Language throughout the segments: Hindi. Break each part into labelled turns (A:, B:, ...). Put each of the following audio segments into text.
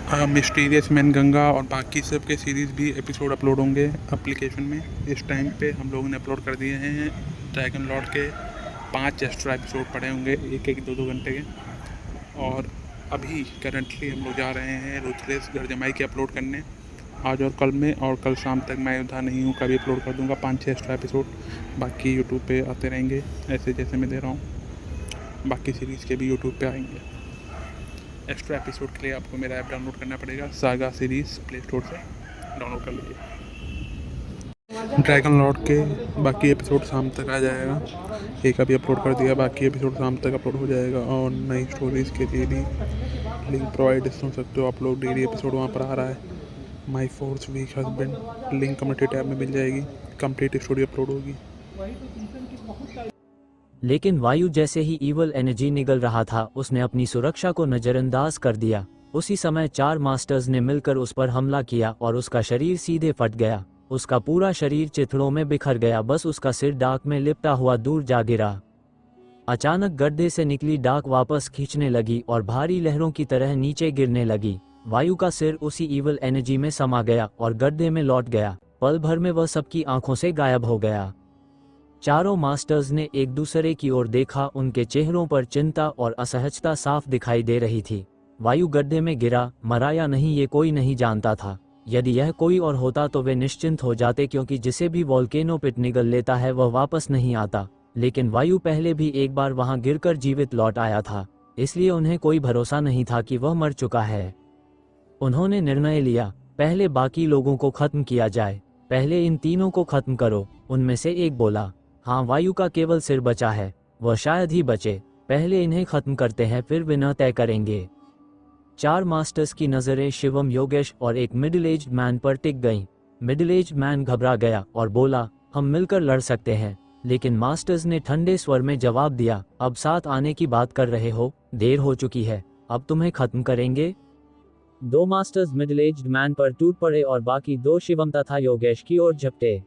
A: मिस्टीरियस मैन गंगा और बाकी सब के सीरीज़ भी एपिसोड अपलोड होंगे एप्लीकेशन में। इस टाइम पे हम लोगों ने अपलोड कर दिए हैं ड्रैगन लॉर्ड के 5 एक्स्ट्रा एपिसोड पड़े होंगे, एक एक 2-2 घंटे के। और अभी करंटली हम लोग जा रहे हैं रुथलेस गर्जमाई के अपलोड करने आज और कल में, और कल शाम तक मैं उधर नहीं हूँ, कभी अपलोड कर दूँगा 5-6 एक्स्ट्रा एपिसोड। बाकी यूट्यूब पे आते रहेंगे ऐसे जैसे मैं दे रहा हूँ। बाकी सीरीज़ के भी यूट्यूब पे आएंगे। एक्स्ट्रा एपिसोड के लिए आपको मेरा ऐप डाउनलोड करना पड़ेगा, सागा सीरीज़ प्ले स्टोर से डाउनलोड कर लीजिए। ड्रैगन लॉर्ड के बाकी एपिसोड शाम तक आ जाएगा, एक अभी अपलोड कर दिया, बाकी एपिसोड शाम तक अपलोड हो जाएगा। और नई स्टोरीज़ के लिए भी लिंक प्रोवाइड सुन सकते हो आप लोग, डेली एपिसोड वहाँ पर आ रहा है। My fourth week husband link community tab में मिल जाएगी, कंप्लीट स्टोरी अपलोड होगी।
B: लेकिन वायु जैसे ही ईवल एनर्जी निगल रहा था, उसने अपनी सुरक्षा को नज़रअंदाज कर दिया। उसी समय 4 मास्टर्स ने मिलकर उस पर हमला किया और उसका शरीर सीधे फट गया। उसका पूरा शरीर चिथड़ों में बिखर गया, बस उसका सिर डाक में लिपटा हुआ दूर जा गिरा। अचानक गड्ढे से निकली डाक वापस खींचने लगी और भारी लहरों की तरह नीचे गिरने लगी। वायु का सिर उसी ईवल एनर्जी में समा गया और गड्ढे में लौट गया। पल भर में वह सबकी आंखों से गायब हो गया। चारों मास्टर्स ने एक दूसरे की ओर देखा, उनके चेहरों पर चिंता और असहजता साफ दिखाई दे रही थी। वायु गड्ढे में गिरा, मरा या नहीं ये कोई नहीं जानता था। यदि यह कोई और होता तो वे निश्चिंत हो जाते, क्योंकि जिसे भी वोल्केनो पिट निगल लेता है वह वापस नहीं आता। लेकिन वायु पहले भी एक बार वहां गिरकर जीवित लौट आया था, इसलिए उन्हें कोई भरोसा नहीं था कि वह मर चुका है। उन्होंने निर्णय लिया, पहले बाकी लोगों को खत्म किया जाए, पहले इन तीनों को खत्म करो। उनमें से एक बोला, हाँ, वायु का केवल सिर बचा है, वह शायद ही बचे, पहले इन्हें खत्म करते हैं फिर विनय तय करेंगे। 4 मास्टर्स की नज़रें शिवम, योगेश और एक मिडिल एज्ड मैन पर टिक गईं। मिडिल एज्ड मैन घबरा गया और बोला, हम मिलकर लड़ सकते हैं। लेकिन मास्टर्स ने ठंडे स्वर में जवाब दिया, अब साथ आने की बात कर रहे हो, देर हो चुकी है, अब तुम्हें खत्म करेंगे। 2 मास्टर्स मिडिल एज्ड मैन पर टूट पड़े और बाकी 2 शिवम तथा योगेश की ओर झपटे।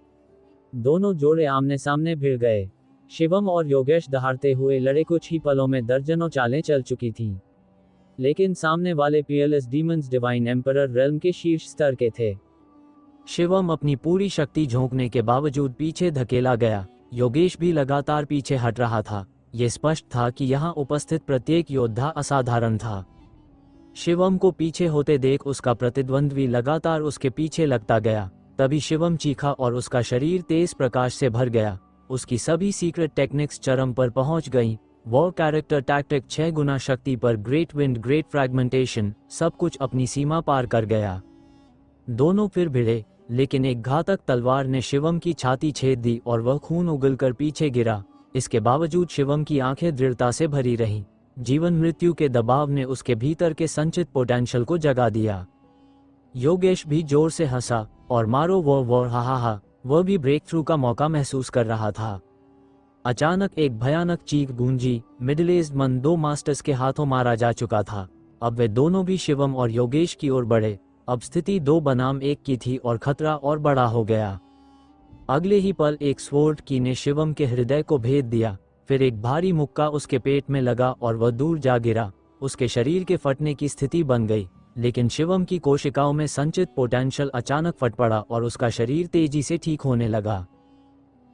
B: दोनों जोड़े आमने सामने भिड़ गए। शिवम और योगेश दहाड़ते हुए लड़े, कुछ ही पलों में दर्जनों चालें चल चुकी थीं। लेकिन सामने वाले PLS demons divine emperor realm के शीर्ष स्तर के थे। शिवम अपनी पूरी शक्ति झोंकने के बावजूद पीछे धकेला गया। योगेश भी लगातार पीछे हट रहा था। ये स्पष्ट था कि यहाँ उपस्थित प्रत्येक योद्धा असाधारण था। शिवम को पीछे होते देख उसका प्रतिद्वंद्वी लगातार उसके पीछे लगता गया। तभी शिवम चीखा और उसका शरीर तेज प्रकाश से भर गया। उसकी सभी सीक्रेट टेक्निक्स चरम पर पहुंच गईं। वॉर कैरेक्टर टैक्टिक 6 गुना शक्ति पर, ग्रेट विंड, ग्रेट फ्रैगमेंटेशन, सब कुछ अपनी सीमा पार कर गया। दोनों फिर भिड़े, लेकिन एक घातक तलवार ने शिवम की छाती छेद दी और वह खून उगलकर पीछे गिरा। इसके बावजूद शिवम की आंखें दृढ़ता से भरी रहीं। जीवन मृत्यु के दबाव ने उसके भीतर के संचित पोटेंशियल को जगा दिया। योगेश भी जोर से हंसा और मारो वो हा हा हा, वह भी ब्रेक थ्रू का मौका महसूस कर रहा था। अचानक एक भयानक चीख गूंजी। मिडिल एज्ड मन 2 मास्टर्स के हाथों मारा जा चुका था। अब वे दोनों भी शिवम और योगेश की ओर बढ़े। अब स्थिति 2 बनाम 1 की थी और खतरा और बड़ा हो गया। अगले ही पल एक स्वॉर्ड की ने शिवम के हृदय को भेद दिया। फिर एक भारी मुक्का उसके पेट में लगा और वह दूर जा गिरा। उसके शरीर के फटने की स्थिति बन गई, लेकिन शिवम की कोशिकाओं में संचित पोटेंशियल अचानक फट पड़ा और उसका शरीर तेजी से ठीक होने लगा।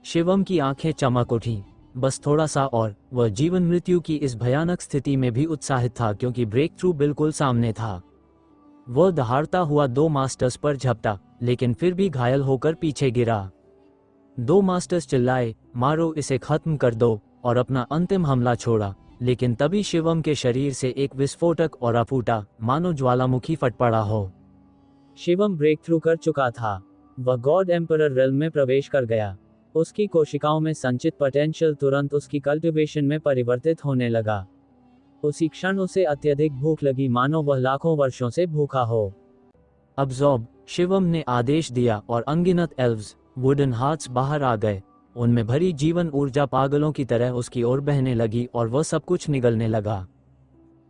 B: शिवम की आंखें चमक उठीं, बस थोड़ा सा और। वह जीवन मृत्यु की इस भयानक स्थिति में भी उत्साहित था, क्योंकि ब्रेक थ्रू बिल्कुल सामने था। वह दहाड़ता हुआ 2 मास्टर्स पर झपटा, लेकिन फिर भी घायल होकर पीछे गिरा। 2 मास्टर्स चिल्लाए, मारो इसे, खत्म कर दो, और अपना अंतिम हमला छोड़ा। लेकिन तभी शिवम के शरीर से एक विस्फोटक और फूटा, मानो ज्वालामुखी फट पड़ा हो। शिवम ब्रेक थ्रू कर चुका था। वह गॉड एम्परर रेल्म में प्रवेश कर गया। उसकी कोशिकाओं में संचित पोटेंशियल तुरंत उसकी कल्टिवेशन में परिवर्तित होने लगा। उसी क्षण उसे अत्यधिक भूख लगी, मानो वह लाखों वर्षों से भूखा हो। अब्जॉर्ब, शिवम ने आदेश दिया और अनगिनत एल्व्स, वुडन हार्ट्स बाहर आ गए। उनमें भरी जीवन ऊर्जा पागलों की तरह उसकी ओर बहने लगी और वह सब कुछ निगलने लगा।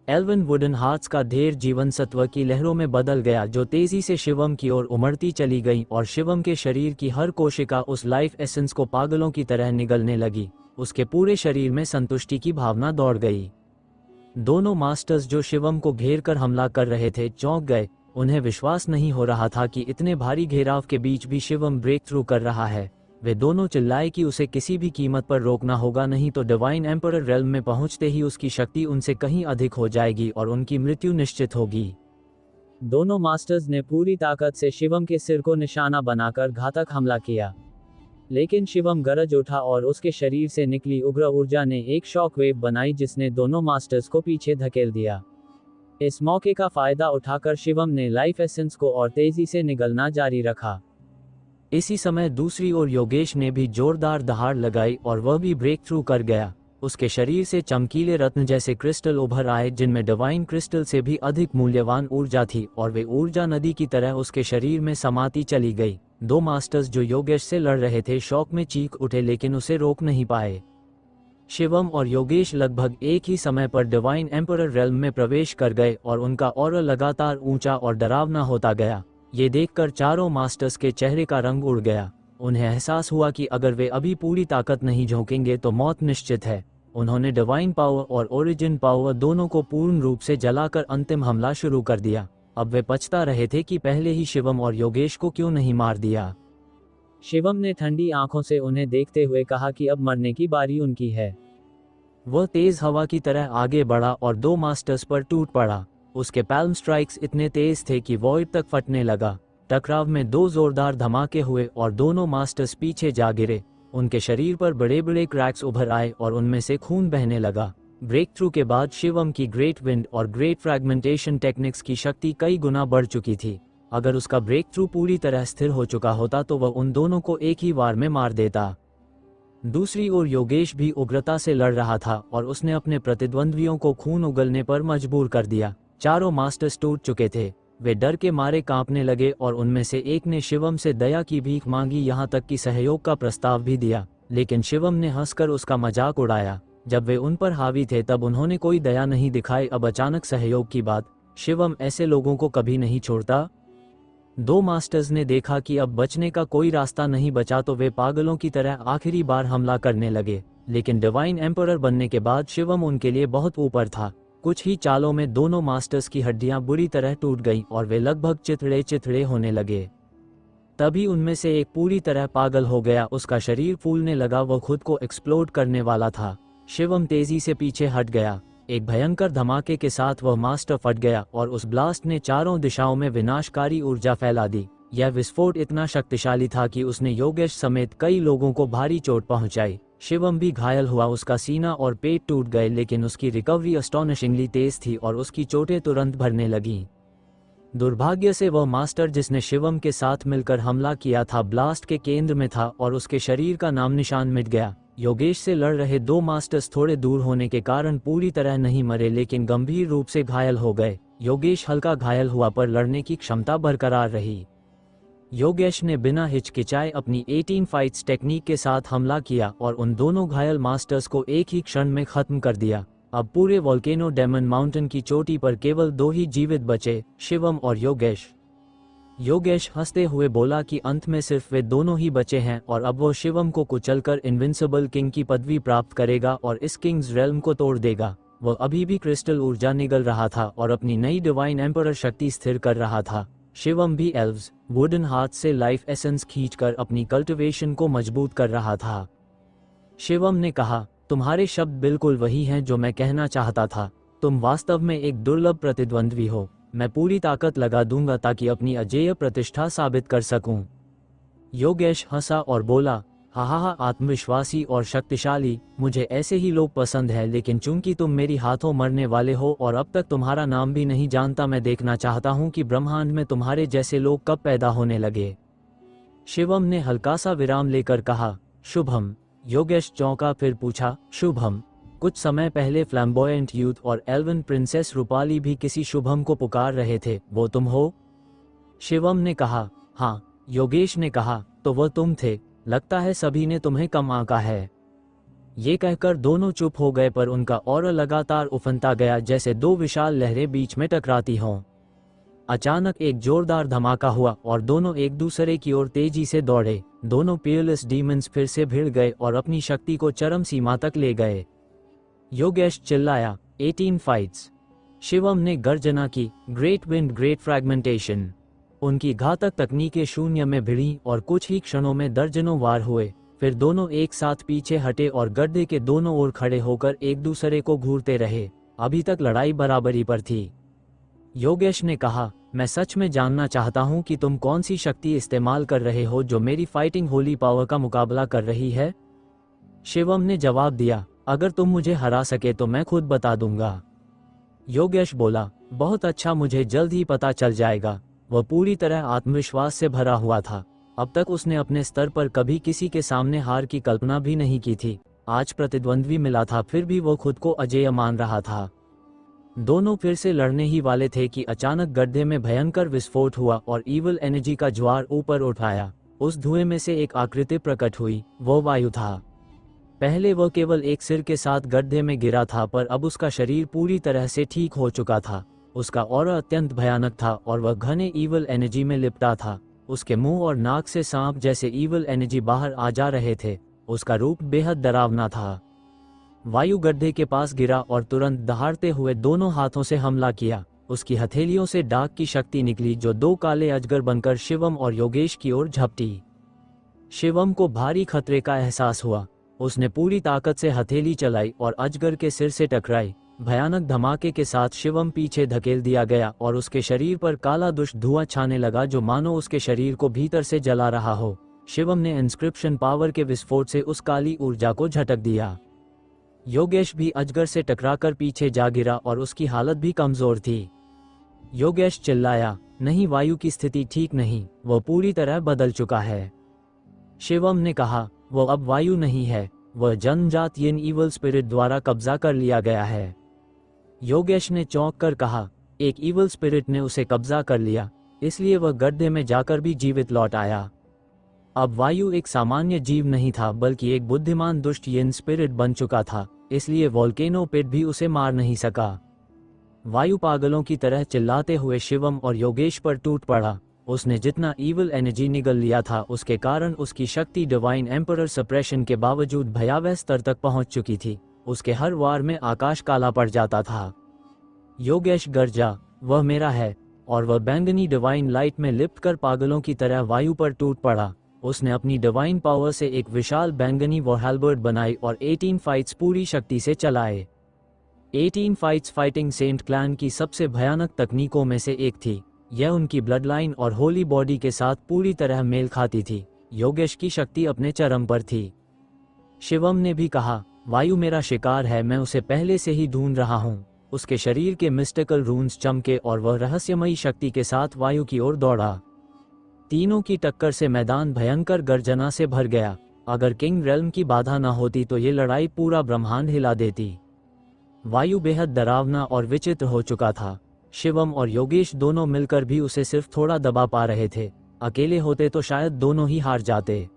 B: एल्वन वुडन हार्ट्स का ढेर जीवन सत्व की लहरों में बदल गया, जो तेजी से शिवम की ओर उमड़ती चली गई और शिवम के शरीर की हर कोशिका उस लाइफ एसेंस को पागलों की तरह निगलने लगी। उसके पूरे शरीर में संतुष्टि की भावना दौड़ गई। दोनों मास्टर्स जो शिवम को घेर कर हमला कर रहे थे चौंक गए। उन्हें विश्वास नहीं हो रहा था कि इतने भारी घेराव के बीच भी शिवम ब्रेक थ्रू कर रहा है। वे दोनों चिल्लाए कि उसे किसी भी कीमत पर रोकना होगा, नहीं तो डिवाइन एम्परर रेल्म में पहुंचते ही उसकी शक्ति उनसे कहीं अधिक हो जाएगी और उनकी मृत्यु निश्चित होगी। दोनों मास्टर्स ने पूरी ताकत से शिवम के सिर को निशाना बनाकर घातक हमला किया, लेकिन शिवम गरज उठा और उसके शरीर से निकली उग्र ऊर्जा ने एक शॉक वेव बनाई जिसने दोनों मास्टर्स को पीछे धकेल दिया। इस मौके का फायदा उठाकर शिवम ने लाइफ एसेंस को और तेजी से निगलना जारी रखा। इसी समय दूसरी ओर योगेश ने भी जोरदार दहाड़ लगाई और वह भी ब्रेक थ्रू कर गया। उसके शरीर से चमकीले रत्न जैसे क्रिस्टल उभर आए जिनमें डिवाइन क्रिस्टल से भी अधिक मूल्यवान ऊर्जा थी और वे ऊर्जा नदी की तरह उसके शरीर में समाती चली गई। दो मास्टर्स जो योगेश से लड़ रहे थे शौक में चीख उठे लेकिन उसे रोक नहीं पाए। शिवम और योगेश लगभग एक ही समय पर डिवाइन एम्परर रेल्म में प्रवेश कर गए और उनका ऑरा लगातार ऊंचा और डरावना होता गया। ये देखकर चारों मास्टर्स के चेहरे का रंग उड़ गया। उन्हें एहसास हुआ कि अगर वे अभी पूरी ताकत नहीं झोंकेंगे तो मौत निश्चित है। उन्होंने डिवाइन पावर और ओरिजिन पावर दोनों को पूर्ण रूप से जलाकर अंतिम हमला शुरू कर दिया। अब वे पछता रहे थे कि पहले ही शिवम और योगेश को क्यों नहीं मार दिया। शिवम ने ठंडी आंखों से उन्हें देखते हुए कहा कि अब मरने की बारी उनकी है। वह तेज हवा की तरह आगे बढ़ा और दो मास्टर्स पर टूट पड़ा। उसके पैल्म स्ट्राइक्स इतने तेज थे कि वॉइड तक फटने लगा। टकराव में दो जोरदार धमाके हुए और दोनों मास्टर्स पीछे जा गिरे। उनके शरीर पर बड़े बड़े क्रैक्स उभर आए और उनमें से खून बहने लगा। ब्रेक थ्रू के बाद शिवम की ग्रेट विंड और ग्रेट फ्रैगमेंटेशन टेक्निक्स की शक्ति कई गुना बढ़ चुकी थी। अगर उसका ब्रेक थ्रू पूरी तरह स्थिर हो चुका होता तो वह उन दोनों को एक ही वार में मार देता। दूसरी ओर योगेश भी उग्रता से लड़ रहा था और उसने अपने प्रतिद्वंद्वियों को खून उगलने पर मजबूर कर दिया। चारों मास्टर्स टूट चुके थे। वे डर के मारे कांपने लगे और उनमें से एक ने शिवम से दया की भीख मांगी, यहाँ तक कि सहयोग का प्रस्ताव भी दिया, लेकिन शिवम ने हंसकर उसका मजाक उड़ाया। जब वे उन पर हावी थे तब उन्होंने कोई दया नहीं दिखाई। अब अचानक सहयोग की बात। शिवम ऐसे लोगों को कभी नहीं छोड़ता। दो मास्टर्स ने देखा कि अब बचने का कोई रास्ता नहीं बचा तो वे पागलों की तरह आखिरी बार हमला करने लगे, लेकिन डिवाइन एम्परर बनने के बाद शिवम उनके लिए बहुत ऊपर था। कुछ ही चालों में दोनों मास्टर्स की हड्डियां बुरी तरह टूट गईं और वे लगभग चिथड़े चिथड़े होने लगे। तभी उनमें से एक पूरी तरह पागल हो गया। उसका शरीर फूलने लगा, वह खुद को एक्सप्लोड करने वाला था। शिवम तेजी से पीछे हट गया। एक भयंकर धमाके के साथ वह मास्टर फट गया और उस ब्लास्ट ने चारों दिशाओं में विनाशकारी ऊर्जा फैला दी। यह विस्फोट इतना शक्तिशाली था कि उसने योगेश समेत कई लोगों को भारी चोट पहुंचाई। शिवम भी घायल हुआ, उसका सीना और पेट टूट गए, लेकिन उसकी रिकवरी अस्टॉनिशिंगली तेज थी और उसकी चोटें तुरंत भरने लगीं। दुर्भाग्य से वह मास्टर जिसने शिवम के साथ मिलकर हमला किया था ब्लास्ट के केंद्र में था और उसके शरीर का नाम निशान मिट गया। योगेश से लड़ रहे दो मास्टर्स थोड़े दूर होने के कारण पूरी तरह नहीं मरे, लेकिन गंभीर रूप से घायल हो गए। योगेश हल्का घायल हुआ पर लड़ने की क्षमता बरकरार रही। योगेश ने बिना हिचकिचाए अपनी 18 फाइट्स टेक्निक के साथ हमला किया और उन दोनों घायल मास्टर्स को एक ही क्षण में खत्म कर दिया। अब पूरे वोल्केनो डेमन माउंटेन की चोटी पर केवल दो ही जीवित बचे, शिवम और योगेश। योगेश हंसते हुए बोला कि अंत में सिर्फ वे दोनों ही बचे हैं और अब वो शिवम को कुचलकर इनविंसिबल किंग की पदवी प्राप्त करेगा और इस किंग्स रेल्म को तोड़ देगा। वह अभी भी क्रिस्टल ऊर्जा निगल रहा था और अपनी नई डिवाइन एम्परर शक्ति स्थिर कर रहा था। शिवम भी एल्व्स वुडन हाथ से लाइफ एसेंस खींचकर अपनी कल्टिवेशन को मजबूत कर रहा था। शिवम ने कहा, तुम्हारे शब्द बिल्कुल वही हैं जो मैं कहना चाहता था। तुम वास्तव में एक दुर्लभ प्रतिद्वंद्वी हो। मैं पूरी ताकत लगा दूंगा ताकि अपनी अजेय प्रतिष्ठा साबित कर सकूं। योगेश हंसा और बोला, हा, आत्मविश्वासी और शक्तिशाली, मुझे ऐसे ही लोग पसंद है, लेकिन चूंकि तुम मेरी हाथों मरने वाले हो और अब तक तुम्हारा नाम भी नहीं जानता, मैं देखना चाहता हूं कि ब्रह्मांड में तुम्हारे जैसे लोग कब पैदा होने लगे। शिवम ने हल्का सा विराम लेकर कहा, शुभम। योगेश चौंका, फिर पूछा, शुभम? कुछ समय पहले फ्लैम्बॉयंट यूथ और एल्वन प्रिंसेस रूपाली भी किसी शुभम को पुकार रहे थे, वो तुम हो? शिवम ने कहा, हाँ। योगेश ने कहा, तो वह तुम थे। लगता है सभी ने तुम्हें कम आंका है। ये कहकर दोनों चुप हो गए, पर उनका ऑरा लगातार उफनता गया जैसे दो विशाल लहरें बीच में टकराती हों। अचानक एक जोरदार धमाका हुआ और दोनों एक दूसरे की ओर तेजी से दौड़े। दोनों पियरलेस डीमंस फिर से भिड़ गए और अपनी शक्ति को चरम सीमा तक ले गए। योगेश चिल्लाया, 18 फाइट्स। शिवम ने गर्जना की, ग्रेट विंड ग्रेट फ्रैगमेंटेशन। उनकी घातक तकनीकें शून्य में भिड़ी और कुछ ही क्षणों में दर्जनों वार हुए। फिर दोनों एक साथ पीछे हटे और गड्ढे के दोनों ओर खड़े होकर एक दूसरे को घूरते रहे। अभी तक लड़ाई बराबरी पर थी। योगेश ने कहा, मैं सच में जानना चाहता हूं कि तुम कौन सी शक्ति इस्तेमाल कर रहे हो जो मेरी फाइटिंग होली पावर का मुकाबला कर रही है। शिवम ने जवाब दिया, अगर तुम मुझे हरा सके तो मैं खुद बता दूंगा। योगेश बोला, बहुत अच्छा, मुझे जल्द ही पता चल जाएगा। वह पूरी तरह आत्मविश्वास से भरा हुआ था। अब तक उसने अपने स्तर पर कभी किसी के सामने हार की कल्पना भी नहीं की थी। आज प्रतिद्वंद्वी मिला था, फिर भी वो खुद को अजेय मान रहा था। दोनों फिर से लड़ने ही वाले थे कि अचानक गड्ढे में भयंकर विस्फोट हुआ और ईवल एनर्जी का ज्वार ऊपर उठाया। उस धुएं में से एक आकृति प्रकट हुई। वो वायु था। पहले वह केवल एक सिर के साथ गड्ढे में गिरा था, पर अब उसका शरीर पूरी तरह से ठीक हो चुका था। उसका ऑरा अत्यंत भयानक था और वह घने ईवल एनर्जी में लिपटा था। उसके मुंह और नाक से सांप जैसे ईवल एनर्जी बाहर आ जा रहे थे। उसका रूप बेहद डरावना था। वायु गड्ढे के पास गिरा और तुरंत दहाड़ते हुए दोनों हाथों से हमला किया। उसकी हथेलियों से डाक की शक्ति निकली जो दो काले अजगर बनकर शिवम और योगेश की ओर झपटी। शिवम को भारी खतरे का एहसास हुआ। उसने पूरी ताकत से हथेली चलाई और अजगर के सिर से टकराई। भयानक धमाके के साथ शिवम पीछे धकेल दिया गया और उसके शरीर पर काला दुष्ट धुआं छाने लगा जो मानो उसके शरीर को भीतर से जला रहा हो। शिवम ने इंस्क्रिप्शन पावर के विस्फोट से उस काली ऊर्जा को झटक दिया। योगेश भी अजगर से टकराकर पीछे जा गिरा और उसकी हालत भी कमजोर थी। योगेश चिल्लाया, नहीं, वायु की स्थिति ठीक नहीं, वह पूरी तरह बदल चुका है। शिवम ने कहा, वह अब वायु नहीं है, वह जन्मजात यिन ईवल स्पिरिट द्वारा कब्जा कर लिया गया है। योगेश ने चौंक कर कहा, एक ईवल स्पिरिट ने उसे कब्जा कर लिया, इसलिए वह गड्ढे में जाकर भी जीवित लौट आया। अब वायु एक सामान्य जीव नहीं था बल्कि एक बुद्धिमान दुष्ट यिन स्पिरिट बन चुका था, इसलिए वोल्केनो पिट भी उसे मार नहीं सका। वायु पागलों की तरह चिल्लाते हुए शिवम और योगेश पर टूट पड़ा। उसने जितना ईवल एनर्जी निगल लिया था उसके कारण उसकी शक्ति डिवाइन एम्परर सप्रेशन के बावजूद भयावह स्तर तक पहुंच चुकी थी। उसके हर वार में आकाश काला पड़ जाता था। योगेश गर्जा, वह मेरा है, और वह बैंगनी डिवाइन लाइट में लिप्त कर पागलों की तरह वायु पर टूट पड़ा। उसने अपनी डिवाइन पावर से एक विशाल बैंगनी वॉरहैल्बर्ड बनाई और 18 फाइट्स पूरी शक्ति से चलाए। 18 फाइट्स फाइटिंग सेंट क्लैन की सबसे भयानक तकनीकों में से एक थी। यह उनकी ब्लडलाइन और होली बॉडी के साथ पूरी तरह मेल खाती थी। योगेश की शक्ति अपने चरम पर थी। शिवम ने भी कहा, वायु मेरा शिकार है, मैं उसे पहले से ही ढूंढ रहा हूँ। उसके शरीर के मिस्टिकल रून्स चमके और वह रहस्यमयी शक्ति के साथ वायु की ओर दौड़ा। तीनों की टक्कर से मैदान भयंकर गर्जना से भर गया। अगर किंग रेल्म की बाधा न होती तो ये लड़ाई पूरा ब्रह्मांड हिला देती। वायु बेहद डरावना और विचित्र हो चुका था। शिवम और योगेश दोनों मिलकर भी उसे सिर्फ थोड़ा दबा पा रहे थे। अकेले होते तो शायद दोनों ही हार जाते।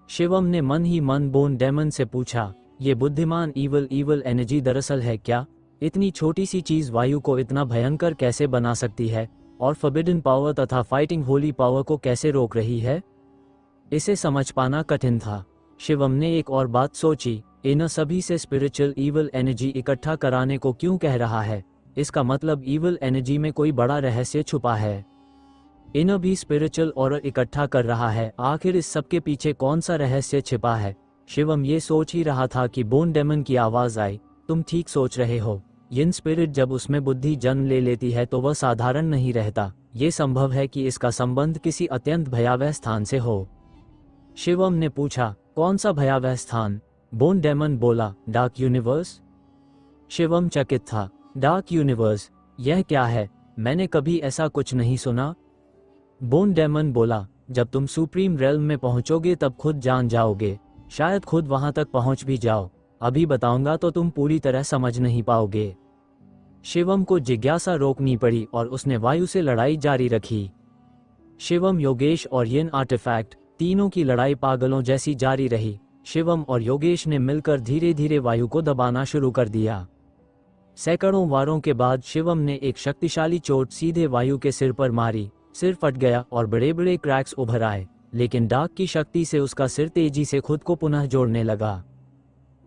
B: शिवम ने मन ही मन बोन डेमन से पूछा, ये बुद्धिमान ईवल एनर्जी दरअसल है क्या? इतनी छोटी सी चीज वायु को इतना भयंकर कैसे बना सकती है और फॉरबिडन पावर तथा फाइटिंग होली पावर को कैसे रोक रही है? इसे समझ पाना कठिन था। शिवम ने एक और बात सोची, इन सभी से स्पिरिचुअल ईवल एनर्जी इकट्ठा कराने को क्यों कह रहा है? इसका मतलब ईवल एनर्जी में कोई बड़ा रहस्य छुपा है। इन भी स्पिरिचुअल और इकट्ठा कर रहा है। आखिर इस सब के पीछे कौन सा रहस्य छिपा है? शिवम ये सोच ही रहा था कि बोन डेमन की आवाज आई, तुम ठीक सोच रहे हो। यिन स्पिरिट जब उसमें बुद्धि जन्म ले लेती है तो वह साधारण नहीं रहता। ये संभव है कि इसका संबंध किसी अत्यंत भयावह स्थान से हो। शिवम ने पूछा, कौन सा भयावह स्थान? बोन डेमन बोला, डार्क यूनिवर्स। शिवम चकित था। Dark universe? यह क्या है? मैंने कभी ऐसा कुछ नहीं सुना। बोन डेमन बोला, जब तुम सुप्रीम रेल्म में पहुंचोगे तब खुद जान जाओगे। शायद खुद वहां तक पहुंच भी जाओ। अभी बताऊंगा तो तुम पूरी तरह समझ नहीं पाओगे। शिवम को जिज्ञासा रोकनी पड़ी और उसने वायु से लड़ाई जारी रखी। शिवम, योगेश और यिन आर्टिफैक्ट, तीनों की लड़ाई पागलों जैसी जारी रही। शिवम और योगेश ने मिलकर धीरे धीरे वायु को दबाना शुरू कर दिया। सैकड़ों वारों के बाद शिवम ने एक शक्तिशाली चोट सीधे वायु के सिर पर मारी। सिर फट गया और बड़े बड़े क्रैक्स उभर आए, लेकिन डाक की शक्ति से उसका सिर तेजी से खुद को पुनः जोड़ने लगा।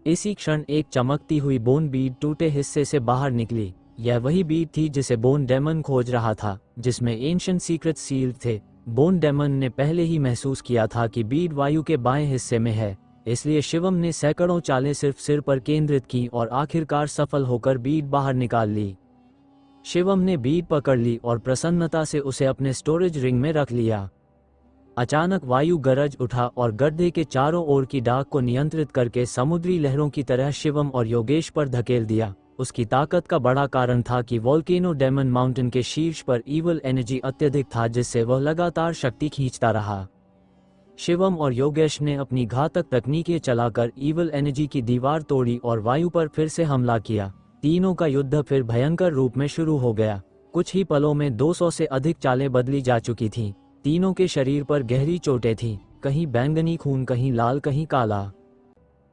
B: इसी क्षण एक चमकती हुई बोन बीड टूटे हिस्से से बाहर निकली। यह वही बीट थी जिसे बोन डेमन खोज रहा था, जिसमें एंशिएंट सीक्रेट सील्ड थे। बोन डेमन ने पहले ही महसूस किया था कि बीट वायु के बाएं हिस्से में है, इसलिए शिवम ने सैकड़ों चालें सिर्फ सिर पर केंद्रित की और आखिरकार सफल होकर बीट बाहर निकाल ली। शिवम ने बीट पकड़ ली और प्रसन्नता से उसे अपने स्टोरेज रिंग में रख लिया। अचानक वायु गरज उठा और गड्ढे के चारों ओर की डाक को नियंत्रित करके समुद्री लहरों की तरह शिवम और योगेश पर धकेल दिया। उसकी ताकत का बड़ा कारण था कि वोल्केनो डेमन माउंटेन के शीर्ष पर ईवल एनर्जी अत्यधिक था, जिससे वह लगातार शक्ति खींचता रहा। शिवम और योगेश ने अपनी घातक तकनीकें चलाकर ईवल एनर्जी की दीवार तोड़ी और वायु पर फिर से हमला किया। तीनों का युद्ध फिर भयंकर रूप में शुरू हो गया। कुछ ही पलों में 200 से अधिक चालें बदली जा चुकी थीं। तीनों के शरीर पर गहरी चोटें थीं, कहीं बैंगनी खून, कहीं लाल, कहीं काला।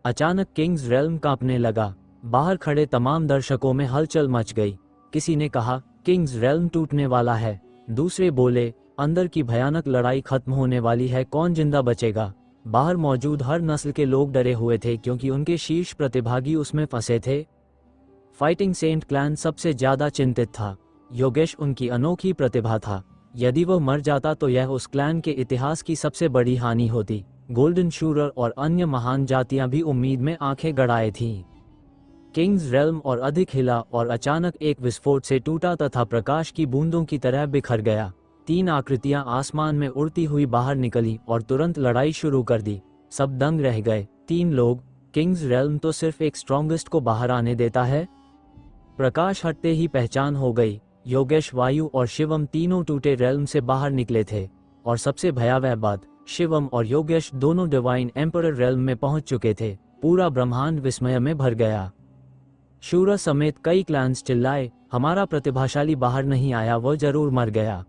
B: अचानक किंग्स रेल्म कांपने लगा। बाहर खड़े तमाम दर्शकों में हलचल मच गई। किसी ने कहा, किंग्स रेल्म टूटने वाला है। दूसरे बोले, अंदर की भयानक लड़ाई खत्म होने वाली है, कौन जिंदा बचेगा। बाहर मौजूद हर नस्ल के लोग डरे हुए थे, क्योंकि उनके शीर्ष प्रतिभागी उसमें फंसे थे। फाइटिंग सेंट क्लैन सबसे ज्यादा चिंतित था। योगेश उनकी अनोखी प्रतिभा था। यदि वह मर जाता तो यह उस क्लैन के इतिहास की सबसे बड़ी हानि होती। गोल्डन शूरर और अन्य महान जातियां भी उम्मीद में आंखें गड़ाए थीं। किंग्स रेल्म और अधिक हिला और अचानक एक विस्फोट से टूटा तथा प्रकाश की बूंदों की तरह बिखर गया। 3 आकृतियां आसमान में उड़ती हुई बाहर निकली और तुरंत लड़ाई शुरू कर दी। सब दंग रह गए। 3 लोग। किंग्स रेल्म तो सिर्फ एक स्ट्रॉन्गेस्ट को बाहर आने देता है। प्रकाश हटते ही पहचान हो गई। योगेश, वायु और शिवम तीनों टूटे रेल्म से बाहर निकले थे। और सबसे भयावह बात, शिवम और योगेश दोनों डिवाइन एम्परर रेल्म में पहुंच चुके थे। पूरा ब्रह्मांड विस्मय में भर गया। शूरा समेत कई क्लैन्स चिल्लाए, हमारा प्रतिभाशाली बाहर नहीं आया, वह जरूर मर गया।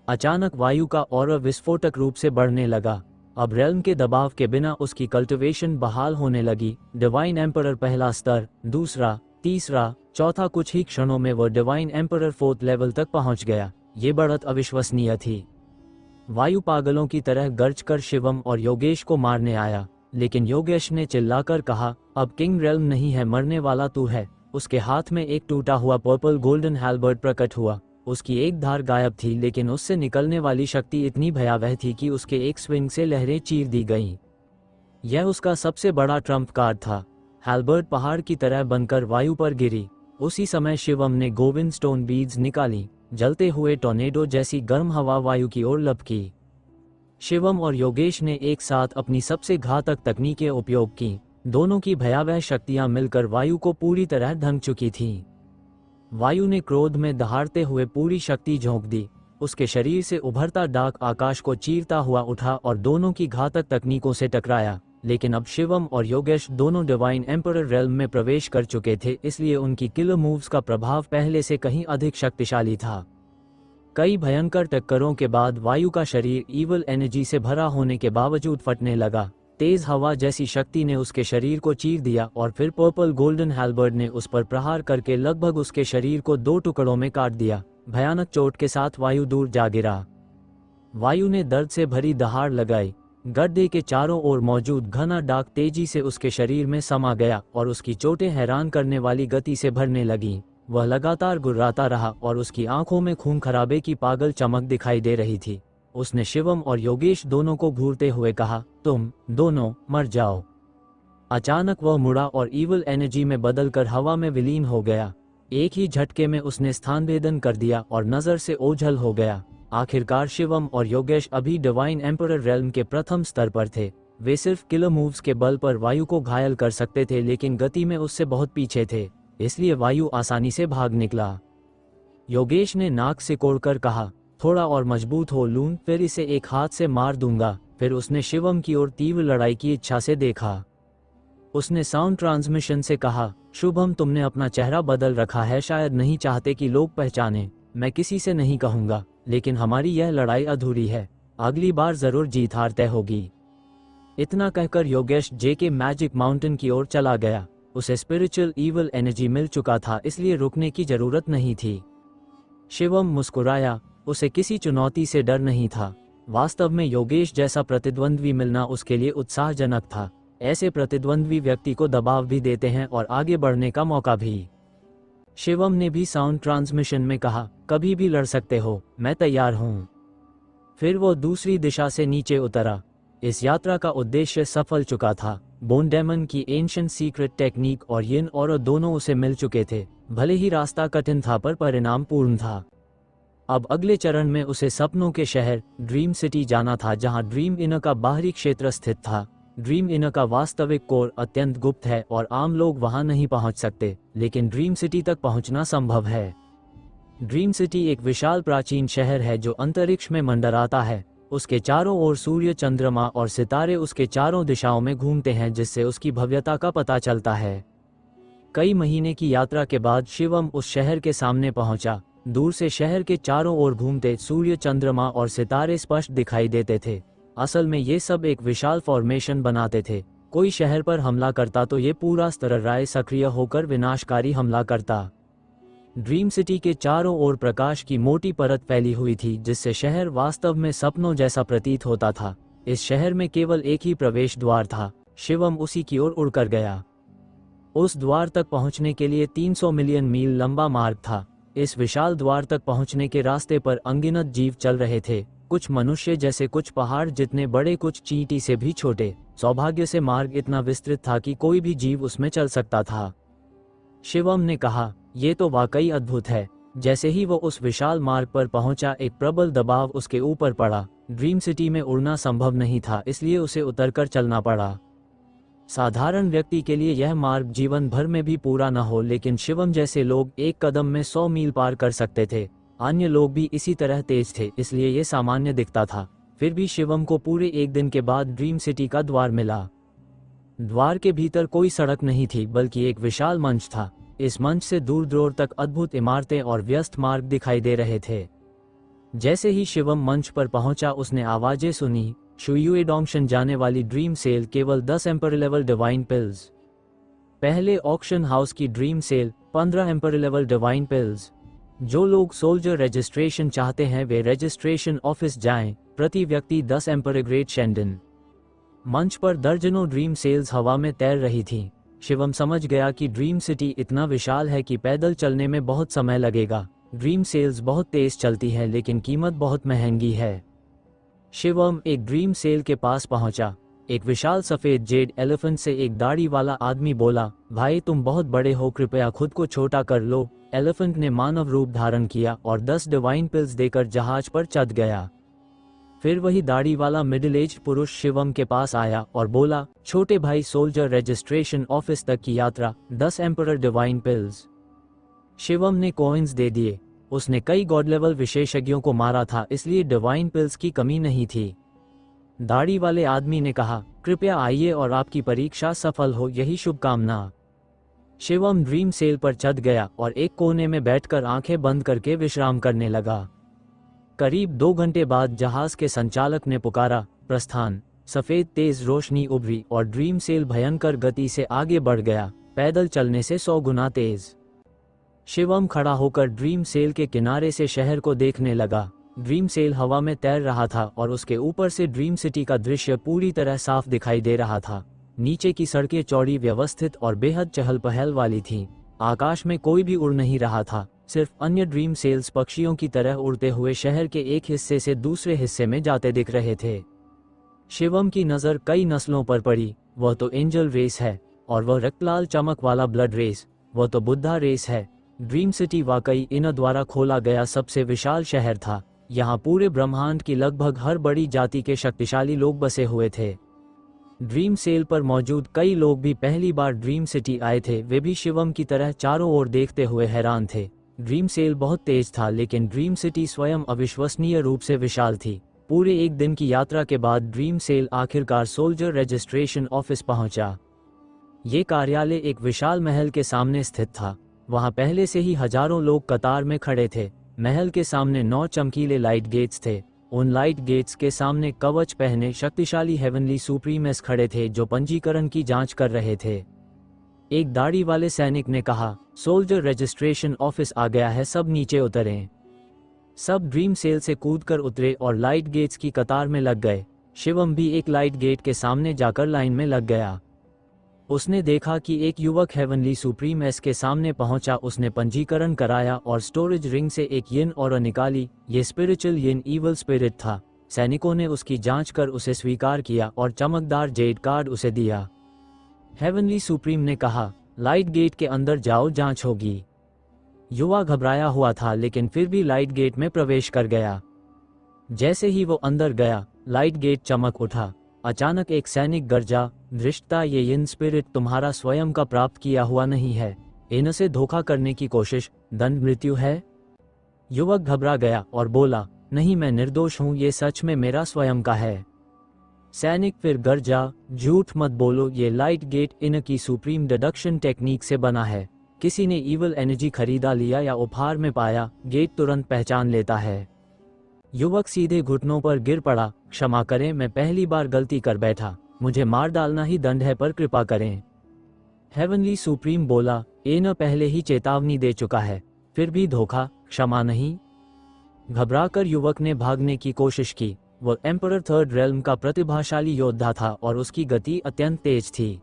B: अचानक वायु का ऑरा विस्फोटक रूप से बढ़ने लगा। अब रेल्म के दबाव के बिना उसकी कल्टिवेशन बहाल होने लगी। डिवाइन एम्परर पहला स्तर, दूसरा, तीसरा, चौथा, कुछ ही क्षणों में वह डिवाइन एम्परर 4th लेवल तक पहुंच गया। ये बढ़त अविश्वसनीय थी। वायु पागलों की तरह गर्ज कर शिवम और योगेश को मारने आया, लेकिन योगेश ने चिल्लाकर कहा, अब किंग रेल्म नहीं है, मरने वाला तू है। उसके हाथ में एक टूटा हुआ पर्पल गोल्डन हैल्बर्ड प्रकट हुआ। उसकी एक धार गायब थी, लेकिन उससे निकलने वाली शक्ति इतनी भयावह थी कि उसके एक स्विंग से लहरें चीर दी गईं। यह उसका सबसे बड़ा ट्रम्प कार्ड था। हैल्बर्ड पहाड़ की तरह बनकर वायु पर गिरी। उसी समय शिवम ने गोविंद स्टोन बीड्स निकाली। जलते हुए टॉर्नेडो जैसी गर्म हवा वायु की ओर लपकी। शिवम और योगेश ने एक साथ अपनी सबसे घातक तकनीकें उपयोग की। दोनों की भयावह शक्तियां मिलकर वायु को पूरी तरह ढंक चुकी थीं। वायु ने क्रोध में दहाड़ते हुए पूरी शक्ति झोंक दी। उसके शरीर से उभरता डाक आकाश को चीरता हुआ उठा और दोनों की घातक तकनीकों से टकराया। लेकिन अब शिवम और योगेश दोनों डिवाइन एम्परर रेल्म में प्रवेश कर चुके थे, इसलिए उनकी किलर मूव्स का प्रभाव पहले से कहीं अधिक शक्तिशाली था। कई भयंकर टक्करों के बाद वायु का शरीर ईवल एनर्जी से भरा होने के बावजूद फटने लगा। तेज हवा जैसी शक्ति ने उसके शरीर को चीर दिया और फिर पर्पल गोल्डन हैल्बर्ड ने उस पर प्रहार करके लगभग उसके शरीर को 2 टुकड़ों में काट दिया। भयानक चोट के साथ वायु दूर जा गिरा। वायु ने दर्द से भरी दहाड़ लगाई। गड्ढे के चारों ओर मौजूद घना डाक तेजी से उसके शरीर में समा गया और उसकी चोटें हैरान करने वाली गति से भरने लगीं। वह लगातार गुर्राता रहा और उसकी आंखों में खून खराबे की पागल चमक दिखाई दे रही थी। उसने शिवम और योगेश दोनों को घूरते हुए कहा, तुम दोनों मर जाओ। अचानक वह मुड़ा और ईवल एनर्जी में बदलकर हवा में विलीन हो गया। एक ही झटके में उसने स्थानभेदन कर दिया और नजर से ओझल हो गया। आखिरकार शिवम और योगेश अभी डिवाइन एम्परर रेल्म के प्रथम स्तर पर थे। वे सिर्फ किलर मूव्स के बल पर वायु को घायल कर सकते थे, लेकिन गति में उससे बहुत पीछे थे, इसलिए वायु आसानी से भाग निकला। योगेश ने नाक सिकोड़कर कहा, थोड़ा और मजबूत हो लून, फिर इसे एक हाथ से मार दूंगा। फिर उसने शिवम की ओर तीव्र लड़ाई की इच्छा से देखा। उसने साउंड ट्रांसमिशन से कहा, शुभम, तुमने अपना चेहरा बदल रखा है, शायद नहीं चाहते कि लोग पहचाने। मैं किसी से नहीं कहूंगा, लेकिन हमारी यह लड़ाई अधूरी है। अगली बार जरूर जीत हार तय होगी। इतना कहकर योगेश जेके मैजिक माउंटेन की ओर चला गया। उसे स्पिरिचुअल ईवल एनर्जी मिल चुका था, इसलिए रुकने की जरूरत नहीं थी। शिवम मुस्कुराया। उसे किसी चुनौती से डर नहीं था। वास्तव में योगेश जैसा प्रतिद्वंद्वी मिलना उसके लिए उत्साहजनक था। ऐसे प्रतिद्वंद्वी व्यक्ति को दबाव भी देते हैं और आगे बढ़ने का मौका भी। शिवम ने भी साउंड ट्रांसमिशन में कहा, कभी भी लड़ सकते हो, मैं तैयार हूँ। फिर वो दूसरी दिशा से नीचे उतरा। इस यात्रा का उद्देश्य सफल चुका था। बोन डेमन की एंशिएंट सीक्रेट टेक्निक और यिन और दोनों उसे मिल चुके थे। भले ही रास्ता कठिन था पर परिणाम पूर्ण था। अब अगले चरण में उसे सपनों के शहर ड्रीम सिटी जाना था, जहां ड्रीम इनर का बाहरी क्षेत्र स्थित था। ड्रीम इनर का वास्तविक कोर अत्यंत गुप्त है और आम लोग वहां नहीं पहुंच सकते, लेकिन ड्रीम सिटी तक पहुंचना संभव है। ड्रीम सिटी एक विशाल प्राचीन शहर है जो अंतरिक्ष में मंडराता है। उसके चारों ओर सूर्य, चंद्रमा और सितारे उसके चारों दिशाओं में घूमते हैं, जिससे उसकी भव्यता का पता चलता है। कई महीने की यात्रा के बाद शिवम उस शहर के सामने पहुंचा। दूर से शहर के चारों ओर घूमते सूर्य, चंद्रमा और सितारे स्पष्ट दिखाई देते थे। असल में ये सब एक विशाल फॉर्मेशन बनाते थे। कोई शहर पर हमला करता तो ये पूरा स्तरराय सक्रिय होकर विनाशकारी हमला करता। ड्रीम सिटी के चारों ओर प्रकाश की मोटी परत फैली हुई थी, जिससे शहर वास्तव में सपनों जैसा प्रतीत होता था। इस शहर में केवल एक ही प्रवेश द्वार था। शिवम उसी की ओर उड़कर गया। उस द्वार तक पहुंचने के लिए 300 मिलियन मील लंबा मार्ग था। इस विशाल द्वार तक पहुंचने के रास्ते पर अनगिनत जीव चल रहे थे, कुछ मनुष्य जैसे, कुछ पहाड़ जितने बड़े, कुछ चींटी से भी छोटे। सौभाग्य से मार्ग इतना विस्तृत था कि कोई भी जीव उसमें चल सकता था। शिवम ने कहा, ये तो वाकई अद्भुत है। जैसे ही वो उस विशाल मार्ग पर पहुंचा, एक प्रबल दबाव उसके ऊपर पड़ा। ड्रीम सिटी में उड़ना संभव नहीं था, इसलिए उसे उतरकर चलना पड़ा। साधारण व्यक्ति के लिए यह मार्ग जीवन भर में भी पूरा न हो, लेकिन शिवम जैसे लोग एक कदम में 100 मील पार कर सकते थे। अन्य लोग भी इसी तरह तेज थे, इसलिए ये सामान्य दिखता था। फिर भी शिवम को पूरे एक दिन के बाद ड्रीम सिटी का द्वार मिला। द्वार के भीतर कोई सड़क नहीं थी, बल्कि एक विशाल मंच था। इस मंच से दूर दूर तक अद्भुत इमारतें और व्यस्त मार्ग दिखाई दे रहे थे। जैसे ही शिवम मंच पर पहुंचा, उसने आवाजें सुनी। शुयुए डोंगशन जाने वाली ड्रीम सेल केवल 10 एम्पर लेवल डिवाइन पिल्स। पहले ऑक्शन हाउस की dream sale 15 emperor level divine pills. जो लोग सोल्जर रजिस्ट्रेशन चाहते हैं वे रजिस्ट्रेशन ऑफिस जाएं। प्रति व्यक्ति 10 एम्पर ग्रेट शेंडन। मंच पर दर्जनों ड्रीम सेल्स हवा में तैर रही थीं। शिवम समझ गया कि ड्रीम सिटी इतना विशाल है कि पैदल चलने में बहुत समय लगेगा। ड्रीम सेल्स बहुत तेज चलती है, लेकिन कीमत बहुत महंगी है। शिवम एक ड्रीम सेल के पास पहुंचा। एक विशाल सफेद जेड एलिफेंट से एक दाढ़ी वाला आदमी बोला, भाई तुम बहुत बड़े हो, कृपया खुद को छोटा कर लो। एलिफेंट ने मानव रूप धारण किया और 10 डिवाइन पिल्स देकर जहाज पर चढ़ गया। फिर वही दाढ़ी वाला मिडिल एज पुरुष शिवम के पास आया और बोला, छोटे भाई, सोल्जर रजिस्ट्रेशन ऑफिस तक की यात्रा 10 एम्परर डिवाइन पिल्स। शिवम ने कॉइन्स दे दिए। उसने कई गॉड लेवल विशेषज्ञों को मारा था, इसलिए डिवाइन पिल्स की कमी नहीं थी। दाढ़ी वाले आदमी ने कहा, कृपया आइए और आपकी परीक्षा सफल हो, यही शुभकामना। शिवम ड्रीम सेल पर चढ़ गया और एक कोने में बैठकर आंखें बंद करके विश्राम करने लगा। करीब 2 घंटे बाद जहाज के संचालक ने पुकारा, प्रस्थान। सफेद तेज रोशनी उभरी और ड्रीम सेल भयंकर गति से आगे बढ़ गया, पैदल चलने से 100 गुना तेज। शिवम खड़ा होकर ड्रीम सेल के किनारे से शहर को देखने लगा। ड्रीम सेल हवा में तैर रहा था और उसके ऊपर से ड्रीम सिटी का दृश्य पूरी तरह साफ दिखाई दे रहा था। नीचे की सड़कें चौड़ी, व्यवस्थित और बेहद चहल पहल वाली थीं। आकाश में कोई भी उड़ नहीं रहा था, सिर्फ अन्य ड्रीम सेल्स पक्षियों की तरह उड़ते हुए शहर के एक हिस्से से दूसरे हिस्से में जाते दिख रहे थे। शिवम की नज़र कई नस्लों पर पड़ी। वह तो एंजल रेस है, और वह रक्तलाल चमक वाला ब्लड रेस, वह तो बुद्धा रेस है। ड्रीम सिटी वाकई इन द्वारा खोला गया सबसे विशाल शहर था। यहाँ पूरे ब्रह्मांड की लगभग हर बड़ी जाति के शक्तिशाली लोग बसे हुए थे। ड्रीम सेल पर मौजूद कई लोग भी पहली बार ड्रीम सिटी आए थे। वे भी शिवम की तरह चारों ओर देखते हुए हैरान थे। ड्रीम सेल बहुत तेज था, लेकिन ड्रीम सिटी स्वयं अविश्वसनीय रूप से विशाल थी। पूरे एक दिन की यात्रा के बाद ड्रीम सेल आखिरकार सोल्जर रजिस्ट्रेशन ऑफिस पहुंचा। ये कार्यालय एक विशाल महल के सामने स्थित था। वहां पहले से ही हजारों लोग कतार में खड़े थे। महल के सामने 9 चमकीले लाइट गेट्स थे। उन लाइट गेट्स के सामने कवच पहने शक्तिशाली हेवनली सुप्रीमेस खड़े थे, जो पंजीकरण की जांच कर रहे थे। एक दाढ़ी वाले सैनिक ने कहा, सोल्जर रजिस्ट्रेशन ऑफिस आ गया है, सब नीचे उतरें। सब ड्रीम सेल से कूदकर उतरे और लाइट गेट्स की कतार में लग गए। शिवम भी एक लाइट गेट के सामने जाकर लाइन में लग गया। उसने देखा कि एक युवक हेवनली सुप्रीम एस के सामने पहुंचा। उसने पंजीकरण कराया और स्टोरेज रिंग से एक यिन ऑरा निकाली। ये स्पिरिचुअल यिन ईवल स्पिरिट था। सैनिकों ने उसकी जांच कर उसे स्वीकार किया और चमकदार जेड कार्ड उसे दिया। हेवनली सुप्रीम ने कहा, लाइट गेट के अंदर जाओ, जांच होगी। युवा घबराया हुआ था लेकिन फिर भी लाइट गेट में प्रवेश कर गया। जैसे ही वो अंदर गया, लाइट गेट चमक उठा। अचानक एक सैनिक गरजा, धृष्टता, ये यिन स्पिरिट तुम्हारा स्वयं का प्राप्त किया हुआ नहीं है। इनसे धोखा करने की कोशिश, दंड मृत्यु है। युवक घबरा गया और बोला, नहीं, मैं निर्दोष हूं, ये सच में मेरा स्वयं का है। सैनिक फिर गरजा, झूठ मत बोलो, ये लाइट गेट इन की सुप्रीम डिडक्शन टेक्निक से बना है। किसी ने ईवल एनर्जी खरीदा लिया या उपहार में पाया, गेट तुरंत पहचान लेता है। युवक सीधे घुटनों पर गिर पड़ा, क्षमा करें, मैं पहली बार गलती कर बैठा, मुझे मार डालना ही दंड है, पर कृपा करें। हेवनली सुप्रीम बोला, ए न पहले ही चेतावनी दे चुका है, फिर भी धोखा, क्षमा नहीं। घबराकर युवक ने भागने की कोशिश की। वह एम्परर थर्ड रेल्म का प्रतिभाशाली योद्धा था और उसकी गति अत्यंत तेज थी।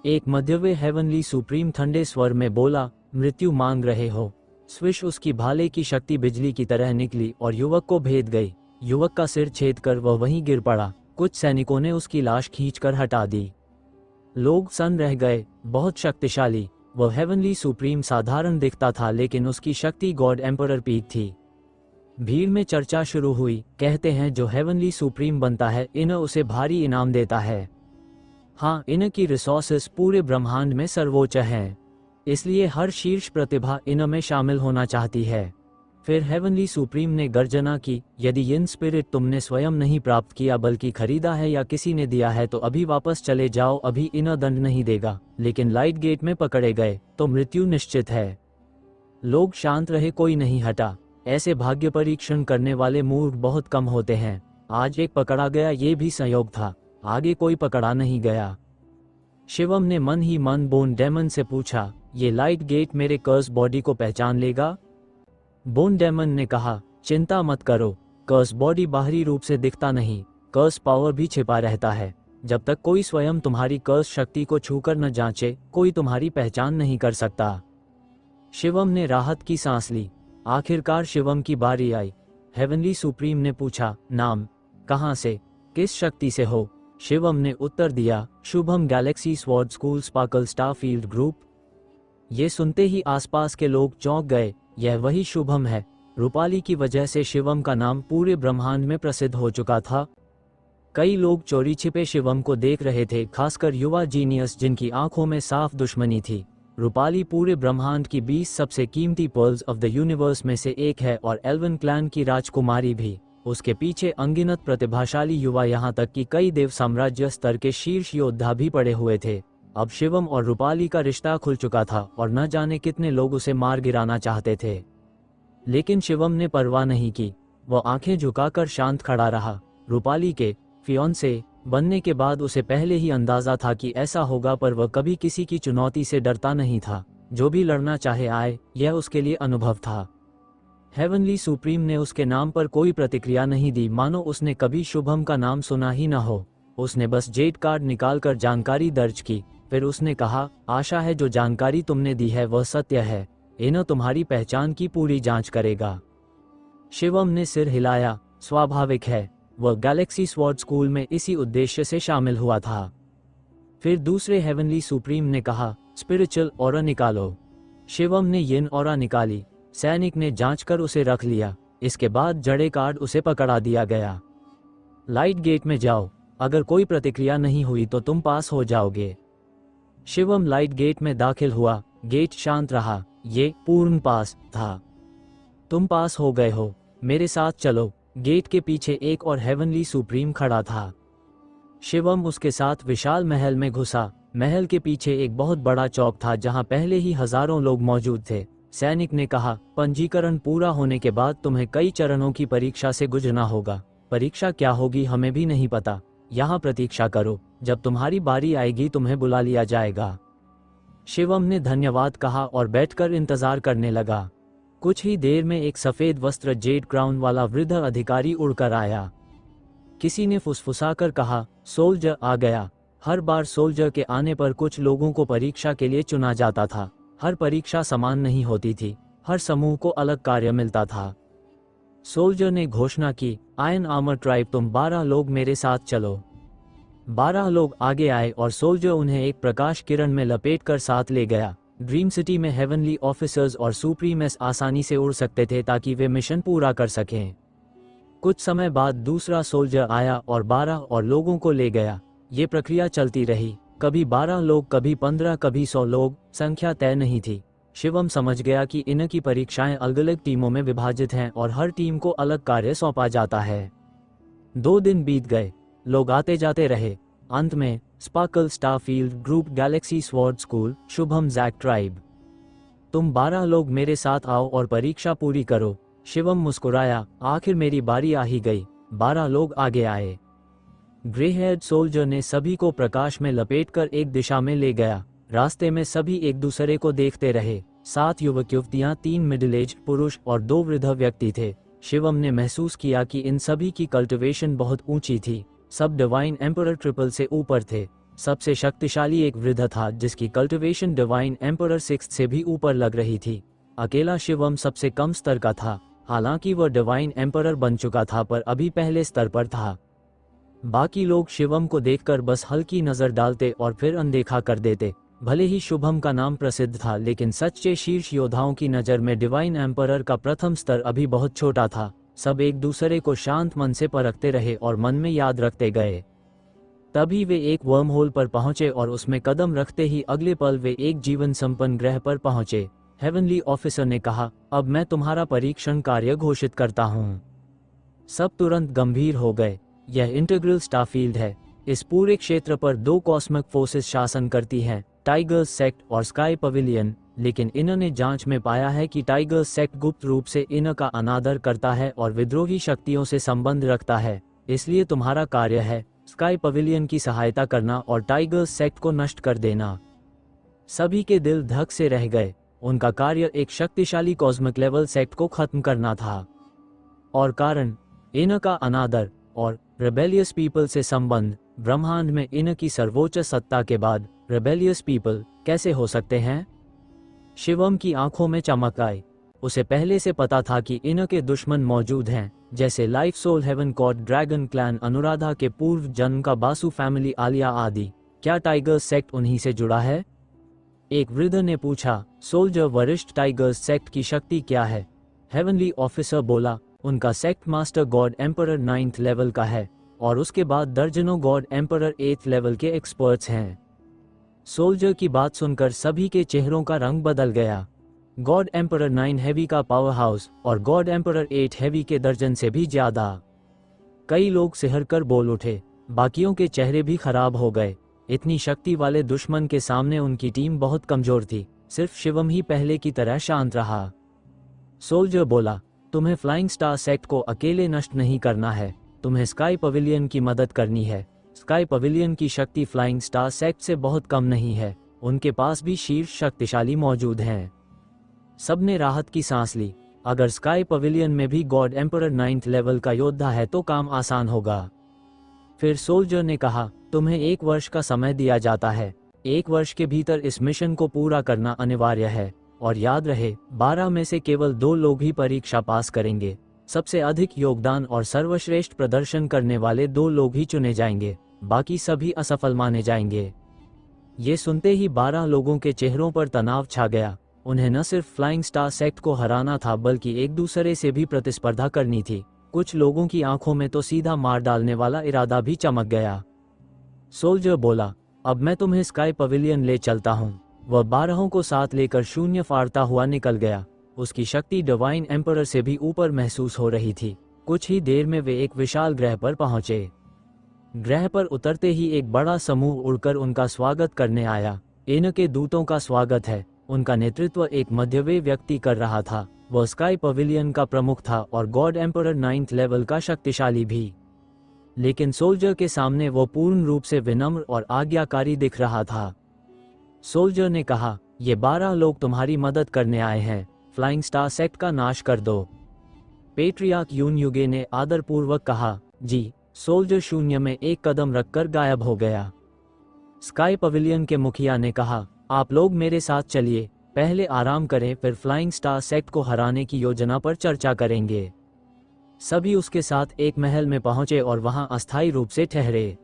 B: एक मध्यवे हेवनली सुप्रीम ठंडे स्वर में बोला, मृत्यु मांग रहे हो। स्विश, उसकी भाले की शक्ति बिजली की तरह निकली और युवक को भेद गई। युवक का सिर छेदकर वह वहीं गिर पड़ा। कुछ सैनिकों ने उसकी लाश खींचकर हटा दी। लोग सन्न रह गए, बहुत शक्तिशाली। वह हेवनली सुप्रीम साधारण दिखता था लेकिन उसकी शक्ति गॉड एम्परर पीक थी। भीड़ में चर्चा शुरू हुई। कहते हैं जो हेवनली सुप्रीम बनता है, इन्हें उसे भारी इनाम देता है। हाँ, इनकी रिसोर्सेस पूरे ब्रह्मांड में सर्वोच्च हैं, इसलिए हर शीर्ष प्रतिभा इनमें शामिल होना चाहती है। फिर हेवनली सुप्रीम ने गर्जना की, यदि यिन स्पिरिट तुमने स्वयं नहीं प्राप्त किया बल्कि खरीदा है या किसी ने दिया है तो अभी वापस चले जाओ, अभी इन्हें दंड नहीं देगा। लेकिन लाइट गेट में पकड़े गए तो मृत्यु निश्चित है। लोग शांत रहे, कोई नहीं हटा। ऐसे भाग्य परीक्षण करने वाले मूर्ख बहुत कम होते हैं। आज एक पकड़ा गया, ये भी संयोग था, आगे कोई पकड़ा नहीं गया। शिवम ने मन ही मन बोन डेमन से पूछा, ये लाइट गेट मेरे कर्स बॉडी को पहचान लेगा? बोन डेमन ने कहा, चिंता मत करो, कर्स बॉडी बाहरी रूप से दिखता नहीं, कर्स पावर भी छिपा रहता है। जब तक कोई स्वयं तुम्हारी कर्स शक्ति को छूकर न जांचे, कोई तुम्हारी पहचान नहीं कर सकता। शिवम ने राहत की सांस ली। आखिरकार शिवम की बारी आई। हेवनली सुप्रीम ने पूछा, नाम, कहाँ से, किस शक्ति से हो? शिवम ने उत्तर दिया, Shubham, Galaxy sword school, sparkle star field group. ये सुनते ही आसपास के लोग चौंक गए। यह वही शुभम है। रूपाली की वजह से शिवम का नाम पूरे ब्रह्मांड में प्रसिद्ध हो चुका था। कई लोग चोरी छिपे शिवम को देख रहे थे, खासकर युवा जीनियस जिनकी आंखों में साफ दुश्मनी थी। रूपाली पूरे ब्रह्मांड की 20 सबसे कीमती पर्ल्स ऑफ द यूनिवर्स में से एक है और एल्वन क्लैन की राजकुमारी भी। उसके पीछे अनगिनत प्रतिभाशाली युवा, यहाँ तक कि कई देव साम्राज्य स्तर के शीर्ष योद्धा भी पड़े हुए थे। अब शिवम और रूपाली का रिश्ता खुल चुका था और न जाने कितने लोग उसे मार गिराना चाहते थे, लेकिन शिवम ने परवाह नहीं की। वह आंखें झुकाकर शांत खड़ा रहा। रूपाली के फियोंसे बनने के बाद उसे पहले ही अंदाजा था कि ऐसा होगा, पर वह कभी किसी की चुनौती से डरता नहीं था। जो भी लड़ना चाहे आए, यह उसके लिए अनुभव था। हेवनली सुप्रीम ने उसके नाम पर कोई प्रतिक्रिया नहीं दी, मानो उसने कभी शुभम का नाम सुना ही न हो। उसने बस जेड कार्ड निकालकर जानकारी दर्ज की। फिर उसने कहा, आशा है जो जानकारी तुमने दी है वह सत्य है। इन्हें तुम्हारी पहचान की पूरी जांच करेगा। शिवम ने सिर हिलाया। स्वाभाविक है, वह गैलेक्सी स्वॉर्ड स्कूल में इसी उद्देश्य से शामिल हुआ था। फिर दूसरे हेवनली सुप्रीम ने कहा, स्पिरिचुअल ऑरा निकालो। शिवम ने यिन ऑरा निकाली। सैनिक ने जांचकर उसे रख लिया। इसके बाद जड़े कार्ड उसे पकड़ा दिया गया। लाइट गेट में जाओ, अगर कोई प्रतिक्रिया नहीं हुई तो तुम पास हो जाओगे। शिवम लाइट गेट में दाखिल हुआ। गेट शांत रहा। ये पूर्ण पास था। तुम पास हो गए हो, मेरे साथ चलो। गेट के पीछे एक और हेवनली सुप्रीम खड़ा था। शिवम उसके साथ विशाल महल में घुसा। महल के पीछे एक बहुत बड़ा चौक था जहां पहले ही हजारों लोग मौजूद थे। सैनिक ने कहा, पंजीकरण पूरा होने के बाद तुम्हें कई चरणों की परीक्षा से गुजरना होगा। परीक्षा क्या होगी हमें भी नहीं पता। यहाँ प्रतीक्षा करो, जब तुम्हारी बारी आएगी तुम्हें बुला लिया जाएगा। शिवम ने धन्यवाद कहा और बैठकर इंतजार करने लगा। कुछ ही देर में एक सफेद वस्त्र जेड क्राउन वाला वृद्ध अधिकारी उड़कर आया। किसी ने फुसफुसाकर कहा, सोल्जर आ गया। हर बार सोल्जर के आने पर कुछ लोगों को परीक्षा के लिए चुना जाता था। हर परीक्षा समान नहीं होती थी, हर समूह को अलग कार्य मिलता था। सोल्जर ने घोषणा की, आयरन आर्मर ट्राइब, तुम 12 लोग मेरे साथ चलो। 12 लोग आगे आए और सोल्जर उन्हें एक प्रकाश किरण में लपेटकर साथ ले गया। ड्रीम सिटी में हेवनली ऑफिसर्स और सुप्रीमेस आसानी से उड़ सकते थे ताकि वे मिशन पूरा कर सकें। कुछ समय बाद दूसरा सोल्जर आया और 12 और लोगों को ले गया। ये प्रक्रिया चलती रही, कभी 12 लोग, कभी 15, कभी 100 लोग, संख्या तय नहीं थी। शिवम समझ गया कि इनकी परीक्षाएं अलग अलग टीमों में विभाजित हैं और हर टीम को अलग कार्य सौंपा जाता है। 2 दिन बीत गए, लोग आते जाते रहे। अंत में sparkle starfield group galaxy sword school Shubham Jack tribe, तुम 12 लोग मेरे साथ आओ और परीक्षा पूरी करो। शिवम मुस्कुराया, आखिर मेरी बारी आ ही गई। 12 लोग आगे आए। ग्रे हेयर्ड सोल्जर ने सभी को प्रकाश में लपेटकर एक दिशा में ले गया। रास्ते में सभी एक दूसरे को देखते रहे। 7 युवक युवतियां, 3 मिडिल एज पुरुष और 2 वृद्ध व्यक्ति थे। शिवम ने महसूस किया कि इन सभी की कल्टिवेशन बहुत ऊंची थी। सब डिवाइन एम्परर ट्रिपल से ऊपर थे। सबसे शक्तिशाली एक वृद्ध था जिसकी कल्टिवेशन डिवाइन एम्परर 6 से भी ऊपर लग रही थी। अकेला शिवम सबसे कम स्तर का था। हालांकि वह डिवाइन एम्परर बन चुका था पर अभी पहले स्तर पर था। बाकी लोग शिवम को देखकर बस हल्की नजर डालते और फिर अनदेखा कर देते। भले ही शुभम का नाम प्रसिद्ध था, लेकिन सच्चे शीर्ष योद्धाओं की नज़र में डिवाइन एम्परर का प्रथम स्तर अभी बहुत छोटा था। सब एक दूसरे को शांत मन से परखते रहे और मन में याद रखते गए। तभी वे एक वर्म होल पर पहुंचे और उसमें कदम रखते ही अगले पल वे एक जीवन संपन्न ग्रह पर पहुंचे। हेवनली ऑफिसर ने कहा, अब मैं तुम्हारा परीक्षण कार्य घोषित करता हूं। सब तुरंत गंभीर हो गए। यह इंटीग्रल स्टारफील्ड है। इस पूरे क्षेत्र पर 2 कॉस्मिक फोर्सेस शासन करती हैं, टाइगर्स सेक्ट और स्काई पवेलियन। लेकिन इन्होंने जांच में पाया है कि टाइगर्स सेक्ट गुप्त रूप से इन का अनादर करता है और विद्रोही शक्तियों से संबंध रखता है। इसलिए तुम्हारा कार्य है स्काई पवेलियन की सहायता करना और टाइगर्स सेक्ट को नष्ट कर देना। सभी के दिल धक से रह गए। उनका कार्य एक शक्तिशाली कॉस्मिक लेवल सेक्ट को खत्म करना था। और कारण, इनका अनादर और रेबेलियस पीपल से संबंध। ब्रह्मांड में इनकी सर्वोच्च सत्ता के बाद रेबेलियस पीपल कैसे हो सकते हैं? शिवम की आंखों में चमक आई। उसे पहले से पता था कि इनके दुश्मन मौजूद हैं, जैसे life soul heaven cod dragon clan, Anuradha के पूर्व जन्म का बासु फैमिली, आलिया आदि। क्या टाइगर्स सेक्ट उन्हीं से जुड़ा है? एक वृद्ध ने पूछा। सोल्जर, वरिष्ठ टाइगर्स सेक्ट की शक्ति क्या है? हेवनली ऑफिसर बोला, उनका sect master God emperor 9th level का है और उसके बाद दर्जनों गॉड एम्परर 8th लेवल के एक्सपर्ट्स हैं। सोल्जर की बात सुनकर सभी के चेहरों का रंग बदल गया। गॉड एम्परर 9 हैवी का पावर हाउस और गॉड एम्परर 8 हैवी के दर्जन से भी ज्यादा। कई लोग सिहर कर बोल उठे। बाकियों के चेहरे भी खराब हो गए। इतनी शक्ति वाले दुश्मन के सामने उनकी टीम बहुत कमजोर थी। सिर्फ शिवम ही पहले की तरह शांत रहा। सोल्जर बोला, तुम्हें फ्लाइंग स्टार सेक्ट को अकेले नष्ट नहीं करना है, तुम्हें स्काई पवेलियन की मदद करनी है। स्काई पवेलियन की शक्ति फ्लाइंग स्टार सेक्ट से बहुत कम नहीं है। उनके पास भी शीर्ष शक्तिशाली मौजूद हैं। सबने राहत की सांस ली। अगर स्काई पवेलियन में भी गॉड एम्परर 9th लेवल का योद्धा है तो काम आसान होगा। फिर सोल्जर ने कहा, तुम्हें 1 वर्ष का समय दिया जाता है। 1 वर्ष के भीतर इस मिशन को पूरा करना अनिवार्य है। और याद रहे, 12 में से केवल 2 लोग ही परीक्षा पास करेंगे। सबसे अधिक योगदान और सर्वश्रेष्ठ प्रदर्शन करने वाले 2 लोग ही चुने जाएंगे, बाकी सभी असफल माने जाएंगे। ये सुनते ही 12 लोगों के चेहरों पर तनाव छा गया। उन्हें न सिर्फ फ्लाइंग स्टार सेक्ट को हराना था बल्कि एक दूसरे से भी प्रतिस्पर्धा करनी थी। कुछ लोगों की आंखों में तो सीधा मार डालने वाला इरादा भी चमक गया। सोल्जर बोला, अब मैं तुम्हें स्काई पवेलियन ले चलता हूँ। वह 12 को साथ लेकर शून्य फाड़ता हुआ निकल गया। उसकी शक्ति डिवाइन एम्परर से भी ऊपर महसूस हो रही थी। कुछ ही देर में वे एक विशाल ग्रह पर पहुंचे। ग्रह पर उतरते ही एक बड़ा समूह उड़कर उनका स्वागत करने आया। इनके दूतों का स्वागत है। उनका नेतृत्व एक मध्यवयी व्यक्ति कर रहा था। वह स्काई पवेलियन का प्रमुख था और गॉड एम्परर 9th लेवल का शक्तिशाली भी। लेकिन सोल्जर के सामने वो पूर्ण रूप से विनम्र और आज्ञाकारी दिख रहा था। सोल्जर ने कहा, ये 12 लोग तुम्हारी मदद करने आए हैं। फ्लाइंग स्टार सेक्ट का नाश कर दो। पेट्रियार्क यून युगे ने आदरपूर्वक कहा, जी। सोल्जर शून्य में एक कदम रखकर गायब हो गया। स्काई पवेलियन के मुखिया ने कहा, आप लोग मेरे साथ चलिए, पहले आराम करें, फिर फ्लाइंग स्टार सेक्ट को हराने की योजना पर चर्चा करेंगे। सभी उसके साथ एक महल में पहुंचे और वहां अस्थायी रूप से ठहरे।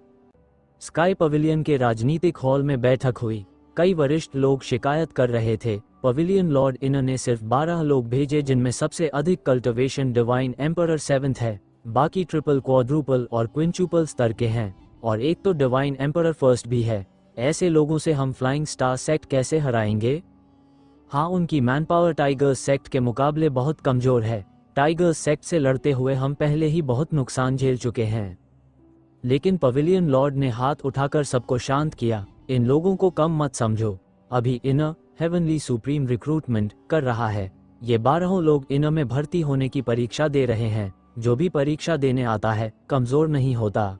B: स्काई पवेलियन के राजनीतिक हॉल में बैठक हुई। कई वरिष्ठ लोग शिकायत कर रहे थे, पवेलियन लॉर्ड इनर ने सिर्फ 12 लोग भेजे, जिनमें सबसे अधिक कल्टिवेशन डिवाइन एम्परर 7th है, बाकी ट्रिपल, क्वाड्रुपल और क्विंचुपल स्तर के हैं, और एक तो डिवाइन एम्परर 1st भी है। ऐसे लोगों से हम फ्लाइंग स्टार सेक्ट कैसे हराएंगे? हाँ, उनकी मैन पावर टाइगर्स सेक्ट के मुकाबले बहुत कमजोर है। टाइगर्स सेक्ट से लड़ते हुए हम पहले ही बहुत नुकसान झेल चुके हैं। लेकिन पवेलियन लॉर्ड ने हाथ उठाकर सबको शांत किया। इन लोगों को कम मत समझो, अभी इनर हेवनली सुप्रीम रिक्रूटमेंट कर रहा है। ये 12 लोग इनर में भर्ती होने की परीक्षा दे रहे हैं। जो भी परीक्षा देने आता है कमजोर नहीं होता।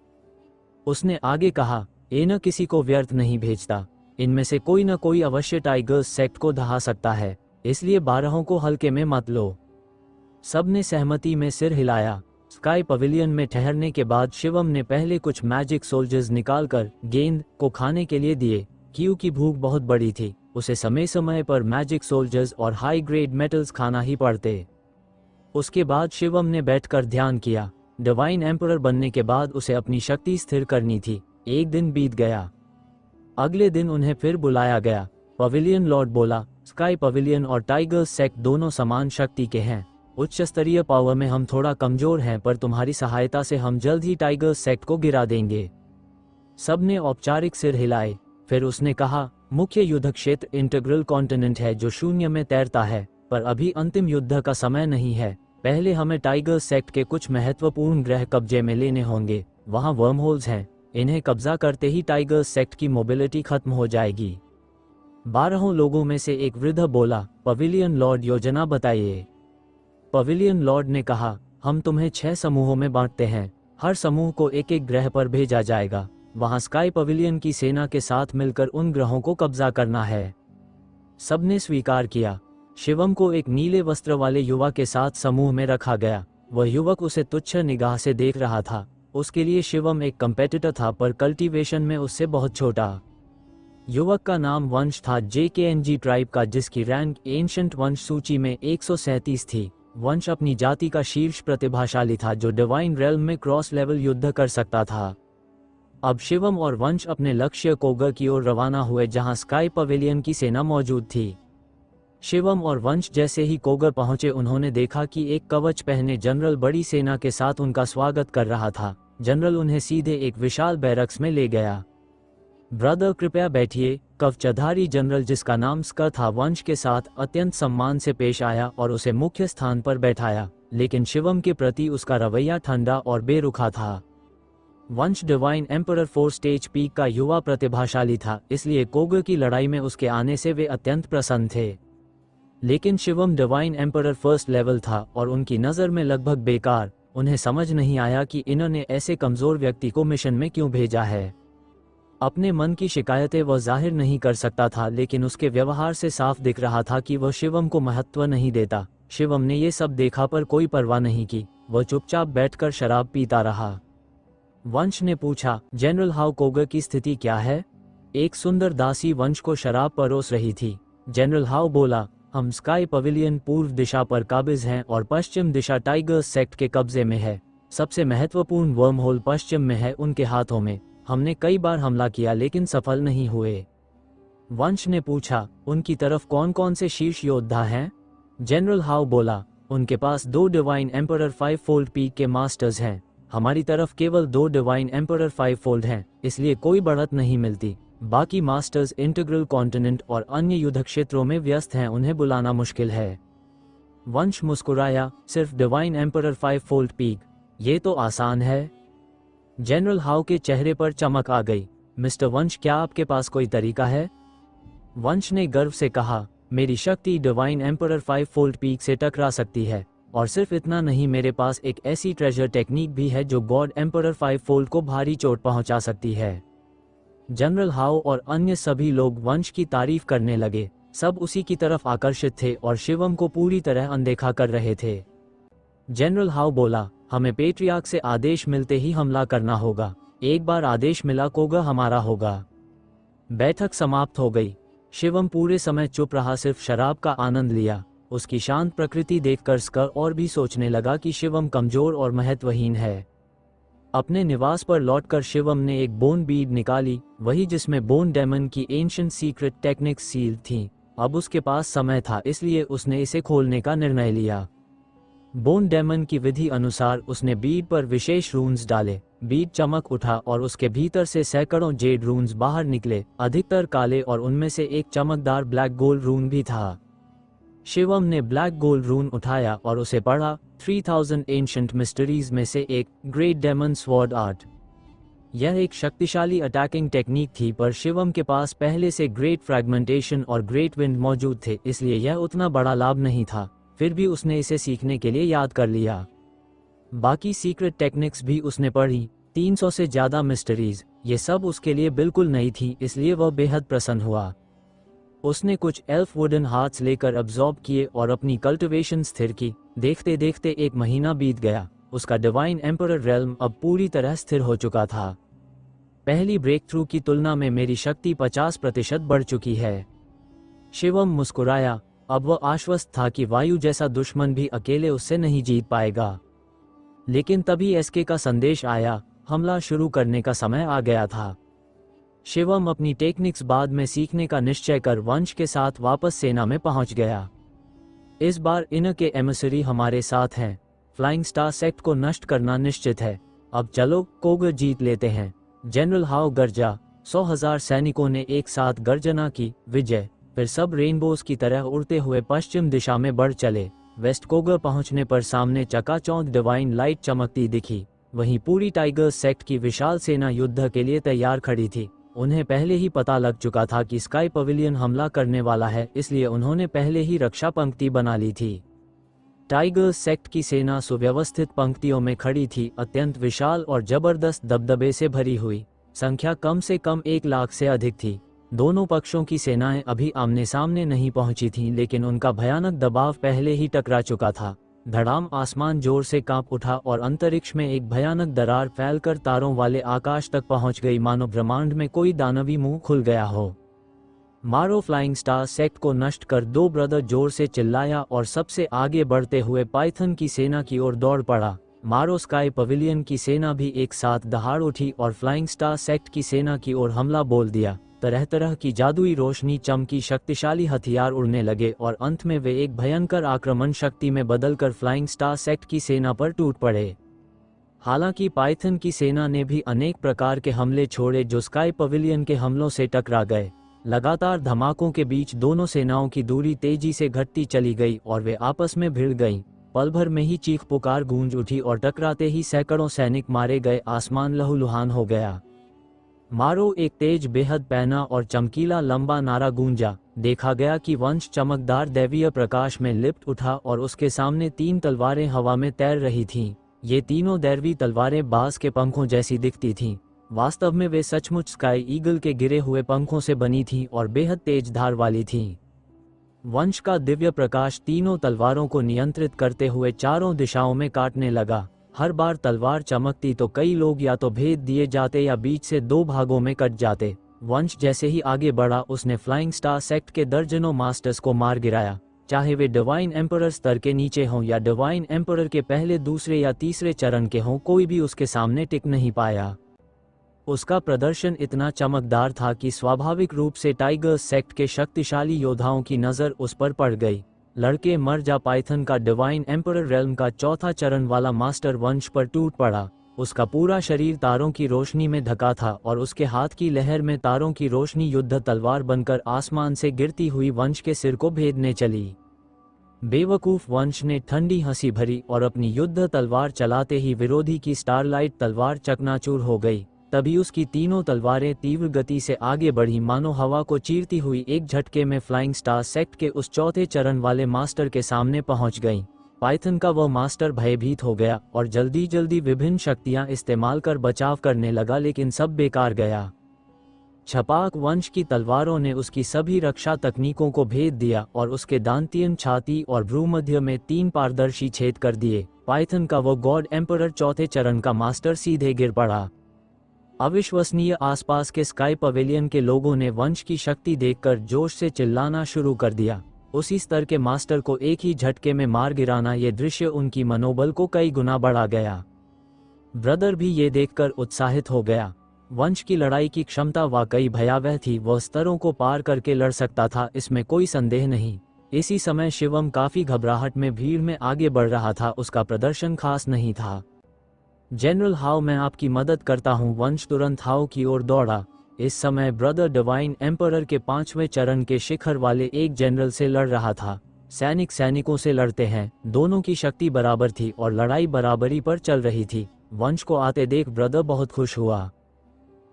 B: उसने आगे कहा, इनर किसी को व्यर्थ नहीं भेजता। इनमें से कोई न कोई अवश्य टाइगर्स सेक्ट को दहा सकता है, इसलिए 12 को हल्के में मत लो। सबने सहमति में सिर हिलाया। स्काई पवेलियन में ठहरने के बाद शिवम ने पहले कुछ मैजिक सोल्जर्स निकालकर गेंद को खाने के लिए दिए। क्यू की भूख बहुत बड़ी थी, उसे समय समय पर मैजिक सोल्जर्स और हाई ग्रेड मेटल्स खाना ही पड़ते। उसके बाद शिवम ने बैठकर ध्यान किया। डिवाइन एम्परर बनने के बाद उसे अपनी शक्ति स्थिर करनी थी। एक दिन बीत गया। अगले दिन उन्हें फिर बुलाया गया। पवेलियन लॉर्ड बोला, स्काई पवेलियन और टाइगर्स सेक्ट दोनों समान शक्ति के हैं। उच्च स्तरीय पावर में हम थोड़ा कमजोर हैं, पर तुम्हारी सहायता से हम जल्द ही टाइगर्स सेक्ट को गिरा देंगे। सबने औपचारिक सिर हिलाए। फिर उसने कहा, मुख्य युद्ध क्षेत्र इंटीग्रल कॉन्टिनेंट है जो शून्य में तैरता है, पर अभी अंतिम युद्ध का समय नहीं है। पहले हमें टाइगर्स सेक्ट के कुछ महत्वपूर्ण ग्रह कब्जे में लेने होंगे। वहां वर्म होल्स हैं, इन्हें कब्जा करते ही टाइगर्स सेक्ट की मोबिलिटी खत्म हो जाएगी। 12 लोगों में से एक वृद्ध बोला, पवेलियन लॉर्ड योजना बताइए। पवेलियन लॉर्ड ने कहा, हम तुम्हें 6 समूहों में बांटते हैं। हर समूह को एक एक ग्रह पर भेजा जाएगा। वहां स्काई पवेलियन की सेना के साथ मिलकर उन ग्रहों को कब्जा करना है। सबने स्वीकार किया। शिवम को एक नीले वस्त्र वाले युवक के साथ समूह में रखा गया। वह युवक उसे तुच्छ निगाह से देख रहा था। उसके लिए शिवम एक कंपेटिटर था, पर कल्टीवेशन में उससे बहुत छोटा। युवक का नाम वंश था, JKNG ट्राइब का, जिसकी रैंक एंशंट वंश सूची में 137 थी। वंश अपनी जाति का शीर्ष प्रतिभाशाली था, जो डिवाइन रेल्म में क्रॉस लेवल युद्ध कर सकता था। अब शिवम और वंश अपने लक्ष्य कोगर की ओर रवाना हुए, जहां स्काई पवेलियन की सेना मौजूद थी। शिवम और वंश जैसे ही कोगर पहुंचे, उन्होंने देखा कि एक कवच पहने जनरल बड़ी सेना के साथ उनका स्वागत कर रहा था। जनरल उन्हें सीधे एक विशाल बैरक्स में ले गया। ब्रदर, कृपया बैठिए। कवचधारी जनरल, जिसका नाम स्कर था, वंश के साथ अत्यंत सम्मान से पेश आया और उसे मुख्य स्थान पर बैठाया। लेकिन शिवम के प्रति उसका रवैया ठंडा और बेरुखा था। वंश डिवाइन एम्परर 4 स्टेज पीक का युवा प्रतिभाशाली था, इसलिए कोगर की लड़ाई में उसके आने से वे अत्यंत प्रसन्न थे। लेकिन Shivam divine emperor 1st level था और उनकी नज़र में लगभग बेकार। उन्हें समझ नहीं आया कि इन्होंने ऐसे कमजोर व्यक्ति को मिशन में क्यों भेजा है। अपने मन की शिकायतें वह जाहिर नहीं कर सकता था, लेकिन उसके व्यवहार से साफ दिख रहा था कि वह शिवम को महत्व नहीं देता। शिवम ने ये सब देखा पर कोई परवाह नहीं की। वह चुपचाप बैठकर शराब पीता रहा। वंश ने पूछा, जनरल हाउ, कोगर की स्थिति क्या है? एक सुंदर दासी वंश को शराब परोस रही थी। जनरल हाउ बोला, हम स्काई पवेलियन पूर्व दिशा पर काबिज हैं और पश्चिम दिशा टाइगर्स सेक्ट के कब्जे में है। सबसे महत्वपूर्ण वर्म होल पश्चिम में है, उनके हाथों में। हमने कई बार हमला किया लेकिन सफल नहीं हुए। वंश ने पूछा, उनकी तरफ कौन कौन से शीर्ष योद्धा हैं? जनरल हाउ बोला, उनके पास 2 डिवाइन एम्परर 5 फोल्ड पीक के मास्टर्स हैं। हमारी तरफ केवल 2 डिवाइन एम्परर 5 फोल्ड हैं, इसलिए कोई बढ़त नहीं मिलती। बाकी मास्टर्स इंटीग्रल कॉन्टिनेंट और अन्य युद्ध क्षेत्रों में व्यस्त हैं, उन्हें बुलाना मुश्किल है। वंश मुस्कुराया, सिर्फ डिवाइन एम्परर 5 फोल्ड पीक, ये तो आसान है। जनरल हाउ के चेहरे पर चमक आ गई। मिस्टर वंश, क्या आपके पास कोई तरीका है? वंश ने गर्व से कहा, मेरी शक्ति डिवाइन एम्परर 5 फोल्ड पीक से टकरा सकती है, और सिर्फ इतना नहीं, मेरे पास एक ऐसी ट्रेजर टेक्निक भी है जो गॉड एम्परर 5 फोल्ड को भारी चोट पहुंचा सकती है। जनरल हाउ और अन्य सभी लोग वंश की तारीफ करने लगे। सब उसी की तरफ आकर्षित थे और शिवम को पूरी तरह अनदेखा कर रहे थे। जनरल हाउ बोला, हमें पेट्रियार्क से आदेश मिलते ही हमला करना होगा। एक बार आदेश मिला, कोगा हमारा होगा। बैठक समाप्त हो गई। शिवम पूरे समय चुप रहा, सिर्फ शराब का आनंद लिया। उसकी शांत प्रकृति देखकर स्कर और भी सोचने लगा कि शिवम कमजोर और महत्वहीन है। अपने निवास पर लौटकर शिवम ने एक बोन बीड निकाली, वही जिसमें बोन डेमन की एंशिएंट सीक्रेट टेक्निक्स सील थी। अब उसके पास समय था, इसलिए उसने इसे खोलने का निर्णय लिया। बोन डेमन की विधि अनुसार उसने बीड पर विशेष रून्स डाले। बीड चमक उठा और उसके भीतर से सैकड़ों जेड रून्स बाहर निकले, अधिकतर काले, और उनमें से एक चमकदार ब्लैक गोल्ड रून भी था। शिवम ने ब्लैक गोल्ड रून उठाया और उसे पढ़ा। 3000 एंशिएंट मिस्टरीज में से एक, ग्रेट डेमन स्वॉर्ड आर्ट। यह एक शक्तिशाली अटैकिंग टेक्निक थी, पर शिवम के पास पहले से ग्रेट फ्रैगमेंटेशन और ग्रेट विंड मौजूद थे, इसलिए यह उतना बड़ा लाभ नहीं था। फिर भी उसने इसे सीखने के लिए याद कर लिया। बाकी सीक्रेट टेक्निक्स भी उसने पढ़ी, 300 से ज़्यादा मिस्टरीज। ये सब उसके लिए बिल्कुल नई थी, इसलिए वह बेहद प्रसन्न हुआ। उसने कुछ एल्फ वुडन हार्ट्स लेकर अब्जॉर्ब किए और अपनी कल्टिवेशन स्थिर की। देखते देखते 1 महीना बीत गया। उसका डिवाइन एम्परर रेल्म अब पूरी तरह स्थिर हो चुका था। पहली ब्रेक थ्रू की तुलना में मेरी शक्ति 50% बढ़ चुकी है। शिवम मुस्कुराया। अब वह आश्वस्त था कि वायु जैसा दुश्मन भी अकेले उससे नहीं जीत पाएगा। लेकिन तभी एसके का संदेश आया, हमला शुरू करने का समय आ गया था। शिवम अपनी टेक्निक्स बाद में सीखने का निश्चय कर वंश के साथ वापस सेना में पहुंच गया। इस बार इनर के एमिसरी हमारे साथ हैं। फ्लाइंग स्टार सेक्ट को नष्ट करना निश्चित है। अब चलो कोगर जीत लेते हैं। जनरल हाउ गर्जा। 100,000 सैनिकों ने एक साथ गर्जना की, विजय। फिर सब रेनबोस की तरह उड़ते हुए पश्चिम दिशा में बढ़ चले। वेस्ट कोगर पहुंचने पर सामने चकाचौंध डिवाइन लाइट चमकती दिखी। वहीं पूरी टाइगर सेक्ट की विशाल सेना युद्ध के लिए तैयार खड़ी थी। उन्हें पहले ही पता लग चुका था कि स्काई पवेलियन हमला करने वाला है, इसलिए उन्होंने पहले ही रक्षा पंक्ति बना ली थी। टाइगर सेक्ट की सेना सुव्यवस्थित पंक्तियों में खड़ी थी, अत्यंत विशाल और जबरदस्त दबदबे से भरी हुई। संख्या कम से कम 1 लाख से अधिक थी। दोनों पक्षों की सेनाएं अभी आमने सामने नहीं पहुंची थीं, लेकिन उनका भयानक दबाव पहले ही टकरा चुका था। धड़ाम, आसमान जोर से कांप उठा और अंतरिक्ष में एक भयानक दरार फैलकर तारों वाले आकाश तक पहुंच गई, मानो ब्रह्मांड में कोई दानवी मुंह खुल गया हो। मारो फ्लाइंग स्टार सेक्ट को नष्ट कर, 2 ब्रदर जोर से चिल्लाया और सबसे आगे बढ़ते हुए पाइथन की सेना की ओर दौड़ पड़ा। मारो स्काई पवेलियन की सेना भी एक साथ दहाड़ उठी और फ्लाइंग स्टार सेक्ट की सेना की ओर हमला बोल दिया। तरह तरह की जादुई रोशनी चमकी, शक्तिशाली हथियार उड़ने लगे और अंत में वे एक भयंकर आक्रमण शक्ति में बदलकर फ्लाइंग स्टार सेक्ट की सेना पर टूट पड़े। हालांकि पाइथन की सेना ने भी अनेक प्रकार के हमले छोड़े जो स्काई पवेलियन के हमलों से टकरा गए। लगातार धमाकों के बीच दोनों सेनाओं की दूरी तेजी से घटती चली गई और वे आपस में भिड़ गईं। पल भर में ही चीख पुकार गूंज उठी और टकराते ही सैकड़ों सैनिक मारे गए। आसमान लहूलुहान हो गया। मारो एक तेज, बेहद पैना और चमकीला लंबा नारा गूंजा। देखा गया कि वंश चमकदार दैवीय प्रकाश में लिपट उठा और उसके सामने 3 तलवारें हवा में तैर रही थीं। ये तीनों दैवी तलवारें बाज के पंखों जैसी दिखती थीं। वास्तव में वे सचमुच स्काई ईगल के गिरे हुए पंखों से बनी थीं और बेहद तेज धार वाली थीं। वंश का दिव्य प्रकाश तीनों तलवारों को नियंत्रित करते हुए चारों दिशाओं में काटने लगा। हर बार तलवार चमकती तो कई लोग या तो भेद दिए जाते या बीच से 2 भागों में कट जाते। वंश जैसे ही आगे बढ़ा, उसने फ्लाइंग स्टार सेक्ट के दर्जनों मास्टर्स को मार गिराया। चाहे वे डिवाइन एम्परर स्तर के नीचे हों या डिवाइन एम्परर के पहले, दूसरे या तीसरे चरण के हों, कोई भी उसके सामने टिक नहीं पाया। उसका प्रदर्शन इतना चमकदार था कि स्वाभाविक रूप से टाइगर सेक्ट के शक्तिशाली योद्धाओं की नज़र उस पर पड़ गई। लड़के मर जा। पाइथन का डिवाइन एम्परर रेल्म का 4था चरण वाला मास्टर वंश पर टूट पड़ा। उसका पूरा शरीर तारों की रोशनी में ढका था और उसके हाथ की लहर में तारों की रोशनी युद्ध तलवार बनकर आसमान से गिरती हुई वंश के सिर को भेदने चली। बेवकूफ वंश ने ठंडी हंसी भरी और अपनी युद्ध तलवार चलाते ही विरोधी की स्टारलाइट तलवार चकनाचूर हो गई। तभी उसकी तीनों तलवारें तीव्र गति से आगे बढ़ी, मानो हवा को चीरती हुई एक झटके में फ्लाइंग स्टार सेक्ट के उस 4थे चरण वाले मास्टर के सामने पहुंच गईं। पाइथन का वह मास्टर भयभीत हो गया और जल्दी जल्दी विभिन्न शक्तियां इस्तेमाल कर बचाव करने लगा, लेकिन सब बेकार गया। छपाक वंश की तलवारों ने उसकी सभी रक्षा तकनीकों को भेद दिया और उसके दांतियन, छाती और भ्रूमध्य में 3 पारदर्शी छेद कर दिए। पाइथन का वो गॉड एम्परर 4थे चरण का मास्टर सीधे गिर पड़ा। अविश्वसनीय। आसपास के स्काई पवेलियन के लोगों ने वंश की शक्ति देखकर जोश से चिल्लाना शुरू कर दिया। उसी स्तर के मास्टर को एक ही झटके में मार गिराना, ये दृश्य उनकी मनोबल को कई गुना बढ़ा गया। ब्रदर भी ये देखकर उत्साहित हो गया। वंश की लड़ाई की क्षमता वाकई भयावह थी। वह स्तरों को पार करके लड़ सकता था, इसमें कोई संदेह नहीं। इसी समय शिवम काफी घबराहट में भीड़ में आगे बढ़ रहा था। उसका प्रदर्शन खास नहीं था। जनरल हाउ, मैं आपकी मदद करता हूँ। वंश तुरंत हाउ की ओर दौड़ा। इस समय ब्रदर डिवाइन एम्परर के 5वें चरण के शिखर वाले एक जनरल से लड़ रहा था। सैनिक सैनिकों से लड़ते हैं। दोनों की शक्ति बराबर थी और लड़ाई बराबरी पर चल रही थी। वंश को आते देख ब्रदर बहुत खुश हुआ।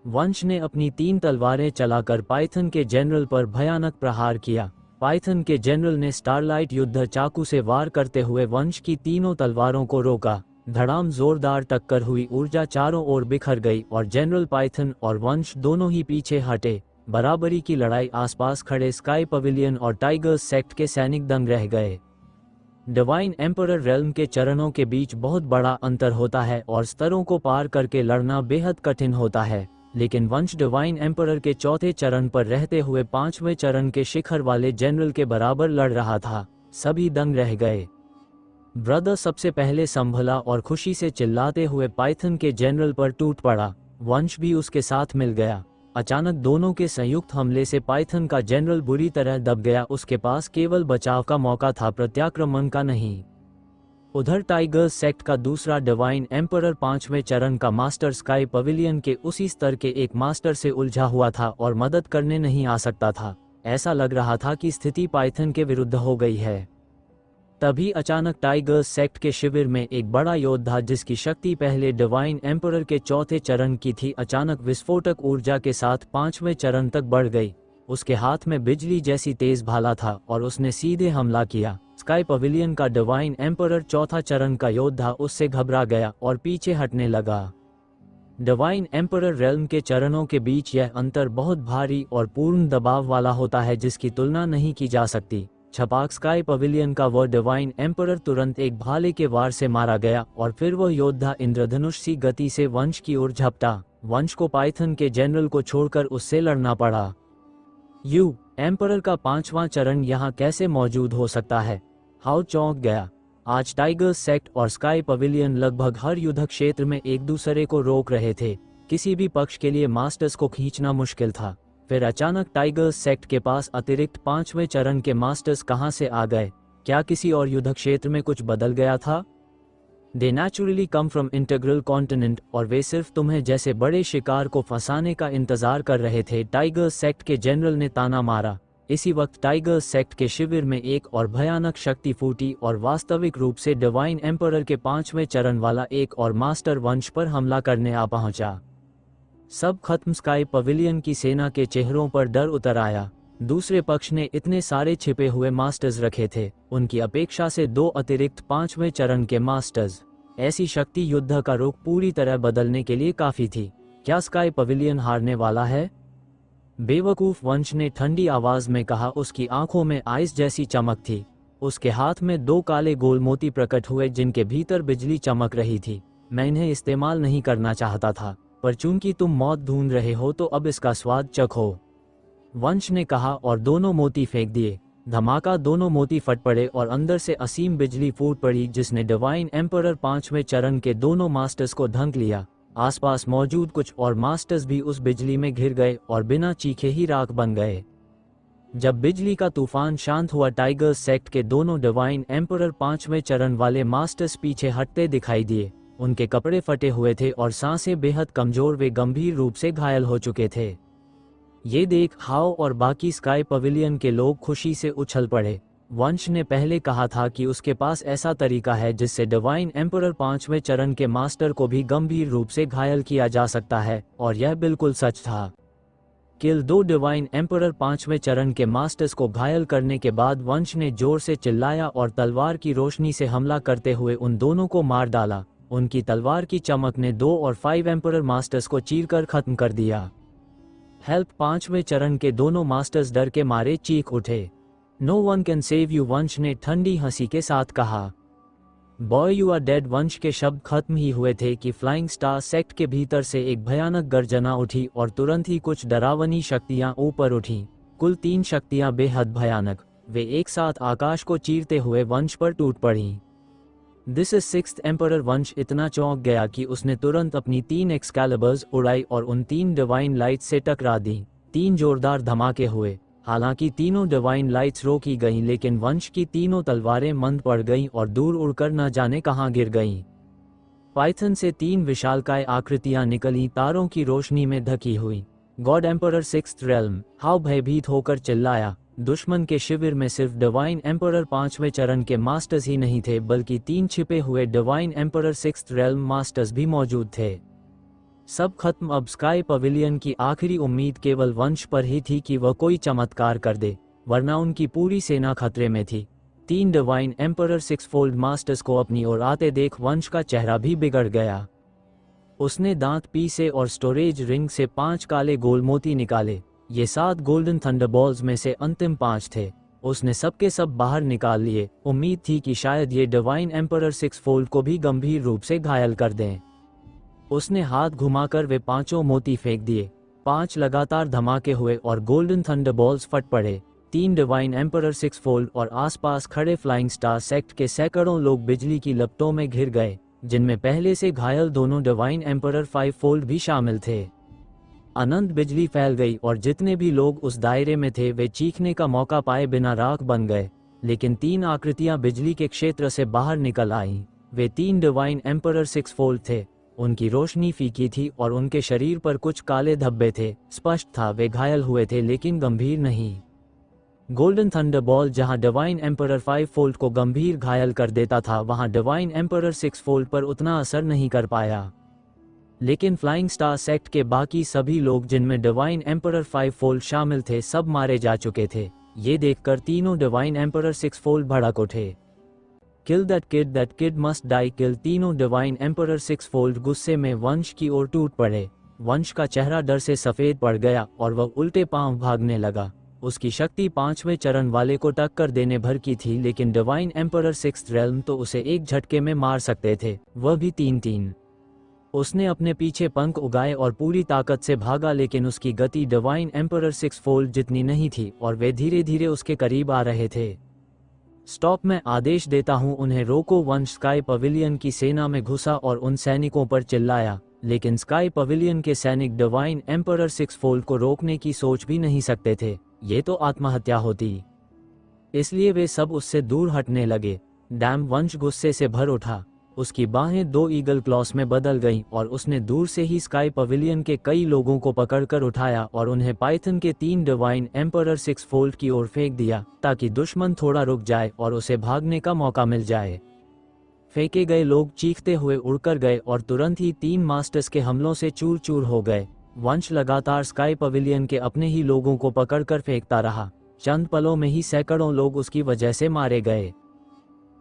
B: वंश ने अपनी 3 तलवारें चलाकर पाइथन के जनरल पर भयानक प्रहार किया। पाइथन के जनरल ने स्टारलाइट युद्ध चाकू से वार करते हुए वंश की तीनों तलवारों को रोका। धड़ाम, जोरदार टक्कर हुई। ऊर्जा चारों ओर बिखर गई और जनरल पाइथन और वंश दोनों ही पीछे हटे। बराबरी की लड़ाई। आसपास खड़े स्काई पवेलियन और टाइगर्स सेक्ट के सैनिक दंग रह गए। डिवाइन एम्परर रेल्म के चरणों के बीच बहुत बड़ा अंतर होता है और स्तरों को पार करके लड़ना बेहद कठिन होता है। लेकिन वंश डिवाइन एम्परर के 4थे चरण पर रहते हुए 5वें चरण के शिखर वाले जनरल के बराबर लड़ रहा था। सभी दंग रह गए। ब्रदर सबसे पहले संभला और खुशी से चिल्लाते हुए पाइथन के जनरल पर टूट पड़ा। वंश भी उसके साथ मिल गया। अचानक दोनों के संयुक्त हमले से पाइथन का जनरल बुरी तरह दब गया। उसके पास केवल बचाव का मौका था, प्रत्याक्रमण का नहीं। उधर टाइगर्स सेक्ट का दूसरा डिवाइन एम्परर 5वें चरण का मास्टर स्काई पवेलियन के उसी स्तर के एक मास्टर से उलझा हुआ था और मदद करने नहीं आ सकता था। ऐसा लग रहा था कि स्थिति पाइथन के विरुद्ध हो गई है। तभी अचानक टाइगर्स सेक्ट के शिविर में एक बड़ा योद्धा, जिसकी शक्ति पहले डिवाइन एम्परर के 4थे चरण की थी, अचानक विस्फोटक ऊर्जा के साथ 5वें चरण तक बढ़ गई। उसके हाथ में बिजली जैसी तेज भाला था और उसने सीधे हमला किया। स्काई पवेलियन का डिवाइन एम्परर 4था चरण का योद्धा उससे घबरा गया और पीछे हटने लगा। डिवाइन एम्परर रेल्म के चरणों के बीच यह अंतर बहुत भारी और पूर्ण दबाव वाला होता है, जिसकी तुलना नहीं की जा सकती। छपाक, स्काई पवेलियन का वह डिवाइन एम्परर तुरंत एक भाले के वार से मारा गया और फिर वह योद्धा इंद्रधनुष सी गति से वंश की ओर झपटा। वंश को पाइथन के जनरल को छोड़कर उससे लड़ना पड़ा। एम्परर का 5वां चरण यहाँ कैसे मौजूद हो सकता है? हाउ चौंक गया। आज टाइगर्स सेक्ट और स्काई पवेलियन लगभग हर युद्ध क्षेत्र में एक दूसरे को रोक रहे थे। किसी भी पक्ष के लिए मास्टर्स को खींचना मुश्किल था। फिर अचानक टाइगर्स सेक्ट के पास अतिरिक्त 5वें चरण के मास्टर्स कहां से आ गए? क्या किसी और युद्ध क्षेत्र में कुछ बदल गया था? They naturally come from integral continent, और वे सिर्फ तुम्हें जैसे बड़े शिकार को फंसाने का इंतजार कर रहे थे। टाइगर्स सेक्ट के जनरल ने ताना मारा। इसी वक्त टाइगर्स सेक्ट के शिविर में एक और भयानक शक्ति फूटी और वास्तविक रूप से डिवाइन एम्परर के 5वें चरण वाला एक और मास्टर वंश पर हमला करने आ पहुंचा। सब खत्म। स्काई पवेलियन की सेना के चेहरों पर डर उतर आया। दूसरे पक्ष ने इतने सारे छिपे हुए मास्टर्स रखे थे, उनकी अपेक्षा से 2 अतिरिक्त 5वें चरण के मास्टर्स। ऐसी शक्ति युद्ध का रुख पूरी तरह बदलने के लिए काफी थी। क्या स्काई पवेलियन हारने वाला है? बेवकूफ, वंश ने ठंडी आवाज में कहा। उसकी आंखों में आइस जैसी चमक थी। उसके हाथ में 2 काले गोल मोती प्रकट हुए, जिनके भीतर बिजली चमक रही थी। मैं इन्हें इस्तेमाल नहीं करना चाहता था, पर चूंकि तुम मौत ढूंढ रहे हो तो अब इसका स्वाद चखो, वंश ने कहा और दोनों मोती फेंक दिए। धमाका, दोनों मोती फट पड़े और अंदर से असीम बिजली फूट पड़ी, जिसने डिवाइन एम्परर 5वें चरण के दोनों मास्टर्स को ढंक लिया। आसपास मौजूद कुछ और मास्टर्स भी उस बिजली में घिर गए और बिना चीखे ही राख बन गए। जब बिजली का तूफान शांत हुआ, टाइगर्स सेक्ट के दोनों डिवाइन एम्परर 5वें चरण वाले मास्टर्स पीछे हटते दिखाई दिए। उनके कपड़े फटे हुए थे और सांसें बेहद कमजोर, वे गंभीर रूप से घायल हो चुके थे। ये देख हाओ और बाकी स्काई पवेलियन के लोग खुशी से उछल पड़े। वंश ने पहले कहा था कि उसके पास ऐसा तरीका है जिससे डिवाइन एम्परर 5वें चरण के मास्टर को भी गंभीर रूप से घायल किया जा सकता है, और यह बिल्कुल सच था। किल 2 डिवाइन एम्परर 5वें चरण के मास्टर्स को घायल करने के बाद वंश ने जोर से चिल्लाया और तलवार की रोशनी से हमला करते हुए उन दोनों को मार डाला। उनकी तलवार की चमक ने 2 और 5 एम्परर मास्टर्स को चीरकर खत्म कर दिया। हेल्प! 5वें चरण के दोनों मास्टर्स डर के मारे चीख उठे। No one can save you, Vansh ने ठंडी हंसी के साथ कहा। बॉय यू आर डेड वंश के शब्द खत्म ही हुए थे कि फ्लाइंग स्टार सेक्ट के भीतर से एक भयानक गर्जना उठी और तुरंत ही कुछ डरावनी शक्तियां ऊपर उठीं। कुल 3 शक्तियां बेहद भयानक, वे एक साथ आकाश को चीरते हुए वंश पर टूट पड़ीं। दिस इज सिक्स्थ एम्परर वंश इतना चौंक गया कि उसने तुरंत अपनी 3 एक्सकैलिबर्स उड़ाई और उन 3 डिवाइन लाइट्स से टकरा दी। 3 जोरदार धमाके हुए। हालांकि तीनों डिवाइन लाइट्स रोकी गईं, लेकिन वंश की तीनों तलवारें मंद पड़ गईं और दूर उड़कर न जाने कहां गिर गईं। पाइथन से 3 विशालकाय आकृतियां निकली, तारों की रोशनी में ढकी हुई। God emperor sixth realm how भयभीत होकर चिल्लाया। दुश्मन के शिविर में सिर्फ डिवाइन एम्परर 5वें चरण के मास्टर्स ही नहीं थे, बल्कि 3 छिपे हुए divine emperor sixth realm masters भी मौजूद थे। सब खत्म। अब स्काई पवेलियन की आखिरी उम्मीद केवल वंश पर ही थी कि वह कोई चमत्कार कर दे, वरना उनकी पूरी सेना खतरे में थी। 3 डिवाइन एम्परर 6 फोल्ड मास्टर्स को अपनी ओर आते देख वंश का चेहरा भी बिगड़ गया। उसने दांत पीसे और स्टोरेज रिंग से 5 काले गोल मोती निकाले। ये 7 गोल्डन थंडरबॉल्स में से अंतिम 5 थे। उसने सबके सब बाहर निकाल लिए। उम्मीद थी कि शायद ये डिवाइन एम्परर 6 फोल्ड को भी गंभीर रूप से घायल कर दें। उसने हाथ घुमाकर वे 5 मोती फेंक दिए। 5 लगातार धमाके हुए और गोल्डन थंडरबॉल्स फट पड़े। 3 डिवाइन एम्परर 6 फोल्ड और आसपास खड़े फ्लाइंग स्टार सेक्ट के सैकड़ों लोग बिजली की लपटों में घिर गए, जिनमें पहले से घायल दोनों डिवाइन एम्परर 5 फोल्ड भी शामिल थे। अनंत बिजली फैल गई और जितने भी लोग उस दायरे में थे वे चीखने का मौका पाए बिना राख बन गए। लेकिन 3 आकृतियां बिजली के क्षेत्र से बाहर निकल आईं। वे 3 डिवाइन एम्परर 6 फोल्ड थे। उनकी रोशनी फीकी थी और उनके शरीर पर कुछ काले धब्बे थे। स्पष्ट था वे घायल हुए थे, लेकिन गंभीर नहीं। गोल्डन थंडरबॉल जहां डिवाइन एम्परर 5 फोल्ड को गंभीर घायल कर देता था, वहां डिवाइन एम्परर 6 फोल्ड पर उतना असर नहीं कर पाया। लेकिन फ्लाइंग स्टार सेक्ट के बाकी सभी लोग, जिनमें डिवाइन एम्परर 5 फोल्ड शामिल थे, सब मारे जा चुके थे। ये देखकर तीनों डिवाइन एम्परर 6 फोल्ड भड़क उठे। Kill that kid must die kill. तीनों डिवाइन एम्परर 6 फोल्ड गुस्से में वंश की ओर टूट पड़े। वंश का चेहरा डर से सफेद पड़ गया और वह उल्टे पांव भागने लगा। उसकी शक्ति 5वें चरण वाले को टक्कर देने भर की थी, लेकिन डिवाइन एम्परर 6th रेल्म तो उसे एक झटके में मार सकते थे, वह भी 3-3। उसने अपने पीछे पंख उगाए और पूरी ताकत से भागा, लेकिन उसकी गति डिवाइन एम्परर 6 फोल्ड जितनी नहीं थी और वे धीरे धीरे उसके करीब आ रहे थे। स्टॉप, मैं आदेश देता हूं, उन्हें रोको। वंश स्काई पवेलियन की सेना में घुसा और उन सैनिकों पर चिल्लाया, लेकिन स्काई पवेलियन के सैनिक डिवाइन एम्परर 6 फोल्ड को रोकने की सोच भी नहीं सकते थे। ये तो आत्महत्या होती। इसलिए वे सब उससे दूर हटने लगे। डैम, वंश गुस्से से भर उठा। उसकी बाहें 2 ईगल क्लॉस में बदल गईं और उसने दूर से ही स्काई पवेलियन के कई लोगों को पकड़कर उठाया और उन्हें पाइथन के 3 डिवाइन एम्परर 6 फोल्ड की ओर फेंक दिया, ताकि दुश्मन थोड़ा रुक जाए और उसे भागने का मौका मिल जाए। फेंके गए लोग चीखते हुए उड़कर गए और तुरंत ही 3 मास्टर्स के हमलों से चूर चूर हो गए। वंश लगातार स्काई पवेलियन के अपने ही लोगों को पकड़कर फेंकता रहा। चंद पलों में ही सैकड़ों लोग उसकी वजह से मारे गए।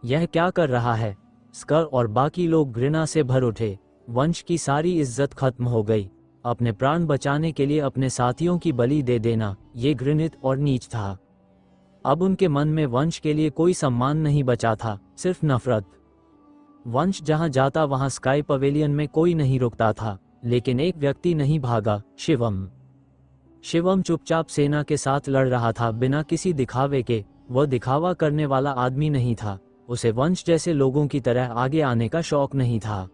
B: यह क्या कर रहा है? स्कर और बाकी लोग घृणा से भर उठे। वंश की सारी इज्जत खत्म हो गई। अपने प्राण बचाने के लिए अपने साथियों की बलि दे देना, ये घृणित और नीच था। अब उनके मन में वंश के लिए कोई सम्मान नहीं बचा था, सिर्फ नफरत। वंश जहां जाता वहां स्काई पवेलियन में कोई नहीं रुकता था, लेकिन एक व्यक्ति नहीं भागा, शिवम। शिवम चुपचाप सेना के साथ लड़ रहा था, बिना किसी दिखावे के। वह दिखावा करने वाला आदमी नहीं था। उसे वंश जैसे लोगों की तरह आगे आने का शौक नहीं था।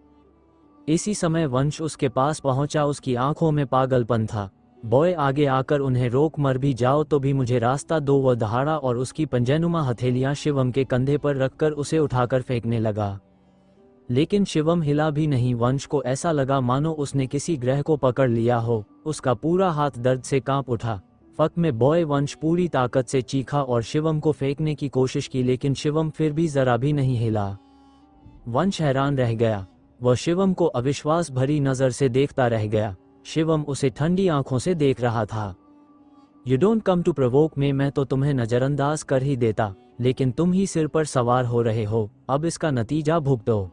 B: इसी समय वंश उसके पास पहुंचा। उसकी आंखों में पागलपन था। बॉय, आगे आकर उन्हें रोक, मर भी जाओ तो भी मुझे रास्ता दो। वह दहाड़ा और उसकी पंजनुमा हथेलियां शिवम के कंधे पर रखकर उसे उठाकर फेंकने लगा। लेकिन शिवम हिला भी नहीं। वंश को ऐसा लगा मानो उसने किसी ग्रह को पकड़ लिया हो। उसका पूरा हाथ दर्द से कांप उठा। फक में बॉय, वंश पूरी ताकत से चीखा और शिवम को फेंकने की कोशिश की, लेकिन शिवम फिर भी जरा भी नहीं हिला। वंश हैरान रह गया। वह शिवम को अविश्वास भरी नजर से देखता रह गया। शिवम उसे ठंडी आंखों से देख रहा था। You don't come to provoke me, मैं तो तुम्हें नजरअंदाज कर ही देता, लेकिन तुम ही सिर पर सवार हो रहे हो। अब इसका नतीजा भुगतो।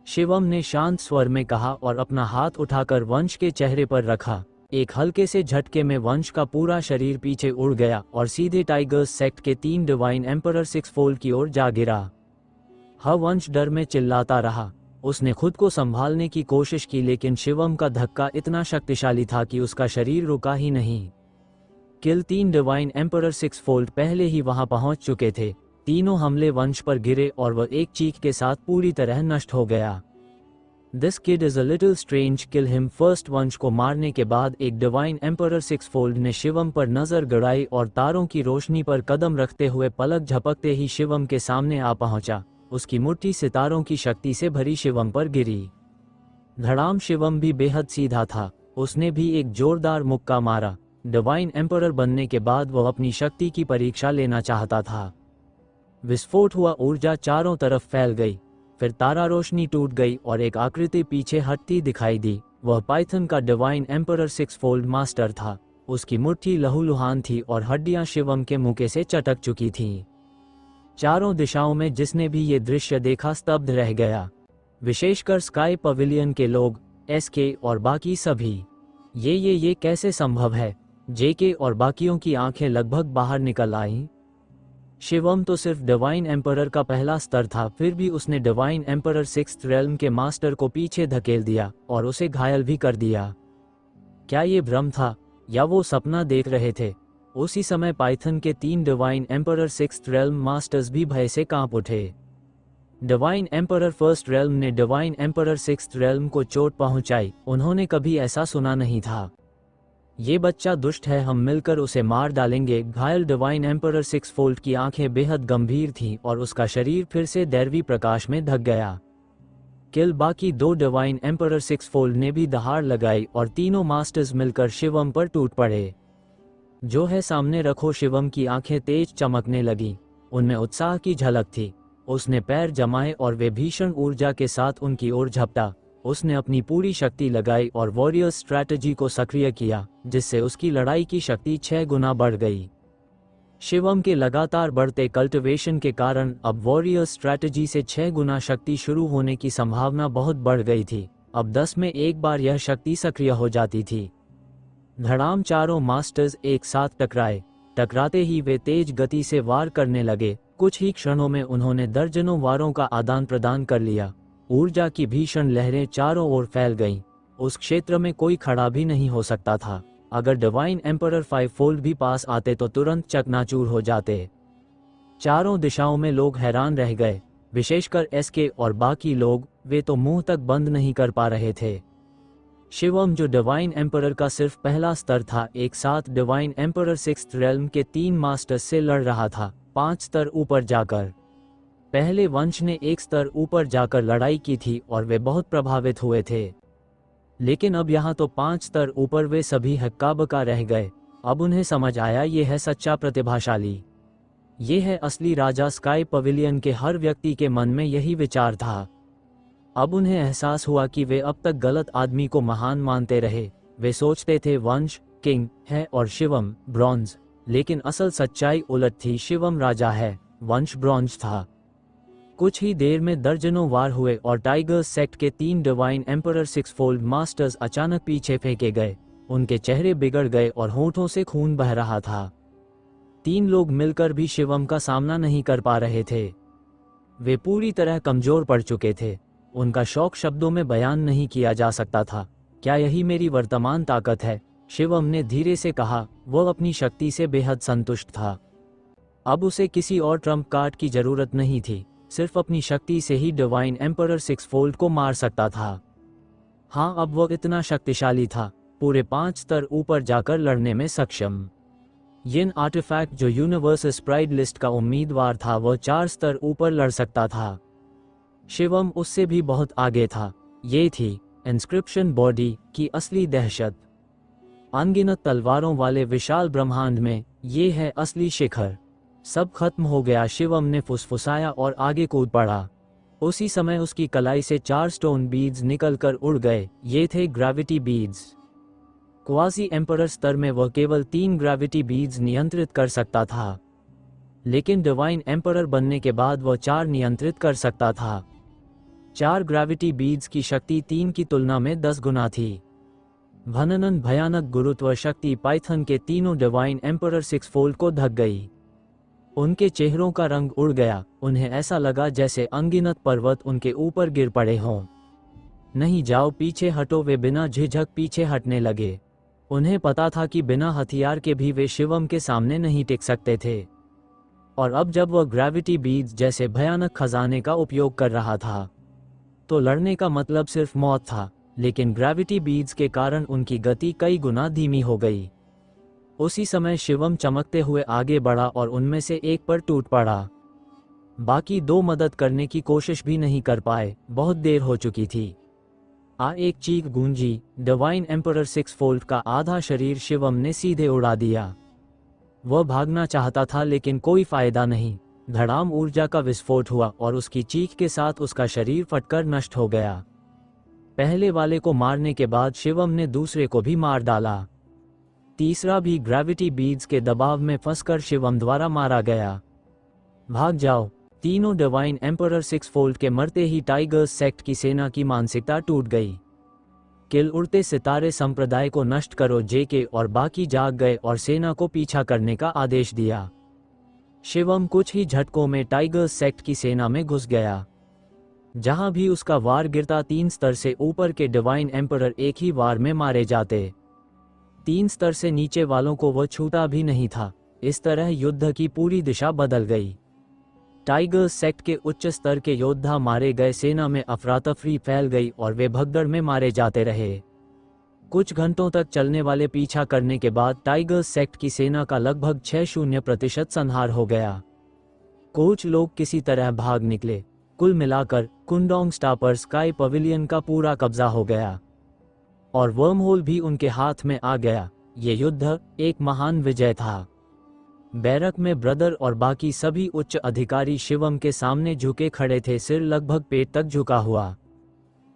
B: शिवम ने शांत स्वर में कहा और अपना हाथ उठाकर वंश के चेहरे पर रखा। एक हल्के से झटके में वंश का पूरा शरीर पीछे उड़ गया और सीधे टाइगर्स सेक्ट के 3 डिवाइन एम्परर 6 फोल्ड की ओर जा गिरा। वंश डर में चिल्लाता रहा। उसने खुद को संभालने की कोशिश की, लेकिन शिवम का धक्का इतना शक्तिशाली था कि उसका शरीर रुका ही नहीं। किल 3 डिवाइन एम्परर 6 फोल्ड पहले ही वहां पहुंच चुके थे। तीनों हमले वंश पर गिरे और वह एक चीख के साथ पूरी तरह नष्ट हो गया। This kid is a little strange, kill him first. वंश को मारने के बाद एक डिवाइन एम्परर 6 फोल्ड ने शिवम पर नजर गड़ाई और तारों की रोशनी पर कदम रखते हुए पलक झपकते ही शिवम के सामने आ पहुंचा। उसकी मुट्ठी सितारों की शक्ति से भरी शिवम पर गिरी। धड़ाम। शिवम भी बेहद सीधा था। उसने भी एक जोरदार मुक्का मारा। डिवाइन एम्परर बनने के बाद वह अपनी शक्ति की परीक्षा लेना चाहता था। विस्फोट हुआ, ऊर्जा चारों तरफ फैल गई। फिर तारा रोशनी टूट गई और एक आकृति पीछे हटती दिखाई दी। वह पाइथन का डिवाइन एम्परर 6 फोल्ड मास्टर था। उसकी मुट्ठी लहूलुहान थी और हड्डियां शिवम के मुके से चटक चुकी थीं। चारों दिशाओं में जिसने भी ये दृश्य देखा स्तब्ध रह गया, विशेषकर स्काई पवेलियन के लोग, एसके और बाकी सभी। ये कैसे संभव है? जेके और बाकियों की आंखें लगभग बाहर निकल आईं। शिवम तो सिर्फ डिवाइन एम्परर का पहला स्तर था, फिर भी उसने डिवाइन एम्परर 6th रेल्म के मास्टर को पीछे धकेल दिया और उसे घायल भी कर दिया। क्या ये भ्रम था या वो सपना देख रहे थे? उसी समय पाइथन के 3 divine emperor 6th realm masters भी भय से कांप उठे। डिवाइन एम्परर 1st रेल्म ने डिवाइन एम्परर 6th रेल्म को चोट पहुंचाई। उन्होंने कभी ऐसा सुना नहीं था। ये बच्चा दुष्ट है, हम मिलकर उसे मार डालेंगे। घायल डिवाइन एम्परर 6 फोल्ड की आंखें बेहद गंभीर थीं और उसका शरीर फिर से दैवी प्रकाश में ढक गया। किल। बाकी 2 डिवाइन एम्परर 6 फोल्ड ने भी दहाड़ लगाई और तीनों मास्टर्स मिलकर शिवम पर टूट पड़े। जो है सामने रखो। शिवम की आंखें तेज चमकने लगी। उनमें उत्साह की झलक थी। उसने पैर जमाए और वे भीषण ऊर्जा के साथ उनकी ओर झपटा। उसने अपनी पूरी शक्ति लगाई और वॉरियर स्ट्रैटेजी को सक्रिय किया, जिससे उसकी लड़ाई की शक्ति 6 गुना बढ़ गई। शिवम के लगातार बढ़ते कल्टिवेशन के कारण अब वॉरियर स्ट्रैटेजी से 6 गुना शक्ति शुरू होने की संभावना बहुत बढ़ गई थी। अब 10 में एक बार यह शक्ति सक्रिय हो जाती थी। धड़ाम। चारों मास्टर्स एक साथ टकराए। टकराते ही वे तेज गति से वार करने लगे। कुछ ही क्षणों में उन्होंने दर्जनों वारों का आदान प्रदान कर लिया। ऊर्जा की भीषण लहरें चारों ओर फैल गईं। उस क्षेत्र में कोई खड़ा भी नहीं हो सकता था। अगर डिवाइन एम्परर 5 फोल्ड भी पास आते तो तुरंत चकनाचूर हो जाते। चारों दिशाओं में लोग हैरान रह गए, विशेषकर एसके और बाकी लोग। वे तो मुंह तक बंद नहीं कर पा रहे थे। शिवम, जो डिवाइन एम्परर का सिर्फ पहला स्तर था, एक साथ डिवाइन एम्परर 6th रेल्म के 3 मास्टर्स से लड़ रहा था, 5 स्तर ऊपर जाकर। पहले वंश ने 1 स्तर ऊपर जाकर लड़ाई की थी और वे बहुत प्रभावित हुए थे, लेकिन अब यहाँ तो 5 स्तर ऊपर वे सभी हक्का-बक्का रह गए। अब उन्हें समझ आया, ये है सच्चा प्रतिभाशाली। ये है असली राजा। स्काई पवेलियन के हर व्यक्ति के मन में यही विचार था। अब उन्हें एहसास हुआ कि वे अब तक गलत आदमी को महान मानते रहे। वे सोचते थे वंश किंग है और शिवम ब्रॉन्ज, लेकिन असल सच्चाई उलट थी। शिवम राजा है, वंश ब्रॉन्ज था। कुछ ही देर में दर्जनों वार हुए और टाइगर्स सेक्ट के 3 डिवाइन एम्परर 6 फोल्ड मास्टर्स अचानक पीछे फेंके गए। उनके चेहरे बिगड़ गए और होंठों से खून बह रहा था। 3 लोग मिलकर भी शिवम का सामना नहीं कर पा रहे थे। वे पूरी तरह कमजोर पड़ चुके थे। उनका शौक शब्दों में बयान नहीं किया जा सकता था। क्या यही मेरी वर्तमान ताकत है? शिवम ने धीरे से कहा। वह अपनी शक्ति से बेहद संतुष्ट था। अब उसे किसी और ट्रम्प कार्ड की जरूरत नहीं थी। सिर्फ अपनी शक्ति से ही डिवाइन एम्परर 6 फोल्ड को मार सकता था। हाँ, अब वह इतना शक्तिशाली था, पूरे 5 स्तर ऊपर जाकर लड़ने में सक्षम। यिन आर्टिफैक्ट, जो यूनिवर्स स्प्राइड लिस्ट का उम्मीदवार था, वह 4 स्तर ऊपर लड़ सकता था। शिवम उससे भी बहुत आगे था। ये थी इंस्क्रिप्शन बॉडी की असली दहशत। अनगिनत तलवारों वाले विशाल ब्रह्मांड में ये है असली शिखर। सब खत्म हो गया। शिवम ने फुसफुसाया और आगे कूद पड़ा। उसी समय उसकी कलाई से 4 स्टोन बीड्स निकलकर उड़ गए। ये थे ग्रेविटी बीड्स। क्वासी एम्परर स्तर में वह केवल 3 ग्रेविटी बीड्स नियंत्रित कर सकता था, लेकिन डिवाइन एम्परर बनने के बाद वह 4 नियंत्रित कर सकता था। 4 ग्रेविटी बीड्स की शक्ति 3 की तुलना में 10 गुना थी। भननन भयानक गुरुत्व शक्ति पाइथन के तीनों डिवाइन एम्परर 6 फोल्ड को ढक गई। उनके चेहरों का रंग उड़ गया, उन्हें ऐसा लगा जैसे अनगिनत पर्वत उनके ऊपर गिर पड़े हों। नहीं, जाओ, पीछे हटो। वे बिना झिझक पीछे हटने लगे। उन्हें पता था कि बिना हथियार के भी वे शिवम के सामने नहीं टिक सकते थे। और अब जब वह ग्रेविटी बीड्स जैसे भयानक खजाने का उपयोग कर रहा था तो लड़ने का मतलब सिर्फ मौत था, लेकिन ग्रेविटी बीड्स के कारण उनकी गति कई गुना धीमी हो गई। उसी समय शिवम चमकते हुए आगे बढ़ा और उनमें से एक पर टूट पड़ा। बाकी दो मदद करने की कोशिश भी नहीं कर पाए, बहुत देर हो चुकी थी। एक चीख गूंजी। डिवाइन एम्परर सिक्स फोल्ड का आधा शरीर शिवम ने सीधे उड़ा दिया। वह भागना चाहता था लेकिन कोई फायदा नहीं। धड़ाम ऊर्जा का विस्फोट हुआ और उसकी चीख के साथ उसका शरीर फटकर नष्ट हो गया। पहले वाले को मारने के बाद शिवम ने दूसरे को भी मार डाला। तीसरा भी ग्रेविटी बीड्स के दबाव में फंसकर शिवम द्वारा मारा गया। भाग जाओ। तीनों डिवाइन एम्परर सिक्स फोल्ड के मरते ही टाइगर्स सेक्ट की सेना की मानसिकता टूट गई। किल उड़ते सितारे संप्रदाय को नष्ट करो। जेके और बाकी जाग गए और सेना को पीछा करने का आदेश दिया। शिवम कुछ ही झटकों में टाइगर्स सेक्ट की सेना में घुस गया। जहां भी उसका वार गिरता 3 स्तर से ऊपर के डिवाइन एम्परर एक ही वार में मारे जाते। 3 स्तर से नीचे वालों को वह छूता भी नहीं था। इस तरह युद्ध की पूरी दिशा बदल गई। टाइगर्स सेक्ट के उच्च स्तर के योद्धा मारे गए, सेना में अफरातफरी फैल गई और वे भगदड़ में मारे जाते रहे। कुछ घंटों तक चलने वाले पीछा करने के बाद टाइगर्स सेक्ट की सेना का लगभग 60% संहार हो गया। कुछ लोग किसी तरह भाग निकले। कुल मिलाकर कुंडोंग स्टार पर स्काई पवेलियन का पूरा कब्जा हो गया और वर्महोल भी उनके हाथ में आ गया। ये युद्ध एक महान विजय था। बैरक में ब्रदर और बाकी सभी उच्च अधिकारी शिवम के सामने झुके खड़े थे, सिर लगभग पेट तक झुका हुआ।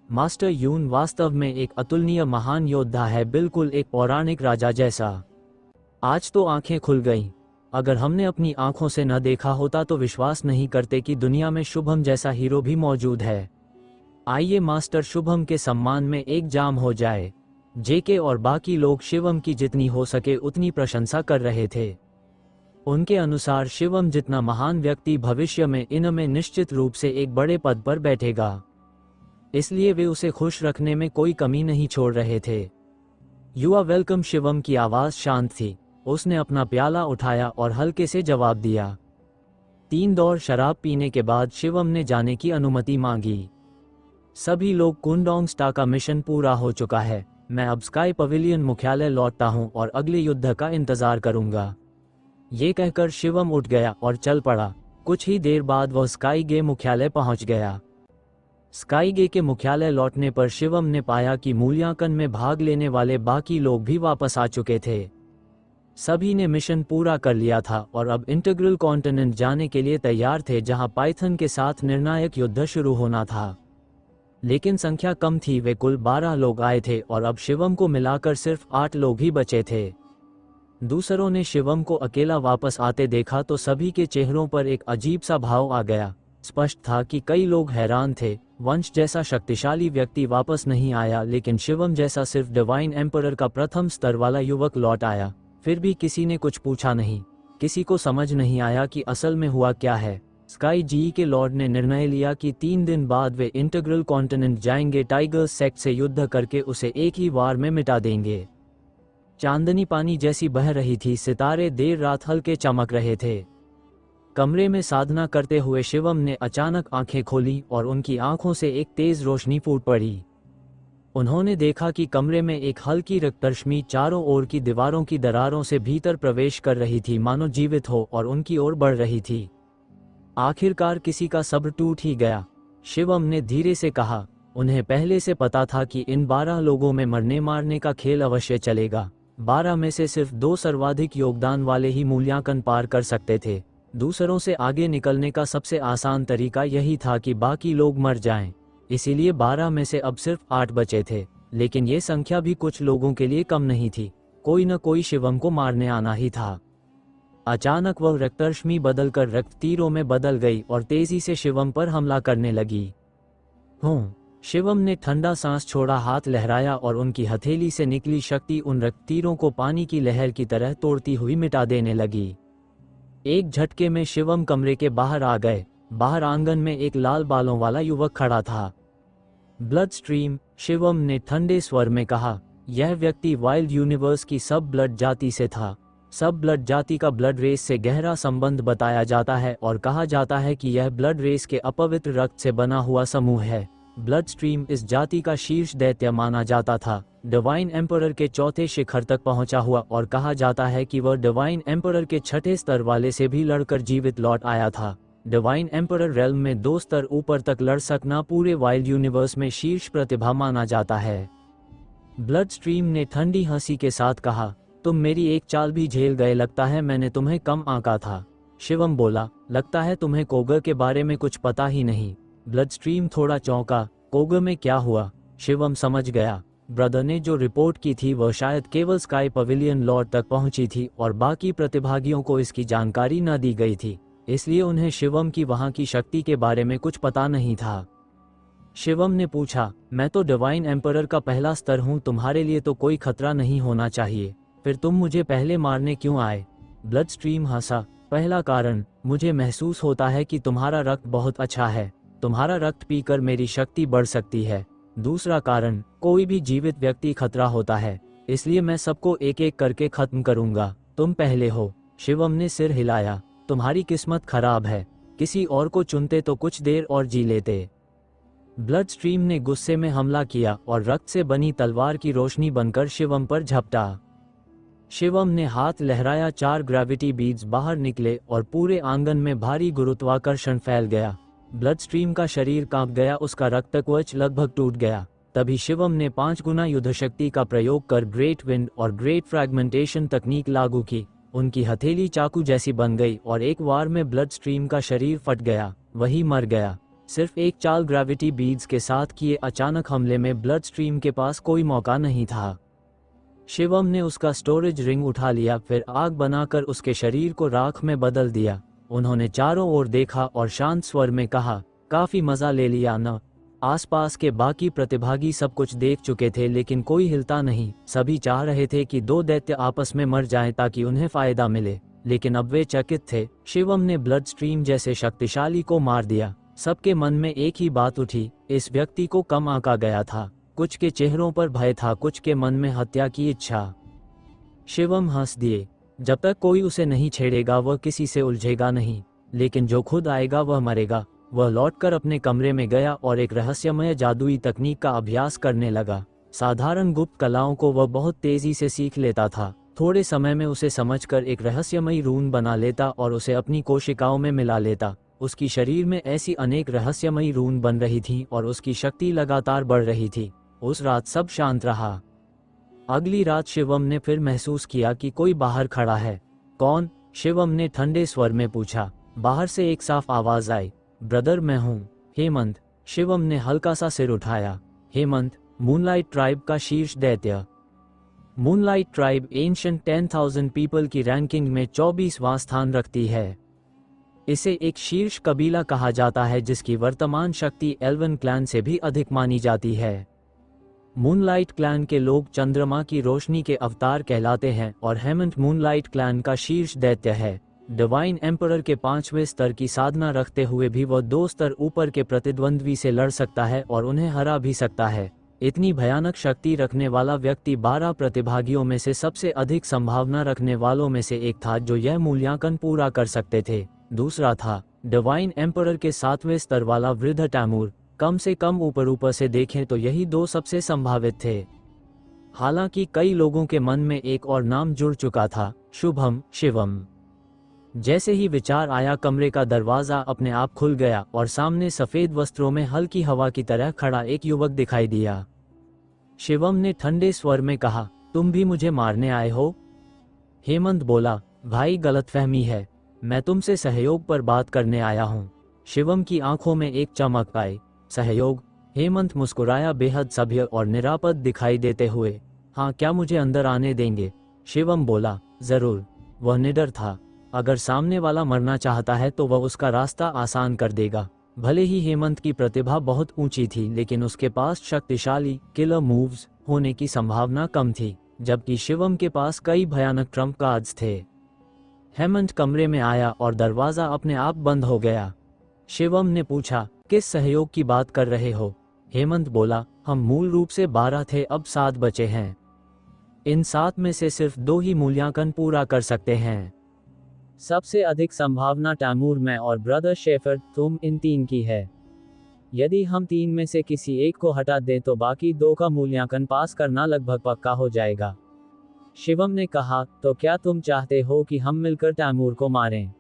B: मास्टर यून वास्तव में एक अतुलनीय महान योद्धा है, बिल्कुल एक पौराणिक राजा जैसा। आज तो आंखें खुल गईं। अगर हमने अपनी आंखों से न देखा होता तो विश्वास नहीं करते कि दुनिया में शुभम जैसा हीरो भी मौजूद है। आइए मास्टर शुभम के सम्मान में एक जाम हो जाए। जेके और बाकी लोग शिवम की जितनी हो सके उतनी प्रशंसा कर रहे थे। उनके अनुसार शिवम जितना महान व्यक्ति भविष्य में इनमें निश्चित रूप से एक बड़े पद पर बैठेगा, इसलिए वे उसे खुश रखने में कोई कमी नहीं छोड़ रहे थे। You are welcome. शिवम की आवाज शांत थी। उसने अपना प्याला उठाया और हल्के से जवाब दिया। 3 दौर शराब पीने के बाद शिवम ने जाने की अनुमति मांगी। सभी लोग कुंडोंग स्टार का मिशन पूरा हो चुका है। मैं अब स्काई पवेलियन मुख्यालय लौटता हूं और अगले युद्ध का इंतजार करूंगा। ये कहकर शिवम उठ गया और चल पड़ा। कुछ ही देर बाद वह स्काई गे मुख्यालय पहुंच गया। स्काई गे के मुख्यालय लौटने पर शिवम ने पाया कि मूल्यांकन में भाग लेने वाले बाकी लोग भी वापस आ चुके थे। सभी ने मिशन पूरा कर लिया था और अब इंटीग्रल कॉन्टिनेंट जाने के लिए तैयार थे, जहां पाइथन के साथ निर्णायक युद्ध शुरू होना था। लेकिन संख्या कम थी। वे कुल 12 लोग आए थे और अब शिवम को मिलाकर सिर्फ 8 लोग ही बचे थे। दूसरों ने शिवम को अकेला वापस आते देखा तो सभी के चेहरों पर एक अजीब सा भाव आ गया। स्पष्ट था कि कई लोग हैरान थे। वंश जैसा शक्तिशाली व्यक्ति वापस नहीं आया, लेकिन शिवम जैसा सिर्फ डिवाइन एम्परर का प्रथम स्तर वाला युवक लौट आया। फिर भी किसी ने कुछ पूछा नहीं। किसी को समझ नहीं आया कि असल में हुआ क्या है। स्काई जी के लॉर्ड ने निर्णय लिया कि 3 दिन बाद वे इंटीग्रल कॉन्टिनेंट जाएंगे। टाइगर्स सेक्ट से युद्ध करके उसे एक ही वार में मिटा देंगे। चांदनी पानी जैसी बह रही थी। सितारे देर रात हल्के चमक रहे थे। कमरे में साधना करते हुए शिवम ने अचानक आंखें खोली और उनकी आंखों से एक तेज रोशनी फूट पड़ी। उन्होंने देखा कि कमरे में एक हल्की रक्तरश्मि चारों ओर की दीवारों की दरारों से भीतर प्रवेश कर रही थी, मानो जीवित हो, और उनकी ओर बढ़ रही थी। आखिरकार किसी का सब्र टूट ही गया। शिवम ने धीरे से कहा, उन्हें पहले से पता था कि इन 12 लोगों में मरने मारने का खेल अवश्य चलेगा। 12 में से सिर्फ 2 सर्वाधिक योगदान वाले ही मूल्यांकन पार कर सकते थे। दूसरों से आगे निकलने का सबसे आसान तरीका यही था कि बाकी लोग मर जाएं। इसीलिए 12 में से अब सिर्फ 8 बचे थे। लेकिन ये संख्या भी कुछ लोगों के लिए कम नहीं थी। कोई न कोई शिवम को मारने आना ही था। अचानक वह रक्तरश्मि बदलकर रक्त तीरों में बदल गई और तेजी से शिवम पर हमला करने लगी। शिवम ने ठंडा सांस छोड़ा, हाथ लहराया और उनकी हथेली से निकली शक्ति उन रक्त तीरों को पानी की लहर की तरह तोड़ती हुई मिटा देने लगी। एक झटके में शिवम कमरे के बाहर आ गए। बाहर आंगन में एक लाल बालों वाला युवक खड़ा था। ब्लड स्ट्रीम, शिवम ने ठंडे स्वर में कहा। यह व्यक्ति वाइल्ड यूनिवर्स की सब ब्लड जाति से था। सब ब्लड जाति का ब्लड रेस से गहरा संबंध बताया जाता है और कहा जाता है कि यह ब्लड रेस के अपवित्र रक्त से बना हुआ समूह है। ब्लड स्ट्रीम इस जाति का शीर्ष दैत्य माना जाता था, डिवाइन एम्परर के चौथे शिखर तक पहुंचा हुआ, और कहा जाता है कि वह डिवाइन एम्परर के छठे स्तर वाले से भी लड़कर जीवित लौट आया था। डिवाइन एम्परर रेल्म में 2 स्तर ऊपर तक लड़ सकना पूरे वाइल्ड यूनिवर्स में शीर्ष प्रतिभा माना जाता है। ब्लड स्ट्रीम ने ठंडी हंसी के साथ कहा, तुम मेरी एक चाल भी झेल गए, लगता है मैंने तुम्हें कम आंका था। शिवम बोला, लगता है तुम्हें कोगर के बारे में कुछ पता ही नहीं। ब्लड स्ट्रीम थोड़ा चौंका, कोगर में क्या हुआ? शिवम समझ गया। ब्रदर ने जो रिपोर्ट की थी वह शायद केवल स्काई पवेलियन लॉर्ड तक पहुंची थी और बाकी प्रतिभागियों को इसकी जानकारी न दी गई थी, इसलिए उन्हें शिवम की वहां की शक्ति के बारे में कुछ पता नहीं था। शिवम ने पूछा, मैं तो डिवाइन एम्परर का पहला स्तर हूं, तुम्हारे लिए तो कोई खतरा नहीं होना चाहिए, फिर तुम मुझे पहले मारने क्यों आए? ब्लड स्ट्रीम हंसा, पहला कारण, मुझे महसूस होता है कि तुम्हारा रक्त बहुत अच्छा है, तुम्हारा रक्त पीकर मेरी शक्ति बढ़ सकती है। दूसरा कारण, कोई भी जीवित व्यक्ति खतरा होता है, इसलिए मैं सबको एक एक करके खत्म करूंगा, तुम पहले हो। शिवम ने सिर हिलाया, तुम्हारी किस्मत खराब है, किसी और को चुनते तो कुछ देर और जी लेते। ब्लड स्ट्रीम ने गुस्से में हमला किया और रक्त से बनी तलवार की रोशनी बनकर शिवम पर झपटा। शिवम ने हाथ लहराया, 4 ग्रेविटी बीड्स बाहर निकले और पूरे आंगन में भारी गुरुत्वाकर्षण फैल गया। ब्लड स्ट्रीम का शरीर कांप गया, उसका रक्तकवच लगभग टूट गया। तभी शिवम ने 5 गुना युद्ध शक्ति का प्रयोग कर ग्रेट विंड और ग्रेट फ्रैगमेंटेशन तकनीक लागू की। उनकी हथेली चाकू जैसी बन गई और एक वार में ब्लड स्ट्रीम का शरीर फट गया, वही मर गया। सिर्फ एक चाल ग्रेविटी बीड्स के साथ किए अचानक हमले में ब्लड स्ट्रीम के पास कोई मौका नहीं था। शिवम ने उसका स्टोरेज रिंग उठा लिया, फिर आग बनाकर उसके शरीर को राख में बदल दिया। उन्होंने चारों ओर देखा और शांत स्वर में कहा, काफी मजा ले लिया न? आसपास के बाकी प्रतिभागी सब कुछ देख चुके थे लेकिन कोई हिलता नहीं। सभी चाह रहे थे कि 2 दैत्य आपस में मर जाएं ताकि उन्हें फायदा मिले, लेकिन अब वे चकित थे। शिवम ने ब्लड स्ट्रीम जैसे शक्तिशाली को मार दिया। सबके मन में एक ही बात उठी, इस व्यक्ति को कम आंका गया था। कुछ के चेहरों पर भय था, कुछ के मन में हत्या की इच्छा। शिवम हंस दिए, जब तक कोई उसे नहीं छेड़ेगा वह किसी से उलझेगा नहीं, लेकिन जो खुद आएगा वह मरेगा। वह लौटकर अपने कमरे में गया और एक रहस्यमय जादुई तकनीक का अभ्यास करने लगा। साधारण गुप्त कलाओं को वह बहुत तेजी से सीख लेता था। थोड़े समय में उसे समझकर एक रहस्यमयी रून बना लेता और उसे अपनी कोशिकाओं में मिला लेता। उसकी शरीर में ऐसी अनेक रहस्यमयी रून बन रही थी और उसकी शक्ति लगातार बढ़ रही थी। उस रात सब शांत रहा। अगली रात शिवम ने फिर महसूस किया कि कोई बाहर खड़ा है। कौन? शिवम ने ठंडे स्वर में पूछा। बाहर से एक साफ आवाज आई, ब्रदर मैं हूँ, हेमंत। शिवम ने हल्का सा सिर उठाया। हेमंत, मूनलाइट ट्राइब का शीर्ष दैत्य। मूनलाइट ट्राइब एंशिएंट 10,000 पीपल की रैंकिंग में 24वां स्थान रखती है। इसे एक शीर्ष कबीला कहा जाता है जिसकी वर्तमान शक्ति एल्वन क्लैन से भी अधिक मानी जाती है। मूनलाइट क्लैन के लोग चंद्रमा की रोशनी के अवतार कहलाते हैं और हेमंत मूनलाइट क्लैन का शीर्ष दैत्य है। डिवाइन एम्परर के 5वें स्तर की साधना रखते हुए भी वह 2 स्तर ऊपर के प्रतिद्वंद्वी से लड़ सकता है और उन्हें हरा भी सकता है। इतनी भयानक शक्ति रखने वाला व्यक्ति 12 प्रतिभागियों में से सबसे अधिक संभावना रखने वालों में से एक था जो यह मूल्यांकन पूरा कर सकते थे। दूसरा था डिवाइन एम्परर के 7वें स्तर वाला वृद्ध टैमूर। कम से कम ऊपर से देखें तो यही 2 सबसे संभावित थे। हालांकि कई लोगों के मन में एक और नाम जुड़ चुका था, शुभम, शिवम। जैसे ही विचार आया कमरे का दरवाजा अपने आप खुल गया और सामने सफेद वस्त्रों में हल्की हवा की तरह खड़ा एक युवक दिखाई दिया। शिवम ने ठंडे स्वर में कहा, तुम भी मुझे मारने आए हो? हेमंत बोला, भाई गलतफहमी है, मैं तुमसे सहयोग पर बात करने आया हूँ। शिवम की आंखों में एक चमक आई। सहयोग? हेमंत मुस्कुराया, बेहद सभ्य और निरापद दिखाई देते हुए। हाँ, क्या मुझे अंदर आने देंगे? शिवम बोला, जरूर। वह निडर था। अगर सामने वाला मरना चाहता है तो वह उसका रास्ता आसान कर देगा। भले ही हेमंत की प्रतिभा बहुत ऊंची थी लेकिन उसके पास शक्तिशाली किलर मूव्स होने की संभावना कम थी, जबकि शिवम के पास कई भयानक ट्रम्प कार्ड्स थे। हेमंत कमरे में आया और दरवाज़ा अपने आप बंद हो गया। शिवम ने पूछा, किस सहयोग की बात कर रहे हो? हेमंत बोला, हम मूल रूप से 12 थे, अब 7 बचे हैं। इन 7 में से सिर्फ 2 ही मूल्यांकन पूरा कर सकते हैं। सबसे अधिक संभावना तैमूर में और ब्रदर शेफर्ड तुम इन 3 की है। यदि हम 3 में से किसी एक को हटा दें तो बाकी 2 का मूल्यांकन पास करना लगभग पक्का हो जाएगा। शिवम ने कहा, तो क्या तुम चाहते हो कि हम मिलकर तैमूर को मारें?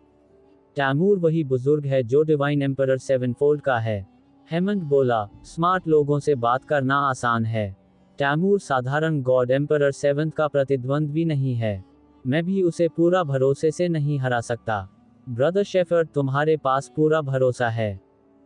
B: तैमूर वही बुजुर्ग है जो डिवाइन एम्परर सेवनफोल्ड का है। हेमंत बोला, स्मार्ट लोगों से बात करना आसान है। तैमूर साधारण गॉड एम्परर 7 का प्रतिद्वंद्वी नहीं है। मैं भी उसे पूरा भरोसे से नहीं हरा सकता। ब्रदर शेफर्ड, तुम्हारे पास पूरा भरोसा है।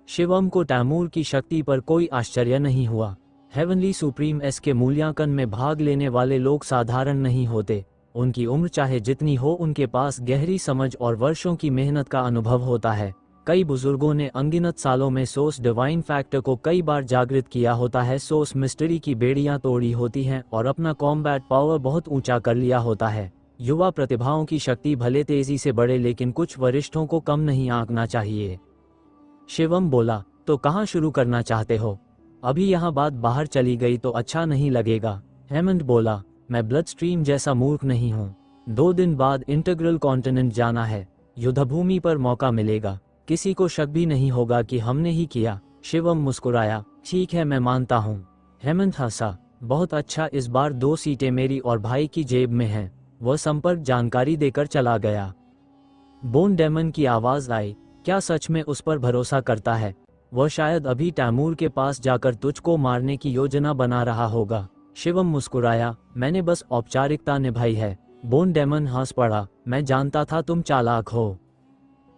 B: शिवम को तैमूर की शक्ति पर कोई आश्चर्य नहीं हुआ। हेवनली सुप्रीम एस के मूल्यांकन में भाग लेने वाले लोग साधारण नहीं होते। उनकी उम्र चाहे जितनी हो, उनके पास गहरी समझ और वर्षों की मेहनत का अनुभव होता है। कई बुजुर्गों ने अनगिनत सालों में सोर्स डिवाइन फैक्टर को कई बार जागृत किया होता है। सोर्स मिस्ट्री की बेड़ियां तोड़ी होती हैं और अपना कॉम्बैट पावर बहुत ऊंचा कर लिया होता है। युवा प्रतिभाओं की शक्ति भले तेजी से बढ़े, लेकिन कुछ वरिष्ठों को कम नहीं आंकना चाहिए। शिवम बोला, तो कहाँ शुरू करना चाहते हो? अभी यहाँ बात बाहर चली गई तो अच्छा नहीं लगेगा। हेमंत बोला, मैं ब्लड स्ट्रीम जैसा मूर्ख नहीं हूँ। 2 दिन बाद इंटीग्रल कॉन्टिनेंट जाना है। युद्धभूमि पर मौका मिलेगा। किसी को शक भी नहीं होगा कि हमने ही किया। शिवम मुस्कुराया, ठीक है, मैं मानता हूँ। हेमंत हंसा, बहुत अच्छा, इस बार 2 सीटें मेरी और भाई की जेब में हैं। वह संपर्क जानकारी देकर चला गया। बोन डेमन की आवाज आई, क्या सच में उस पर भरोसा करता है? वह शायद अभी तैमूर के पास जाकर तुझको मारने की योजना बना रहा होगा। शिवम मुस्कुराया, मैंने बस औपचारिकता निभाई है। बोन डेमन हंस पड़ा, मैं जानता था तुम चालाक हो।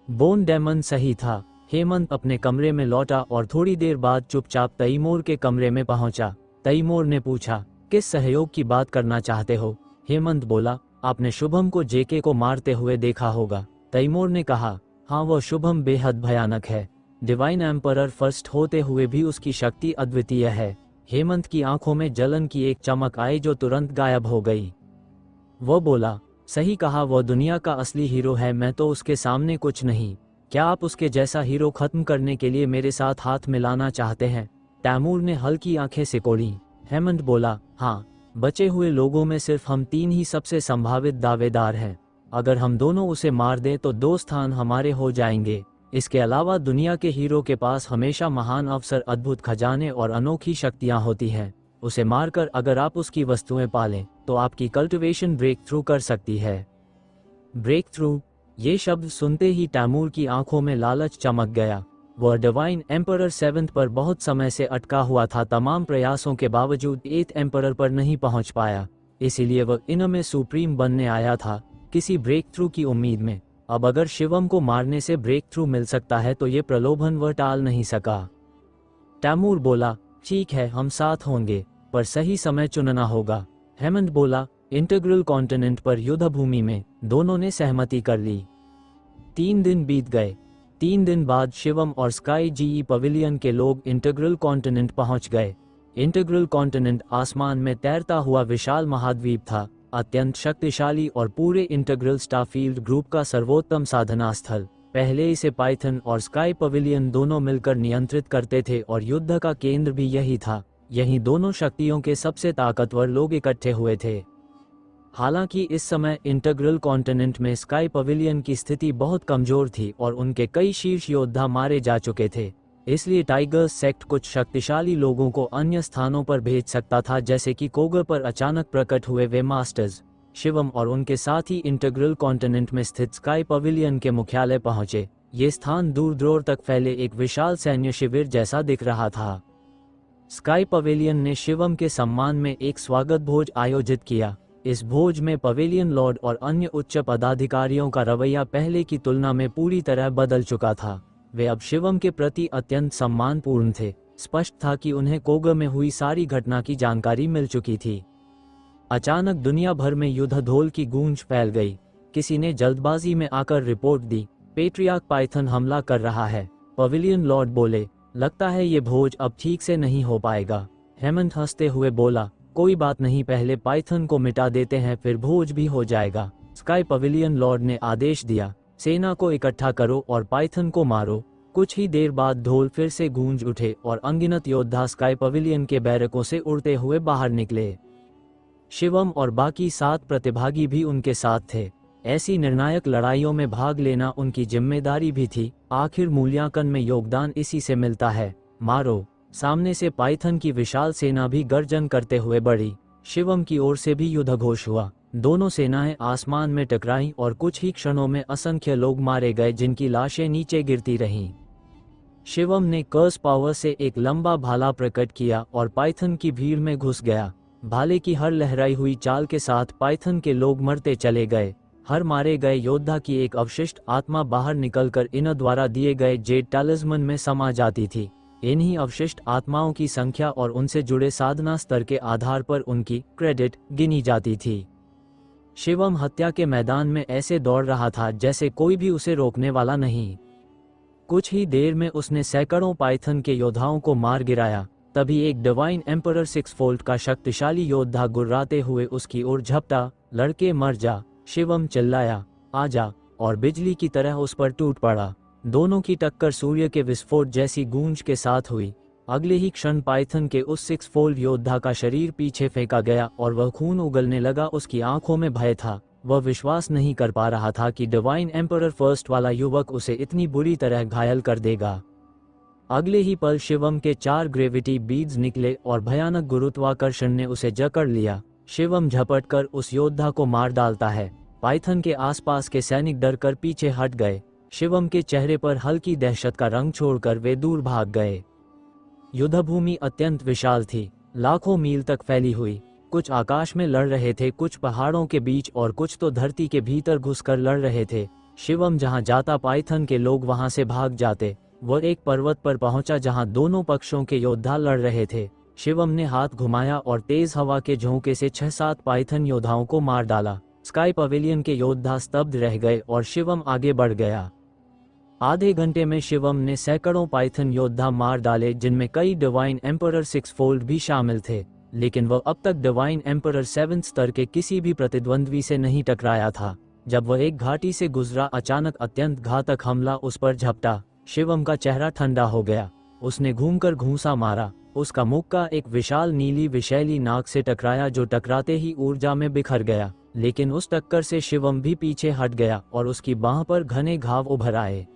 B: बोन डेमन सही था। हेमंत अपने कमरे में लौटा और थोड़ी देर बाद चुपचाप तैमूर के कमरे में पहुंचा। तैमूर ने पूछा, किस सहयोग की बात करना चाहते हो? हेमंत बोला, आपने शुभम को जेके को मारते हुए देखा होगा। तैमूर ने कहा, हाँ, वह शुभम बेहद भयानक है। डिवाइन एम्परर फर्स्ट होते हुए भी उसकी शक्ति अद्वितीय है। हेमंत की आंखों में जलन की एक चमक आई जो तुरंत गायब हो गई। वह बोला, सही कहा, वह दुनिया का असली हीरो है, मैं तो उसके सामने कुछ नहीं। क्या आप उसके जैसा हीरो खत्म करने के लिए मेरे साथ हाथ मिलाना चाहते हैं? तैमूर ने हल्की आंखें सिकोड़ी। हेमंत बोला, हाँ, बचे हुए लोगों में सिर्फ हम 3 ही सबसे संभावित दावेदार हैं। अगर हम दोनों उसे मार दें तो 2 स्थान हमारे हो जाएंगे। इसके अलावा दुनिया के हीरो के पास हमेशा महान अवसर, अद्भुत खजाने और अनोखी शक्तियां होती हैं। उसे मारकर अगर आप उसकी वस्तुएं पालें तो आपकी कल्टिवेशन ब्रेक थ्रू कर सकती है। ब्रेक थ्रू, ये शब्द सुनते ही तैमूर की आंखों में लालच चमक गया। वह डिवाइन एम्परर 7 पर बहुत समय से अटका हुआ था। तमाम प्रयासों के बावजूद 8th एम्परर पर नहीं पहुंच पाया। इसीलिए वह इनमें सुप्रीम बनने आया था, किसी ब्रेक थ्रू की उम्मीद में। अब अगर शिवम को मारने से ब्रेक थ्रू मिल सकता है तो ये प्रलोभन वह टाल नहीं सका। तैमूर बोला, ठीक है, हम साथ होंगे, पर सही समय चुनना होगा। हेमंत बोला, इंटीग्रल कॉन्टिनेंट पर युद्धभूमि में। दोनों ने सहमति कर ली। 3 दिन बीत गए। 3 दिन बाद शिवम और स्काई जीई पवेलियन के लोग इंटीग्रल कॉन्टिनेंट पहुंच गए। इंटीग्रल कॉन्टिनेंट आसमान में तैरता हुआ विशाल महाद्वीप था, अत्यंत शक्तिशाली और पूरे इंटीग्रल स्टारफील्ड ग्रुप का सर्वोत्तम साधना स्थल। पहले इसे पाइथन और स्काई पवेलियन दोनों मिलकर नियंत्रित करते थे और युद्ध का केंद्र भी यही था। यहीं दोनों शक्तियों के सबसे ताकतवर लोग इकट्ठे हुए थे। हालांकि इस समय इंटीग्रल कॉन्टिनेंट में स्काई पवेलियन की स्थिति बहुत कमजोर थी और उनके कई शीर्ष योद्धा मारे जा चुके थे। इसलिए टाइगर्स सेक्ट कुछ शक्तिशाली लोगों को अन्य स्थानों पर भेज सकता था, जैसे कि कोगर पर अचानक प्रकट हुए वे मास्टर्स। शिवम और उनके साथ ही इंटीग्रल कॉन्टिनेंट में स्थित स्काई पवेलियन के मुख्यालय पहुंचे। ये स्थान दूर दूर तक फैले एक विशाल सैन्य शिविर जैसा दिख रहा था। स्काई पवेलियन ने शिवम के सम्मान में एक स्वागत भोज आयोजित किया। इस भोज में पवेलियन लॉर्ड और अन्य उच्च पदाधिकारियों का रवैया पहले की तुलना में पूरी तरह बदल चुका था। वे अब शिवम के प्रति अत्यंत सम्मानपूर्ण थे। स्पष्ट था कि उन्हें कोगर में हुई सारी घटना की जानकारी मिल चुकी थी। अचानक दुनिया भर में युद्ध ढोल की गूंज फैल गई। किसी ने जल्दबाजी में आकर रिपोर्ट दी, पेट्रियार्क पाइथन हमला कर रहा है। पवेलियन लॉर्ड बोले, लगता है ये भोज अब ठीक से नहीं हो पाएगा। हेमंत हंसते हुए बोला, कोई बात नहीं, पहले पाइथन को मिटा देते हैं, फिर भोज भी हो जाएगा। स्काई पवेलियन लॉर्ड ने आदेश दिया, सेना को इकट्ठा करो और पाइथन को मारो। कुछ ही देर बाद ढोल फिर से गूंज उठे और अनगिनत योद्धा स्काई पवेलियन के बैरकों से उड़ते हुए बाहर निकले। शिवम और बाकी 7 प्रतिभागी भी उनके साथ थे। ऐसी निर्णायक लड़ाइयों में भाग लेना उनकी जिम्मेदारी भी थी। आखिर मूल्यांकन में योगदान इसी से मिलता है। मारो। सामने से पाइथन की विशाल सेना भी गर्जन करते हुए बढ़ी। शिवम की ओर से भी युद्ध घोष हुआ। दोनों सेनाएं आसमान में टकराईं और कुछ ही क्षणों में असंख्य लोग मारे गए, जिनकी लाशें नीचे गिरती रहीं। शिवम ने कर्स पावर से एक लंबा भाला प्रकट किया और पाइथन की भीड़ में घुस गया। भाले की हर लहराई हुई चाल के साथ पाइथन के लोग मरते चले गए। हर मारे गए योद्धा की एक अवशिष्ट आत्मा बाहर निकलकर इन द्वारा दिए गए जेड टैलिस्मन में समा जाती थी। इन्हीं अवशिष्ट आत्माओं की संख्या और उनसे जुड़े साधना स्तर के आधार पर उनकी क्रेडिट गिनी जाती थी। शिवम हत्या के मैदान में ऐसे दौड़ रहा था जैसे कोई भी उसे रोकने वाला नहीं। कुछ ही देर में उसने सैकड़ों पाइथन के योद्धाओं को मार गिराया। तभी एक डिवाइन एम्परर 6 फोल्ड का शक्तिशाली योद्धा गुर्राते हुए उसकी ओर झपटा। लड़के मर जा, शिवम चिल्लाया, आजा, और बिजली की तरह उस पर टूट पड़ा। दोनों की टक्कर सूर्य के विस्फोट जैसी गूंज के साथ हुई। अगले ही क्षण पाइथन के उस 6 फोल्ड योद्धा का शरीर पीछे फेंका गया और वह खून उगलने लगा। उसकी आंखों में भय था। वह विश्वास नहीं कर पा रहा था कि डिवाइन एम्परर फर्स्ट वाला युवक उसे इतनी बुरी तरह घायल कर देगा। अगले ही पल शिवम के 4 ग्रेविटी बीड्स निकले और भयानक गुरुत्वाकर्षण ने उसे जकड़ लिया। शिवम झपटकर उस योद्धा को मार डालता है। पाइथन के आसपास के सैनिक डर कर पीछे हट गए। शिवम के चेहरे पर हल्की दहशत का रंग छोड़कर वे दूर भाग गए। युद्धभूमि अत्यंत विशाल थी, लाखों मील तक फैली हुई। कुछ आकाश में लड़ रहे थे, कुछ पहाड़ों के बीच और कुछ तो धरती के भीतर घुसकर लड़ रहे थे। शिवम जहां जाता पाइथन के लोग वहां से भाग जाते। वह एक पर्वत पर पहुंचा जहां दोनों पक्षों के योद्धा लड़ रहे थे। शिवम ने हाथ घुमाया और तेज हवा के झोंके से 6-7 पाइथन योद्धाओं को मार डाला। स्काई पवेलियन के योद्धा स्तब्ध रह गए और शिवम आगे बढ़ गया। आधे घंटे में शिवम ने सैकड़ों पाइथन योद्धा मार डाले, जिनमें कई डिवाइन एम्परर 6 फोल्ड भी शामिल थे। लेकिन वह अब तक डिवाइन एम्परर 7 स्तर के किसी भी प्रतिद्वंद्वी से नहीं टकराया था। जब वह एक घाटी से गुजरा, अचानक अत्यंत घातक हमला उस पर झपटा। शिवम का चेहरा ठंडा हो गया। उसने घूमकर घूंसा मारा। उसका मुक्का एक विशाल नीली विषैली नाग से टकराया, जो टकराते ही ऊर्जा में बिखर गया। लेकिन उस टक्कर से शिवम भी पीछे हट गया और उसकी बाह पर घने घाव उभर आए।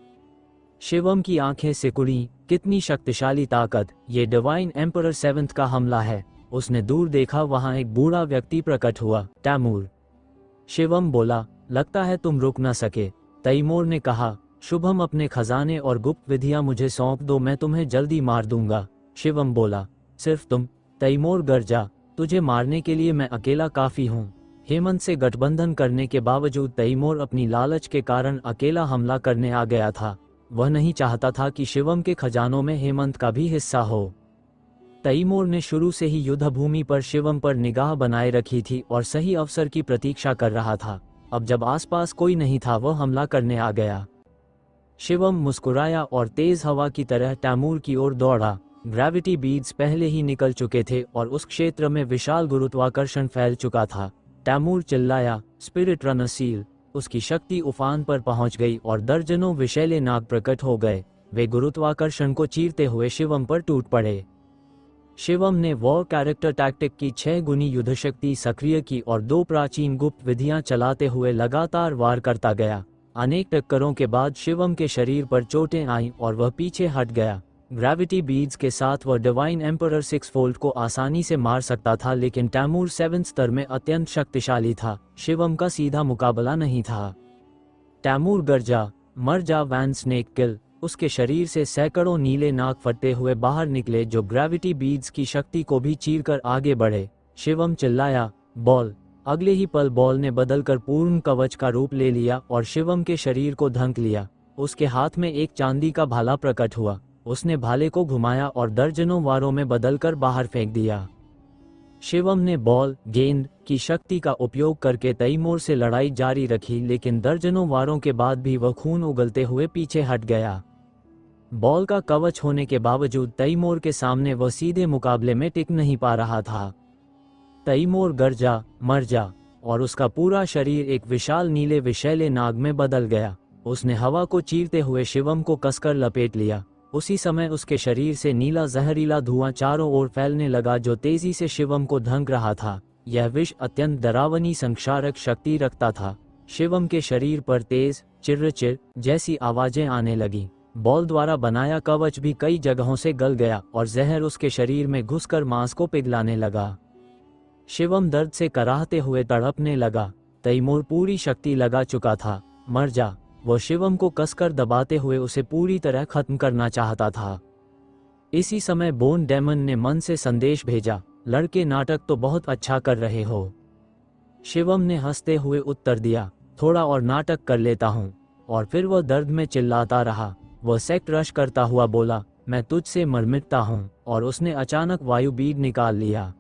B: शिवम की आंखें सिकुड़ी। कितनी शक्तिशाली ताकत! ये डिवाइन एम्परर 7 का हमला है। उसने दूर देखा, वहां एक बूढ़ा व्यक्ति प्रकट हुआ। तैमूर। शिवम बोला, लगता है तुम रुक न सके। तैमूर ने कहा, शुभम, अपने खजाने और गुप्त विधियां मुझे सौंप दो, मैं तुम्हें जल्दी मार दूंगा। शिवम बोला, सिर्फ तुम? तैमूर गरजा, तुझे मारने के लिए मैं अकेला काफी हूँ। हेमंत से गठबंधन करने के बावजूद तैमूर अपनी लालच के कारण अकेला हमला करने आ गया था। वह नहीं चाहता था कि शिवम के खजानों में हेमंत का भी हिस्सा हो। तैमूर ने शुरू से ही युद्धभूमि पर शिवम पर निगाह बनाए रखी थी और सही अवसर की प्रतीक्षा कर रहा था। अब जब आसपास कोई नहीं था, वह हमला करने आ गया। शिवम मुस्कुराया और तेज हवा की तरह तैमूर की ओर दौड़ा। ग्रेविटी बीड्स पहले ही निकल चुके थे और उस क्षेत्र में विशाल गुरुत्वाकर्षण फैल चुका था। तैमूर चिल्लाया, स्पिरिट रनर सील। उसकी शक्ति उफान पर पहुंच गई और दर्जनों विषैले नाग प्रकट हो गए। वे गुरुत्वाकर्षण को चीरते हुए शिवम पर टूट पड़े। शिवम ने वॉर कैरेक्टर टैक्टिक की 6 गुनी युद्धशक्ति सक्रिय की और 2 प्राचीन गुप्त विधियां चलाते हुए लगातार वार करता गया। अनेक टक्करों के बाद शिवम के शरीर पर चोटें आईं और वह पीछे हट गया। ग्रेविटी बीड्स के साथ वह डिवाइन एम्परर 6 फोल्ड को आसानी से मार सकता था, लेकिन तैमूर 7 स्तर में अत्यंत शक्तिशाली था। शिवम का सीधा मुकाबला नहीं था। तैमूर गरजा, मर जा वैन स्नेक किल। उसके शरीर से सैकड़ों नीले नाग फटते हुए बाहर निकले, जो ग्रेविटी बीड्स की शक्ति को भी चीरकर आगे बढ़े। शिवम चिल्लाया, बॉल। अगले ही पल बॉल ने बदलकर पूर्ण कवच का रूप ले लिया और शिवम के शरीर को ढंक लिया। उसके हाथ में एक चांदी का भाला प्रकट हुआ। उसने भाले को घुमाया और दर्जनों वारों में बदलकर बाहर फेंक दिया। शिवम ने बॉल गेंद की शक्ति का उपयोग करके तैमूर से लड़ाई जारी रखी, लेकिन दर्जनों वारों के बाद भी वह खून उगलते हुए पीछे हट गया। बॉल का कवच होने के बावजूद तैमूर के सामने वह सीधे मुकाबले में टिक नहीं पा रहा था। तैमूर गरजा, मर जा, और उसका पूरा शरीर एक विशाल नीले विषैले नाग में बदल गया। उसने हवा को चीरते हुए शिवम को कसकर लपेट लिया। उसी समय उसके शरीर से नीला जहरीला धुआं चारों ओर फैलने लगा जो तेजी से शिवम को ढंक रहा था। यह विष अत्यंत डरावनी संक्षारक शक्ति रखता था। शिवम के शरीर पर तेज चिर्र जैसी आवाजें आने लगी। बॉल द्वारा बनाया कवच भी कई जगहों से गल गया और जहर उसके शरीर में घुसकर मांस को पिघलाने लगा। शिवम दर्द से कराहते हुए तड़पने लगा। तैमूर पूरी शक्ति लगा चुका था। मर जा, वो शिवम को कसकर दबाते हुए उसे पूरी तरह खत्म करना चाहता था। इसी समय बोन डेमन ने मन से संदेश भेजा, लड़के नाटक तो बहुत अच्छा कर रहे हो। शिवम ने हंसते हुए उत्तर दिया, थोड़ा और नाटक कर लेता हूँ। और फिर वह दर्द में चिल्लाता रहा। वह सेक्ट रश करता हुआ बोला, मैं तुझसे मर मिटता हूँ। और उसने अचानक वायु बीड निकाल लिया।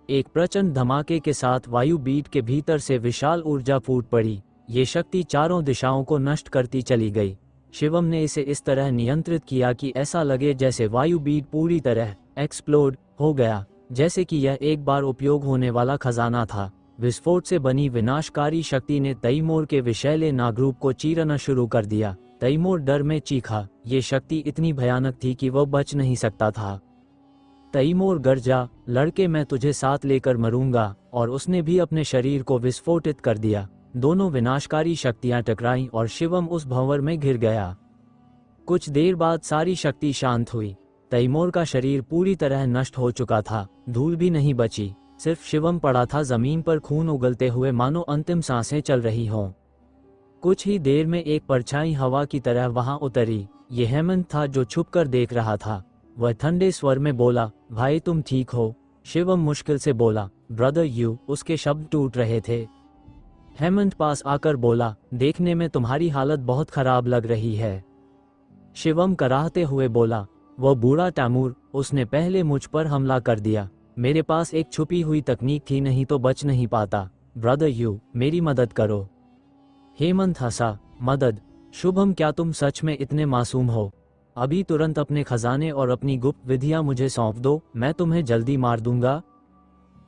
B: एक प्रचंड धमाके के साथ वायु बीड के भीतर से विशाल ऊर्जा फूट पड़ी। ये शक्ति चारों दिशाओं को नष्ट करती चली गई। शिवम ने इसे इस तरह नियंत्रित किया कि ऐसा लगे जैसे वायु बीड पूरी तरह एक्सप्लोड हो गया, जैसे कि यह एक बार उपयोग होने वाला खजाना था। विस्फोट से बनी विनाशकारी शक्ति ने तैमूर के विषैले नागरूप को चीरना शुरू कर दिया। तैमूर डर में चीखा। ये शक्ति इतनी भयानक थी कि वह बच नहीं सकता था। तैमूर गर्जा, लड़के मैं तुझे साथ लेकर मरूंगा। और उसने भी अपने शरीर को विस्फोटित कर दिया। दोनों विनाशकारी शक्तियां टकराईं और शिवम उस भंवर में घिर गया। कुछ देर बाद सारी शक्ति शांत हुई। तैमूर का शरीर पूरी तरह नष्ट हो चुका था। धूल भी नहीं बची। सिर्फ शिवम पड़ा था जमीन पर, खून उगलते हुए मानो अंतिम सांसें चल रही हों। कुछ ही देर में एक परछाई हवा की तरह वहां उतरी। ये हेमंत था जो छुपकर देख रहा था। वह ठंडे स्वर में बोला, भाई तुम ठीक हो? शिवम मुश्किल से बोला, ब्रदर यू। उसके शब्द टूट रहे थे। हेमंत पास आकर बोला, देखने में तुम्हारी हालत बहुत खराब लग रही है। शिवम कराहते हुए बोला, वह बूढ़ा तैमूर, उसने पहले मुझ पर हमला कर दिया। मेरे पास एक छुपी हुई तकनीक थी, नहीं तो बच नहीं पाता। ब्रदर यू, मेरी मदद करो। हेमंत हंसा, मदद? शुभम, क्या तुम सच में इतने मासूम हो? अभी तुरंत अपने खजाने और अपनी गुप्त विधियां मुझे सौंप दो, मैं तुम्हें जल्दी मार दूंगा।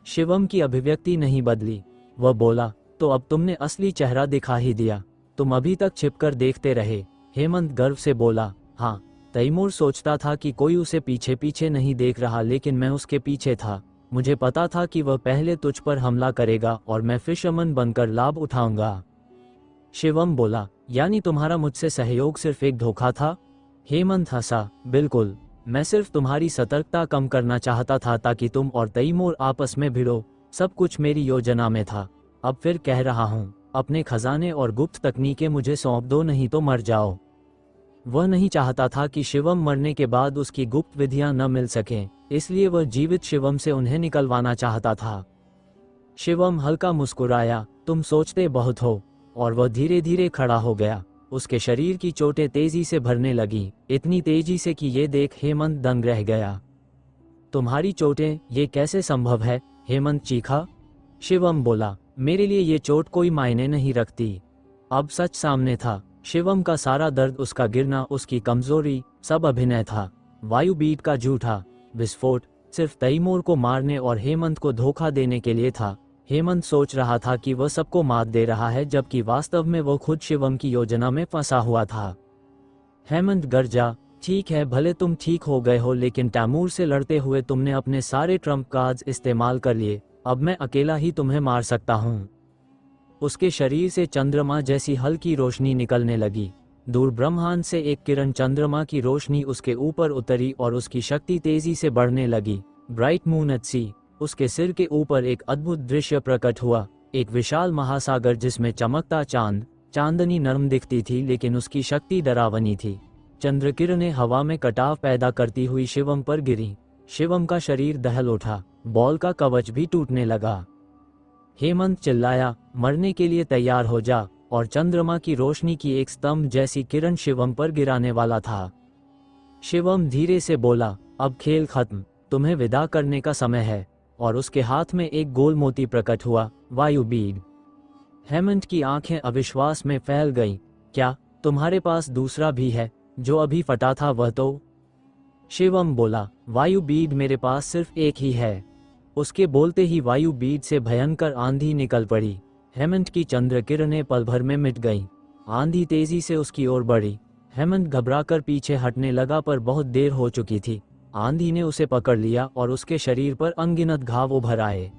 B: शिवम की अभिव्यक्ति नहीं बदली। वह बोला, तो अब तुमने असली चेहरा दिखा ही दिया। तुम अभी तक छिपकर देखते रहे। हेमंत गर्व से बोला, हाँ। तैमूर सोचता था कि कोई उसे पीछे पीछे नहीं देख रहा, लेकिन मैं उसके पीछे था। मुझे पता था कि वह पहले तुझ पर हमला करेगा और मैं फिशरमैन बनकर लाभ उठाऊंगा। शिवम बोला, यानी तुम्हारा मुझसे सहयोग सिर्फ एक धोखा था? हेमंत हंसा, बिल्कुल। मैं सिर्फ तुम्हारी सतर्कता कम करना चाहता था ताकि तुम और तैमूर आपस में भिड़ो। सब कुछ मेरी योजना में था। अब फिर कह रहा हूँ, अपने खजाने और गुप्त तकनीकें मुझे सौंप दो, नहीं तो मर जाओ। वह नहीं चाहता था कि शिवम मरने के बाद उसकी गुप्त विधियां न मिल सकें, इसलिए वह जीवित शिवम से उन्हें निकलवाना चाहता था। शिवम हल्का मुस्कुराया, तुम सोचते बहुत हो। और वह धीरे धीरे खड़ा हो गया। उसके शरीर की चोटें तेजी से भरने लगी, इतनी तेजी से कि ये देख हेमंत दंग रह गया। तुम्हारी चोटें? ये कैसे संभव है? हेमंत चीखा। शिवम बोला, मेरे लिए ये चोट कोई मायने नहीं रखती। अब सच सामने था। शिवम का सारा दर्द, उसका गिरना, उसकी कमजोरी, सब अभिनय था। वायु बीट का झूठा विस्फोट सिर्फ तैमूर को मारने और हेमंत को धोखा देने के लिए था। हेमंत सोच रहा था कि वह सबको मात दे रहा है, जबकि वास्तव में वो खुद शिवम की योजना में फंसा हुआ था। हेमंत गर्जा, ठीक है, भले तुम ठीक हो गए हो, लेकिन तैमूर से लड़ते हुए तुमने अपने सारे ट्रम्प कार्ड्स इस्तेमाल कर लिए। अब मैं अकेला ही तुम्हें मार सकता हूँ। उसके शरीर से चंद्रमा जैसी हल्की रोशनी निकलने लगी। दूर ब्रह्मांड से एक किरण चंद्रमा की रोशनी उसके ऊपर उतरी और उसकी शक्ति तेजी से बढ़ने लगी। ब्राइट मून एट सी। उसके सिर के ऊपर एक अद्भुत दृश्य प्रकट हुआ। एक विशाल महासागर जिसमें चमकता चांद, चांदनी नरम दिखती थी, लेकिन उसकी शक्ति डरावनी थी। चंद्रकिरणें हवा में कटाव पैदा करती हुई शिवम पर गिरी। शिवम का शरीर दहल उठा। बॉल का कवच भी टूटने लगा। हेमंत चिल्लाया, मरने के लिए तैयार हो जा। और चंद्रमा की रोशनी की एक स्तंभ जैसी किरण शिवम पर गिराने वाला था। शिवम धीरे से बोला, अब खेल खत्म, तुम्हें विदा करने का समय है। और उसके हाथ में एक गोल मोती प्रकट हुआ, वायु बीड। हेमंत की आंखें अविश्वास में फैल गईं। क्या तुम्हारे पास दूसरा भी है? जो अभी फटा था वह तो? शिवम बोला, वायु बीड मेरे पास सिर्फ एक ही है। उसके बोलते ही वायु बीज से भयंकर आंधी निकल पड़ी। हेमंत की चंद्र किरणें पल भर में मिट गईं। आंधी तेजी से उसकी ओर बढ़ी। हेमंत घबराकर पीछे हटने लगा पर बहुत देर हो चुकी थी। आंधी ने उसे पकड़ लिया और उसके शरीर पर अनगिनत घाव उभर आए।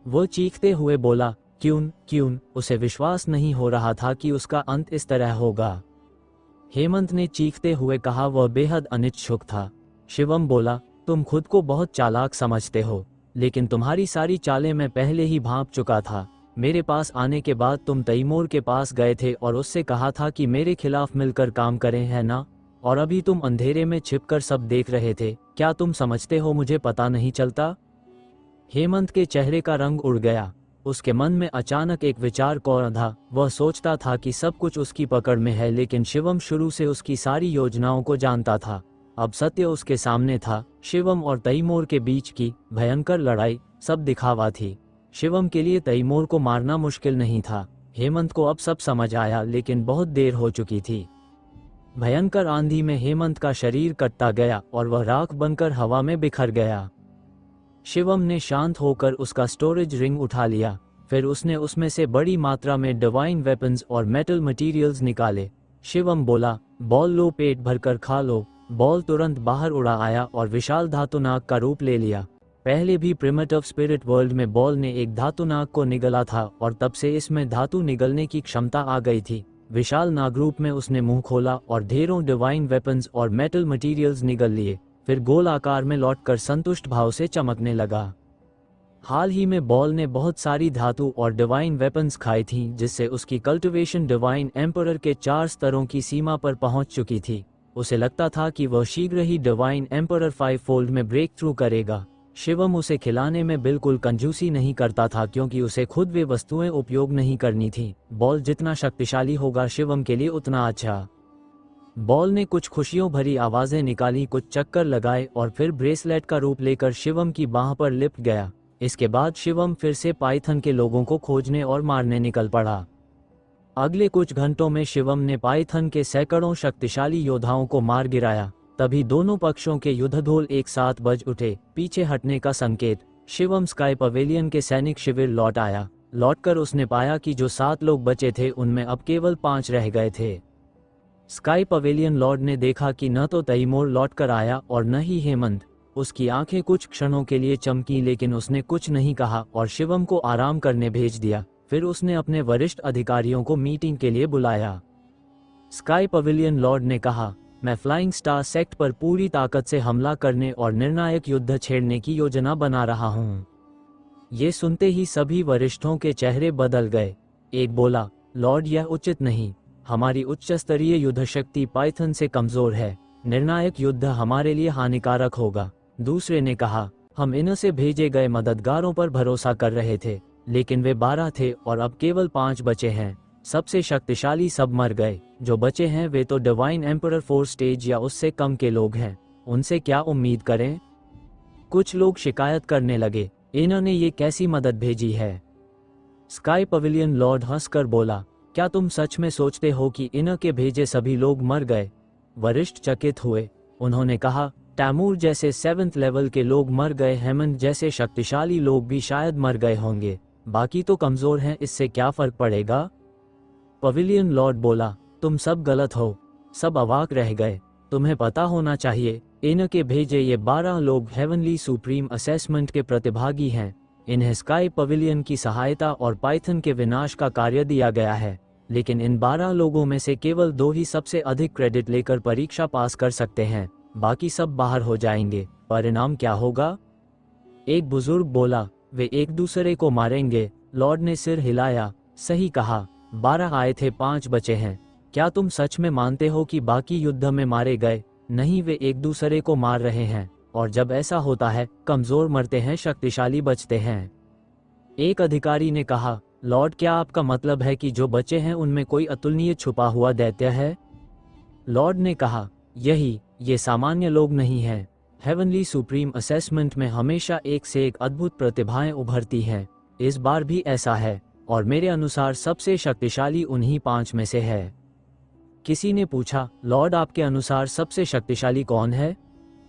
B: वो चीखते हुए बोला, क्यों क्यों। उसे विश्वास नहीं हो रहा था कि उसका अंत इस तरह होगा। हेमंत ने चीखते हुए कहा, वह बेहद अनिच्छुक था। शिवम बोला, तुम खुद को बहुत चालाक समझते हो, लेकिन तुम्हारी सारी चालें मैं पहले ही भांप चुका था। मेरे पास आने के बाद तुम तैमूर के पास गए थे और उससे कहा था कि मेरे खिलाफ मिलकर काम करें, है ना? और अभी तुम अंधेरे में छिपकर सब देख रहे थे। क्या तुम समझते हो मुझे पता नहीं चलता? हेमंत के चेहरे का रंग उड़ गया। उसके मन में अचानक एक विचार कौंधा। वह सोचता था कि सब कुछ उसकी पकड़ में है, लेकिन शिवम शुरू से उसकी सारी योजनाओं को जानता था। अब सत्य उसके सामने था। शिवम और तैमूर के बीच की भयंकर लड़ाई सब दिखावा थी। शिवम के लिए तैमूर को मारना मुश्किल नहीं था। हेमंत को अब सब समझ आया, लेकिन बहुत देर हो चुकी थी। भयंकर आंधी में हेमंत का शरीर कटता गया और वह राख बनकर हवा में बिखर गया। शिवम ने शांत होकर उसका स्टोरेज रिंग उठा लिया। फिर उसने उसमें से बड़ी मात्रा में डिवाइन वेपन्स और मेटल मटेरियल्स निकाले। शिवम बोला, बॉल लो, पेट भरकर खा लो। बॉल तुरंत बाहर उड़ा आया और विशाल धातुनाग का रूप ले लिया। पहले भी प्रिमिटिव स्पिरिट वर्ल्ड में बॉल ने एक धातुनाग को निगला था और तब से इसमें धातु निगलने की क्षमता आ गई थी। विशाल नागरूप में उसने मुंह खोला और ढेरों डिवाइन वेपन्स और मेटल मटेरियल्स निगल लिए। फिर गोल आकार में लौटकर संतुष्ट भाव से चमकने लगा। हाल ही में बॉल ने बहुत सारी धातु और डिवाइन वेपन्स खाई थीं, जिससे उसकी कल्टिवेशन डिवाइन एम्परर के 4 स्तरों की सीमा पर पहुंच चुकी थी। उसे लगता था कि वह शीघ्र ही डिवाइन एम्परर 5 फोल्ड में ब्रेक थ्रू करेगा। शिवम उसे खिलाने में बिल्कुल कंजूसी नहीं करता था, क्योंकि उसे खुद वे वस्तुएं उपयोग नहीं करनी थी। बॉल जितना शक्तिशाली होगा शिवम के लिए उतना अच्छा। बॉल ने कुछ खुशियों भरी आवाजें निकाली, कुछ चक्कर लगाए और फिर ब्रेसलेट का रूप लेकर शिवम की बाह पर लिपट गया। इसके बाद शिवम फिर से पाइथन के लोगों को खोजने और मारने निकल पड़ा। अगले कुछ घंटों में शिवम ने पाइथन के सैकड़ों शक्तिशाली योद्धाओं को मार गिराया। तभी दोनों पक्षों के युद्धढोल एक साथ बज उठे। पीछे हटने का संकेत। शिवम स्काई पवेलियन के सैनिक शिविर लौट आया। लौटकर उसने पाया कि जो 7 लोग बचे थे उनमें अब केवल 5 रह गए थे। स्काई पवेलियन लॉर्ड ने देखा कि न तो तैमूर लौट कर आया और न ही हेमंत। उसकी आंखें कुछ क्षणों के लिए चमकी, लेकिन उसने कुछ नहीं कहा और शिवम को आराम करने भेज दिया। फिर उसने अपने वरिष्ठ अधिकारियों को मीटिंग के लिए बुलाया। स्काई पवेलियन लॉर्ड ने कहा, मैं फ्लाइंग स्टार सेक्ट पर पूरी ताकत से हमला करने और निर्णायक युद्ध छेड़ने की योजना बना रहा हूँ। ये सुनते ही सभी वरिष्ठों के चेहरे बदल गए। एक बोला, लॉर्ड यह उचित नहीं। हमारी उच्च स्तरीय युद्ध शक्ति पाइथन से कमजोर है। निर्णायक युद्ध हमारे लिए हानिकारक होगा। दूसरे ने कहा, हम इनसे भेजे गए मददगारों पर भरोसा कर रहे थे, लेकिन वे 12 थे और अब केवल 5 बचे हैं। सबसे शक्तिशाली सब मर गए। जो बचे हैं वे तो डिवाइन एम्परर 4 स्टेज या उससे कम के लोग हैं। उनसे क्या उम्मीद करें? कुछ लोग शिकायत करने लगे, इन्होंने ये कैसी मदद भेजी है? स्काई पवेलियन लॉर्ड हंसकर बोला, क्या तुम सच में सोचते हो कि इन के भेजे सभी लोग मर गए? वरिष्ठ चकित हुए। उन्होंने कहा, तैमूर जैसे 7th लेवल के लोग मर गए, हेमंत जैसे शक्तिशाली लोग भी शायद मर गए होंगे, बाकी तो कमजोर हैं, इससे क्या फर्क पड़ेगा? पवेलियन लॉर्ड बोला, तुम सब गलत हो। सब अवाक रह गए। तुम्हें पता होना चाहिए, इनके भेजे ये 12 लोग हेवनली सुप्रीम असेसमेंट के प्रतिभागी हैं। इन्हें स्काई पवेलियन की सहायता और पाइथन के विनाश का कार्य दिया गया है, लेकिन इन 12 लोगों में से केवल 2 ही सबसे अधिक क्रेडिट लेकर परीक्षा पास कर सकते हैं, बाकी सब बाहर हो जाएंगे। परिणाम क्या होगा? एक बुजुर्ग बोला, वे एक दूसरे को मारेंगे। लॉर्ड ने सिर हिलाया, सही कहा। 12 आए थे, 5 बचे हैं। क्या तुम सच में मानते हो कि बाकी युद्ध में मारे गए? नहीं, वे एक दूसरे को मार रहे हैं, और जब ऐसा होता है, कमजोर मरते हैं, शक्तिशाली बचते हैं। एक अधिकारी ने कहा, लॉर्ड क्या आपका मतलब है कि जो बचे हैं उनमें कोई अतुलनीय छुपा हुआ दैत्य है? लॉर्ड ने कहा, यही, ये सामान्य लोग नहीं हैं। हेवनली सुप्रीम असेसमेंट में हमेशा एक से एक अद्भुत प्रतिभाएं उभरती हैं। इस बार भी ऐसा है, और मेरे अनुसार सबसे शक्तिशाली उन्हीं 5 में से है। किसी ने पूछा, लॉर्ड आपके अनुसार सबसे शक्तिशाली कौन है?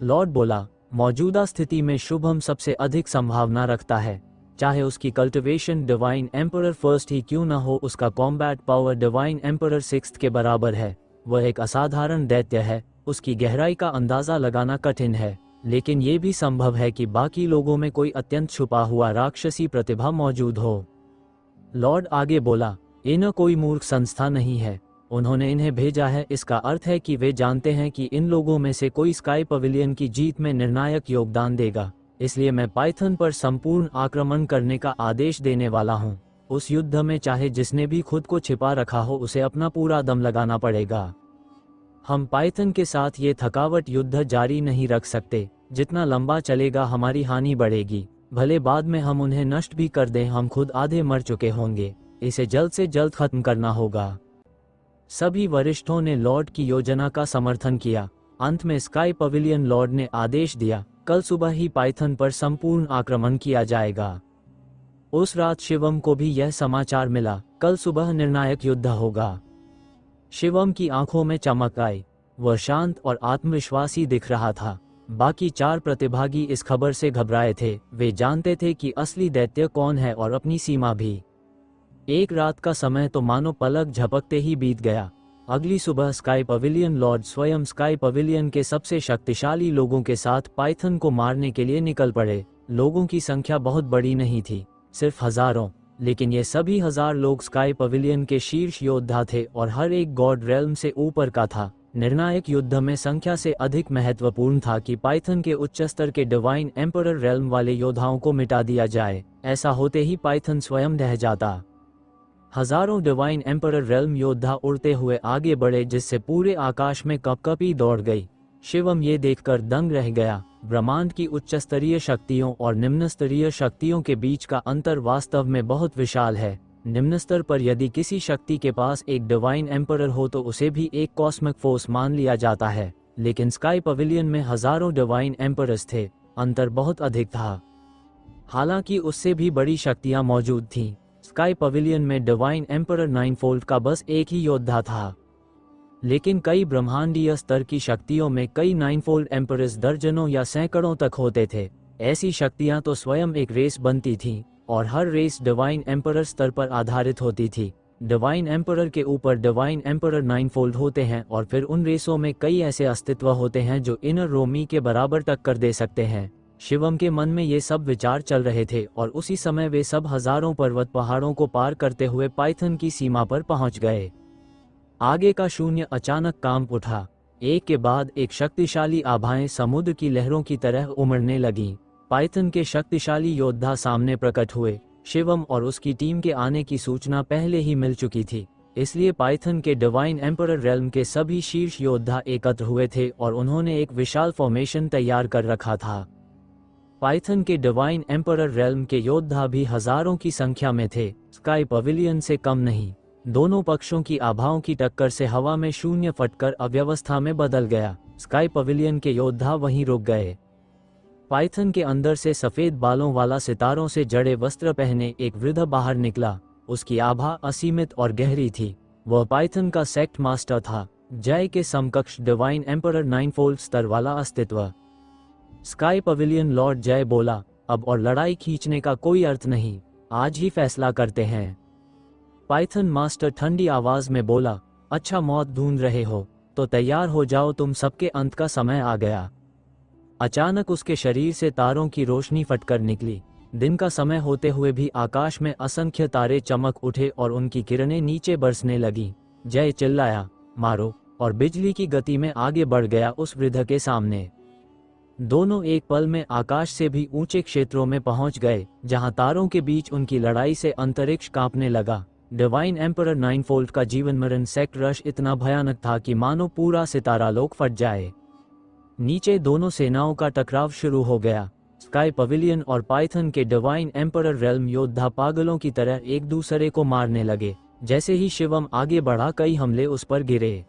B: लॉर्ड बोला, मौजूदा स्थिति में शुभम सबसे अधिक संभावना रखता है। चाहे उसकी कल्टिवेशन डिवाइन एम्परर फर्स्ट ही क्यों न हो, उसका combat power divine emperor sixth के बराबर है। वह एक असाधारण दैत्य है। उसकी गहराई का अंदाजा लगाना कठिन है, लेकिन ये भी संभव है कि बाकी लोगों में कोई अत्यंत छुपा हुआ राक्षसी प्रतिभा मौजूद हो। लॉर्ड आगे बोला, इन्हें कोई मूर्ख संस्था नहीं है। उन्होंने इन्हें भेजा है, इसका अर्थ है कि वे जानते हैं कि इन लोगों में से कोई स्काई पवेलियन की जीत में निर्णायक योगदान देगा। इसलिए मैं पाइथन पर संपूर्ण आक्रमण करने का आदेश देने वाला हूं। उस युद्ध में चाहे जिसने भी खुद को छिपा रखा हो, उसे अपना पूरा दम लगाना पड़ेगा। हम पाइथन के साथ ये थकावट युद्ध जारी नहीं रख सकते। जितना लंबा चलेगा हमारी हानि बढ़ेगी। भले बाद में हम उन्हें नष्ट भी कर दें, हम खुद आधे मर चुके होंगे। इसे जल्द से जल्द खत्म करना होगा। सभी वरिष्ठों ने लॉर्ड की योजना का समर्थन किया। अंत में स्काई पवेलियन लॉर्ड ने आदेश दिया, कल सुबह ही पाइथन पर संपूर्ण आक्रमण किया जाएगा। उस रात शिवम को भी यह समाचार मिला, कल सुबह निर्णायक युद्ध होगा। शिवम की आंखों में चमक आई। वह शांत और आत्मविश्वासी दिख रहा था। बाकी 4 प्रतिभागी इस खबर से घबराए थे। वे जानते थे कि असली दैत्य कौन है और अपनी सीमा भी। एक रात का समय तो मानो पलक झपकते ही बीत गया। अगली सुबह स्काई पवेलियन लॉर्ड स्वयं स्काई पवेलियन के सबसे शक्तिशाली लोगों के साथ पाइथन को मारने के लिए निकल पड़े। लोगों की संख्या बहुत बड़ी नहीं थी, सिर्फ हजारों, लेकिन ये सभी 1000 लोग स्काई पवेलियन के शीर्ष योद्धा थे और हर एक गॉड रेल्म से ऊपर का था। निर्णायक युद्ध में संख्या से अधिक महत्वपूर्ण था कि पाइथन के उच्च स्तर के डिवाइन एम्परर रेल्म वाले योद्धाओं को मिटा दिया जाए। ऐसा होते ही पाइथन स्वयं ढह जाता। हजारों डिवाइन एम्परर रेल्म योद्धा उड़ते हुए आगे बढ़े, जिससे पूरे आकाश में कपकपी दौड़ गई। शिवम ये देखकर दंग रह गया। ब्रह्मांड की उच्च स्तरीय शक्तियों और निम्न स्तरीय शक्तियों के बीच का अंतर वास्तव में बहुत विशाल है। निम्न स्तर पर यदि किसी शक्ति के पास एक डिवाइन एम्परर हो तो उसे भी एक कॉस्मिक फोर्स मान लिया जाता है, लेकिन स्काई पवेलियन में हजारों डिवाइन एम्परर्स थे। अंतर बहुत अधिक था। हालांकि उससे भी बड़ी शक्तियां मौजूद थीं। स्काई पवेलियन में डिवाइन एम्परर नाइनफोल्ड का बस एक ही योद्धा था, लेकिन कई ब्रह्मांडीय स्तर की शक्तियों में कई नाइनफोल्ड एम्परर्स दर्जनों या सैकड़ों तक होते थे। ऐसी शक्तियां तो स्वयं एक रेस बनती थीं, और हर रेस डिवाइन एम्परर स्तर पर आधारित होती थी। डिवाइन एम्परर के ऊपर डिवाइन एम्परर नाइनफोल्ड होते हैं, और फिर उन रेसों में कई ऐसे अस्तित्व होते हैं जो इनर रोमी के बराबर टक्कर दे सकते हैं। शिवम के मन में ये सब विचार चल रहे थे, और उसी समय वे सब हजारों पर्वत पहाड़ों को पार करते हुए पाइथन की सीमा पर पहुंच गए। आगे का शून्य अचानक कांप उठा। एक के बाद एक शक्तिशाली आभाएं समुद्र की लहरों की तरह उमड़ने लगीं। पाइथन के शक्तिशाली योद्धा सामने प्रकट हुए। शिवम और उसकी टीम के आने की सूचना पहले ही मिल चुकी थी, इसलिए पाइथन के डिवाइन एम्परर रेल्म के सभी शीर्ष योद्धा एकत्र हुए थे और उन्होंने एक विशाल फॉर्मेशन तैयार कर रखा था। पाइथन के डिवाइन एम्परर रेल्म के योद्धा भी हजारों की संख्या में थे, स्काई पवेलियन से कम नहीं। दोनों पक्षों की आभाओं की टक्कर से हवा में शून्य फटकर अव्यवस्था में बदल गया। स्काई पवेलियन के योद्धा वहीं रुक गए। पाइथन के अंदर से सफेद बालों वाला सितारों से जड़े वस्त्र पहने एक वृद्ध बाहर निकला। उसकी आभा असीमित और गहरी थी। वह पाइथन का सेक्ट मास्टर था, जय के समकक्ष डिवाइन एम्परर नाइनफोल्ड स्तर वाला अस्तित्व। स्काई पवेलियन लॉर्ड जय बोला, अब और लड़ाई खींचने का कोई अर्थ नहीं, आज ही फैसला करते हैं। पाइथन मास्टर ठंडी आवाज में बोला, अच्छा मौत ढूंढ रहे हो तो तैयार हो जाओ, तुम सबके अंत का समय आ गया। अचानक उसके शरीर से तारों की रोशनी फटकर निकली। दिन का समय होते हुए भी आकाश में असंख्य तारे चमक उठे और उनकी किरणें नीचे बरसने लगीं। जय चिल्लाया, मारो, और बिजली की गति में आगे बढ़ गया उस वृद्ध के सामने। दोनों एक पल में आकाश से भी ऊंचे क्षेत्रों में पहुंच गए, जहां तारों के बीच उनकी लड़ाई से अंतरिक्ष कांपने लगा। डिवाइन एम्परर नाइनफोल्ड का जीवन मरण सेक्ट रश इतना भयानक था कि मानो पूरा सितारा लोक फट जाए। नीचे दोनों सेनाओं का टकराव शुरू हो गया। स्काई पवेलियन और पाइथन के डिवाइन एम्परर रेल्म योद्धा पागलों की तरह एक दूसरे को मारने लगे। जैसे ही शिवम आगे बढ़ा, कई हमले उस पर गिरे।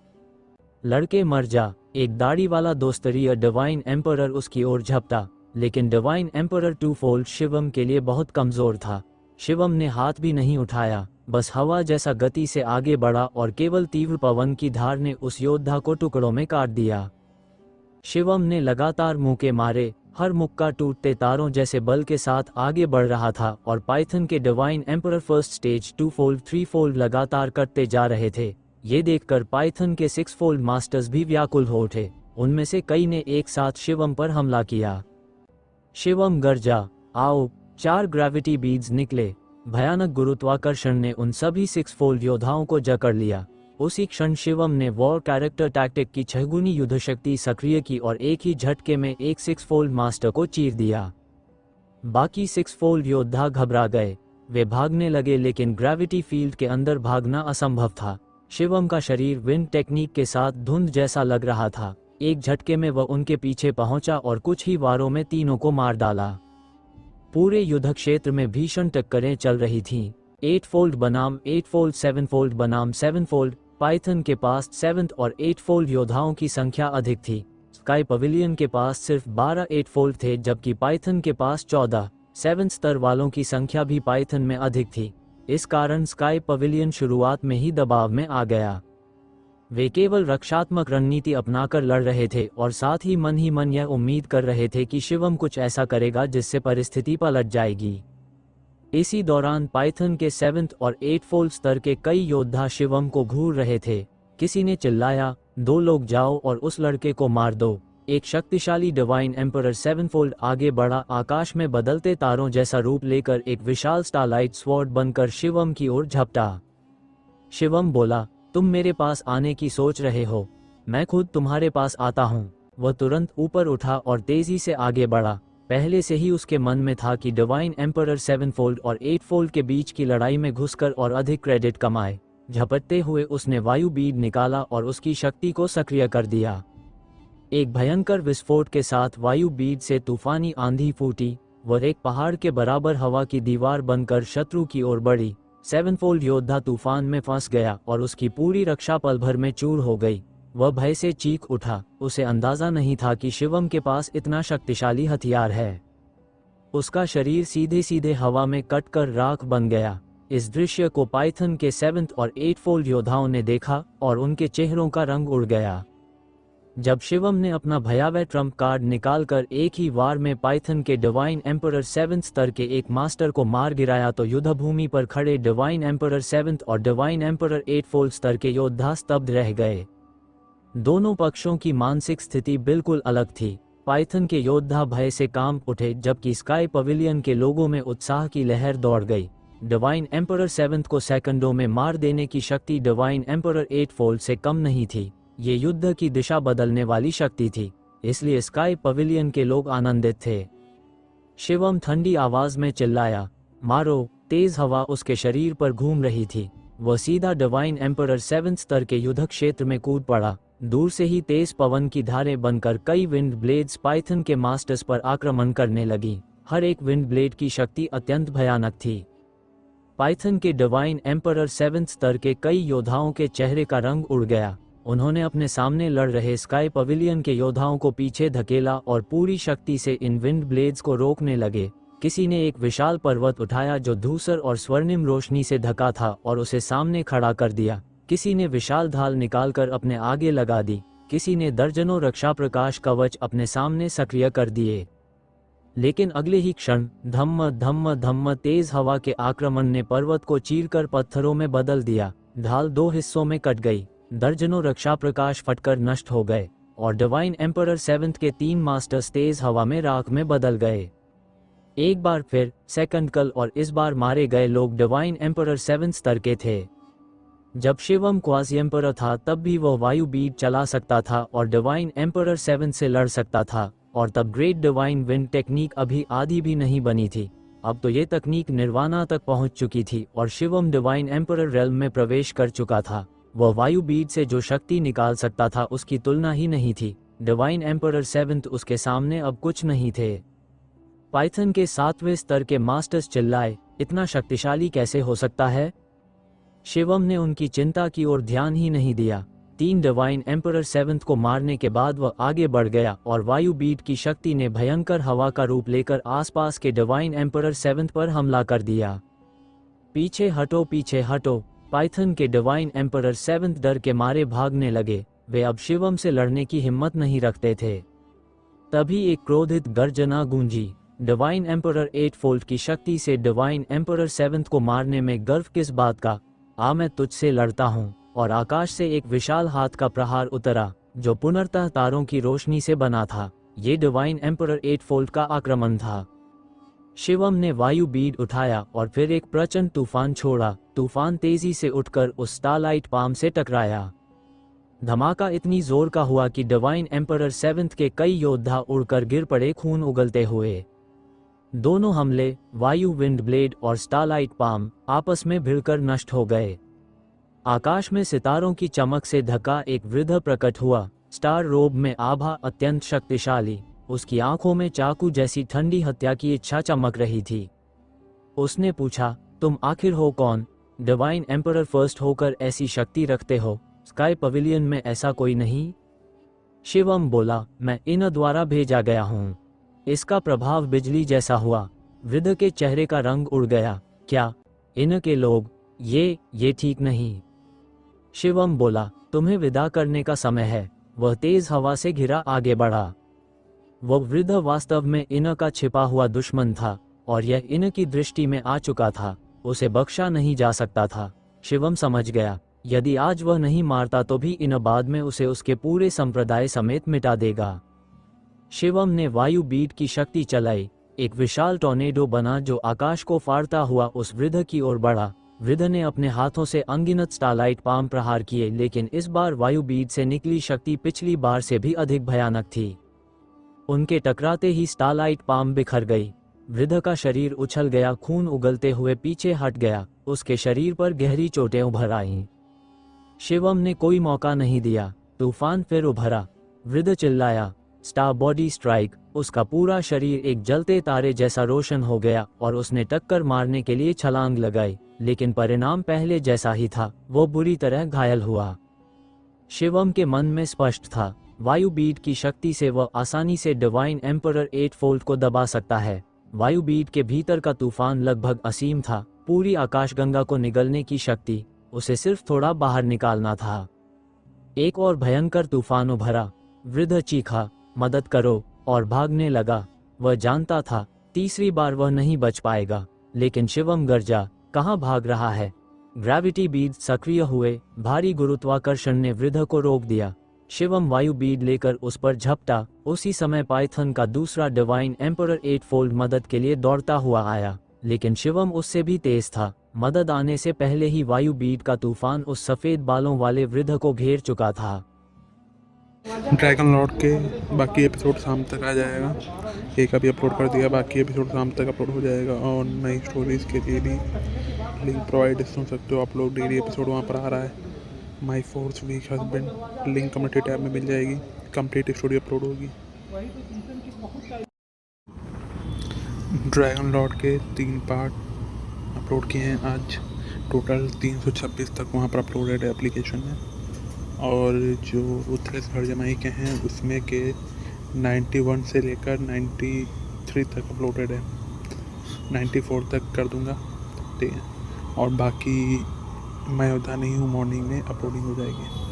B: लड़के मर जा, एक दाढ़ी वाला दोस्तरीय डिवाइन एम्परर उसकी ओर झपटा, लेकिन divine emperor two fold Shivam के लिए बहुत कमजोर था। शिवम ने हाथ भी नहीं उठाया, बस हवा जैसा गति से आगे बढ़ा और केवल तीव्र पवन की धार ने उस योद्धा को टुकड़ों में काट दिया। शिवम ने लगातार मुक्के मारे, हर मुक्का टूटते तारों जैसे बल के साथ आगे बढ़ रहा था और पाइथन के divine emperor first stage 2 fold 3 fold लगातार कटते जा रहे थे। ये देखकर पाइथन के 6 फोल्ड मास्टर्स भी व्याकुल हो उठे। उनमें से कई ने एक साथ शिवम पर हमला किया। शिवम गर्जा, आओ। 4 ग्रेविटी बीड्स निकले। भयानक गुरुत्वाकर्षण ने उन सभी 6 फोल्ड योद्धाओं को जकड़ लिया। उसी क्षण शिवम ने वॉर कैरेक्टर टैक्टिक की 6 गुनी युद्ध शक्ति सक्रिय की और एक ही झटके में एक 6 फोल्ड मास्टर को चीर दिया। बाकी 6 फोल्ड योद्धा घबरा गए। वे भागने लगे, लेकिन ग्रेविटी फील्ड के अंदर भागना असंभव था। शिवम का शरीर विंड टेक्निक के साथ धुंध जैसा लग रहा था। एक झटके में वह उनके पीछे पहुंचा और कुछ ही वारों में तीनों को मार डाला। पूरे युद्ध क्षेत्र में भीषण टक्करें चल रही थीं। 8 फोल्ड बनाम 8 फोल्ड, 7 फोल्ड बनाम 7 फोल्ड। पाइथन के पास 7th और 8 फोल्ड योद्धाओं की संख्या अधिक थी। स्काई पवेलियन के पास सिर्फ 12 8 फोल्ड थे, जबकि पाइथन के पास 14 7 स्तर वालों की संख्या भी पाइथन में अधिक थी। इस कारण स्काई पवेलियन शुरुआत में ही दबाव में आ गया। वे केवल रक्षात्मक रणनीति अपनाकर लड़ रहे थे और साथ ही मन यह उम्मीद कर रहे थे कि शिवम कुछ ऐसा करेगा जिससे परिस्थिति पलट जाएगी। इसी दौरान पाइथन के 7th और 8 फोल्ड स्तर के कई योद्धा शिवम को घूर रहे थे। किसी ने चिल्लाया, 2 लोग जाओ और उस लड़के को मार दो। एक शक्तिशाली डिवाइन एम्परर 7 फोल्ड आगे बढ़ा, आकाश में बदलते तारों जैसा रूप लेकर एक विशाल स्टारलाइट स्वॉर्ड बनकर शिवम की ओर झपटा। शिवम बोला, तुम मेरे पास आने की सोच रहे हो, मैं खुद तुम्हारे पास आता हूँ। वह तुरंत ऊपर उठा और तेजी से आगे बढ़ा। पहले से ही उसके मन में था कि डिवाइन एम्परर 7 फोल्ड और 8 फोल्ड के बीच की लड़ाई में घुसकर और अधिक क्रेडिट कमाए। झपटते हुए उसने वायु बीड निकाला और उसकी शक्ति को सक्रिय कर दिया। एक भयंकर विस्फोट के साथ वायु बीड से तूफानी आंधी फूटी। वह एक पहाड़ के बराबर हवा की दीवार बनकर शत्रु की ओर बढ़ी। 7 फोल्ड योद्धा तूफान में फंस गया और उसकी पूरी रक्षा पल भर में चूर हो गई। वह भय से चीख उठा। उसे अंदाजा नहीं था कि शिवम के पास इतना शक्तिशाली हथियार है। उसका शरीर सीधे सीधे हवा में कटकर राख बन गया। इस दृश्य को पाइथन के 7th और 8 फोल्ड योद्धाओं ने देखा और उनके चेहरों का रंग उड़ गया। जब शिवम ने अपना भयावह ट्रम्प कार्ड निकालकर एक ही वार में पाइथन के डिवाइन एम्परर 7th स्तर के एक मास्टर को मार गिराया, तो युद्धभूमि पर खड़े डिवाइन एम्परर 7th और डिवाइन एम्परर 8 फोल्ड स्तर के योद्धा स्तब्ध रह गए। दोनों पक्षों की मानसिक स्थिति बिल्कुल अलग थी। पाइथन के योद्धा भय से कांप उठे, जबकि स्काई पवेलियन के लोगों में उत्साह की लहर दौड़ गई। डिवाइन एम्परर 7th को सेकंडों में मार देने की शक्ति डिवाइन एम्परर 8 फोल्ड से कम नहीं थी। ये युद्ध की दिशा बदलने वाली शक्ति थी, इसलिए स्काई पवेलियन के लोग आनंदित थे। शिवम ठंडी आवाज में चिल्लाया, मारो। तेज हवा उसके शरीर पर घूम रही थी। वह सीधा डिवाइन एम्परर 7th स्तर के युद्ध क्षेत्र में कूद पड़ा। दूर से ही तेज पवन की धारें बनकर कई विंड ब्लेड्स पाइथन के मास्टर्स पर आक्रमण करने लगी। हर एक विंड ब्लेड की शक्ति अत्यंत भयानक थी। पाइथन के डिवाइन एम्परर 7th स्तर के कई योद्धाओं के चेहरे का रंग उड़ गया। उन्होंने अपने सामने लड़ रहे स्काई पवेलियन के योद्धाओं को पीछे धकेला और पूरी शक्ति से इन विंड ब्लेड्स को रोकने लगे। किसी ने एक विशाल पर्वत उठाया जो धूसर और स्वर्णिम रोशनी से ढका था और उसे सामने खड़ा कर दिया। किसी ने विशाल ढाल निकालकर अपने आगे लगा दी। किसी ने दर्जनों रक्षा प्रकाश कवच अपने सामने सक्रिय कर दिए। लेकिन अगले ही क्षण धम्म धम्म धम्म तेज हवा के आक्रमण ने पर्वत को चीरकर पत्थरों में बदल दिया। ढाल 2 हिस्सों में कट गई। दर्जनों रक्षा प्रकाश फटकर नष्ट हो गए और डिवाइन एम्परर 7th के 3 मास्टर्स तेज हवा में राख में बदल गए। एक बार फिर सेकंड कल, और इस बार मारे गए लोग डिवाइन एम्परर 7th स्तर के थे। जब शिवम क्वासी एम्परर था तब भी वह वायु बीड चला सकता था और डिवाइन एम्परर 7 से लड़ सकता था, और तब ग्रेट डिवाइन विंड टेक्निक अभी आधी भी नहीं बनी थी। अब तो ये तकनीक निर्वाणा तक पहुंच चुकी थी और शिवम डिवाइन एम्परर रेल्म में प्रवेश कर चुका था। वह वायु बीड से जो शक्ति निकाल सकता था उसकी तुलना ही नहीं थी। डिवाइन एम्परर 7th उसके सामने अब कुछ नहीं थे। पाइथन के 7वें स्तर के मास्टर्स चिल्लाए, इतना शक्तिशाली कैसे हो सकता है? शिवम ने उनकी चिंता की ओर ध्यान ही नहीं दिया। 3 डिवाइन एम्परर 7th को मारने के बाद वह आगे बढ़ गया और वायु बीड की शक्ति ने भयंकर हवा का रूप लेकर आसपास के डिवाइन एम्परर 7th पर हमला कर दिया। पीछे हटो, पीछे हटो। पाइथन के डिवाइन एम्परर 7th डर के मारे भागने लगे। वे अब शिवम से लड़ने की हिम्मत नहीं रखते थे। तभी एक क्रोधित गर्जना गूंजी। डिवाइन एम्परर 8 की शक्ति से डिवाइन एम्परर 7 को मारने में गर्व किस बात का? आ मैं तुझसे लड़ता हूँ। और आकाश से एक विशाल हाथ का प्रहार उतरा जो पुनर्तः तारों की रोशनी से बना था। ये डिवाइन एम्परर 8 का आक्रमण था। शिवम ने वायु बीड उठाया और फिर एक प्रचंड तूफान छोड़ा। तूफान तेजी से उठकर उस स्टारलाइट पाम से टकराया। धमाका इतनी जोर का हुआ कि डिवाइन एम्परर 7 के कई योद्धा उड़कर गिर पड़े, खून उगलते हुए। दोनों हमले, वायु विंड ब्लेड और स्टारलाइट पाम, आपस में भिड़कर नष्ट हो गए। आकाश में सितारों की चमक से ढका एक वृद्ध प्रकट हुआ, स्टार रोब में आभा, अत्यंत शक्तिशाली। उसकी आंखों में चाकू जैसी ठंडी हत्या की इच्छा चमक रही थी। उसने पूछा, तुम आखिर हो कौन? डिवाइन एम्परर 1 होकर ऐसी शक्ति रखते हो? स्काई पवेलियन में ऐसा कोई नहीं? शिवम बोला, मैं इन द्वारा भेजा गया हूँ। इसका प्रभाव बिजली जैसा हुआ। वृद्ध के चेहरे का रंग उड़ गया। क्या इन के लोग? ये ठीक नहीं। शिवम बोला, तुम्हें विदा करने का समय है। वह तेज हवा से घिरा आगे बढ़ा। वह वृद्ध वास्तव में इन का छिपा हुआ दुश्मन था और यह इन की दृष्टि में आ चुका था। उसे बख्शा नहीं जा सकता था। शिवम समझ गया, यदि आज वह नहीं मारता तो भी इन बाद में उसे उसके पूरे संप्रदाय समेत मिटा देगा। शिवम ने वायु बीट की शक्ति चलाई। एक विशाल टॉर्नेडो बना जो आकाश को फाड़ता हुआ उस वृद्ध की ओर बढ़ा। वृद्ध ने अपने हाथों से अनगिनत स्टारलाइट पाम प्रहार किए, लेकिन इस बार वायु बीट से निकली शक्ति पिछली बार से भी अधिक भयानक थी। उनके टकराते ही स्टारलाइट पाम बिखर गई। वृद्ध का शरीर उछल गया, खून उगलते हुए पीछे हट गया। उसके शरीर पर गहरी चोटें उभर आईं। शिवम ने कोई मौका नहीं दिया। तूफान फिर उभरा। वृद्ध चिल्लाया, स्टार बॉडी स्ट्राइक। उसका पूरा शरीर एक जलते तारे जैसा रोशन हो गया और उसने टक्कर मारने के लिए छलांग लगाई, लेकिन परिणाम पहले जैसा ही था। वो बुरी तरह घायल हुआ। शिवम के मन में स्पष्ट था, वायु बीट की शक्ति से वह आसानी से डिवाइन एम्परर 8 को दबा सकता है। वायु बीट के भीतर का तूफान लगभग असीम था। पूरी आकाशगंगा को निगलने की शक्ति। उसे सिर्फ थोड़ा बाहर निकालना था। एक और भयंकर तूफान उभरा। वृद्ध चीखा, मदद करो, और भागने लगा। वह जानता था तीसरी बार वह नहीं बच पाएगा, लेकिन शिवम गर्जा, कहाँ भाग रहा है? ग्रेविटी बीड सक्रिय हुए। भारी गुरुत्वाकर्षण ने वृद्ध को रोक दिया। शिवम वायु बीड लेकर उस पर झपटा। उसी समय पाइथन का दूसरा डिवाइन एम्परर 8 मदद के लिए दौड़ता हुआ आया, लेकिन शिवम उससे भी तेज था। मदद आने से पहले ही वायु बीड का तूफान उस सफ़ेद बालों वाले वृद्ध को घेर चुका था।
A: ड्रैगन लॉर्ड के बाकी एपिसोड शाम तक आ जाएगा। एक अभी अपलोड कर दिया, बाकी एपिसोड शाम तक अपलोड हो जाएगा। और नई स्टोरीज़ के लिए भी लिंक प्रोवाइड सुन सकते हो आप लोग। डेली एपिसोड वहाँ पर आ रहा है। My 4th week husband link community tab में मिल जाएगी। कंप्लीट स्टोरी अपलोड होगी। ड्रैगन लॉर्ड के 3 पार्ट अपलोड किए हैं आज। टोटल 326 तक वहाँ पर अपलोडेड है एप्लीकेशन में। और जो उतरे हर जमाई के हैं उसमें के 91 से लेकर 93 तक अपलोडेड है। 94 तक कर दूंगा, ठीक है। और बाकी मैं होता नहीं हूँ, मॉर्निंग में अपलोडिंग हो जाएगी।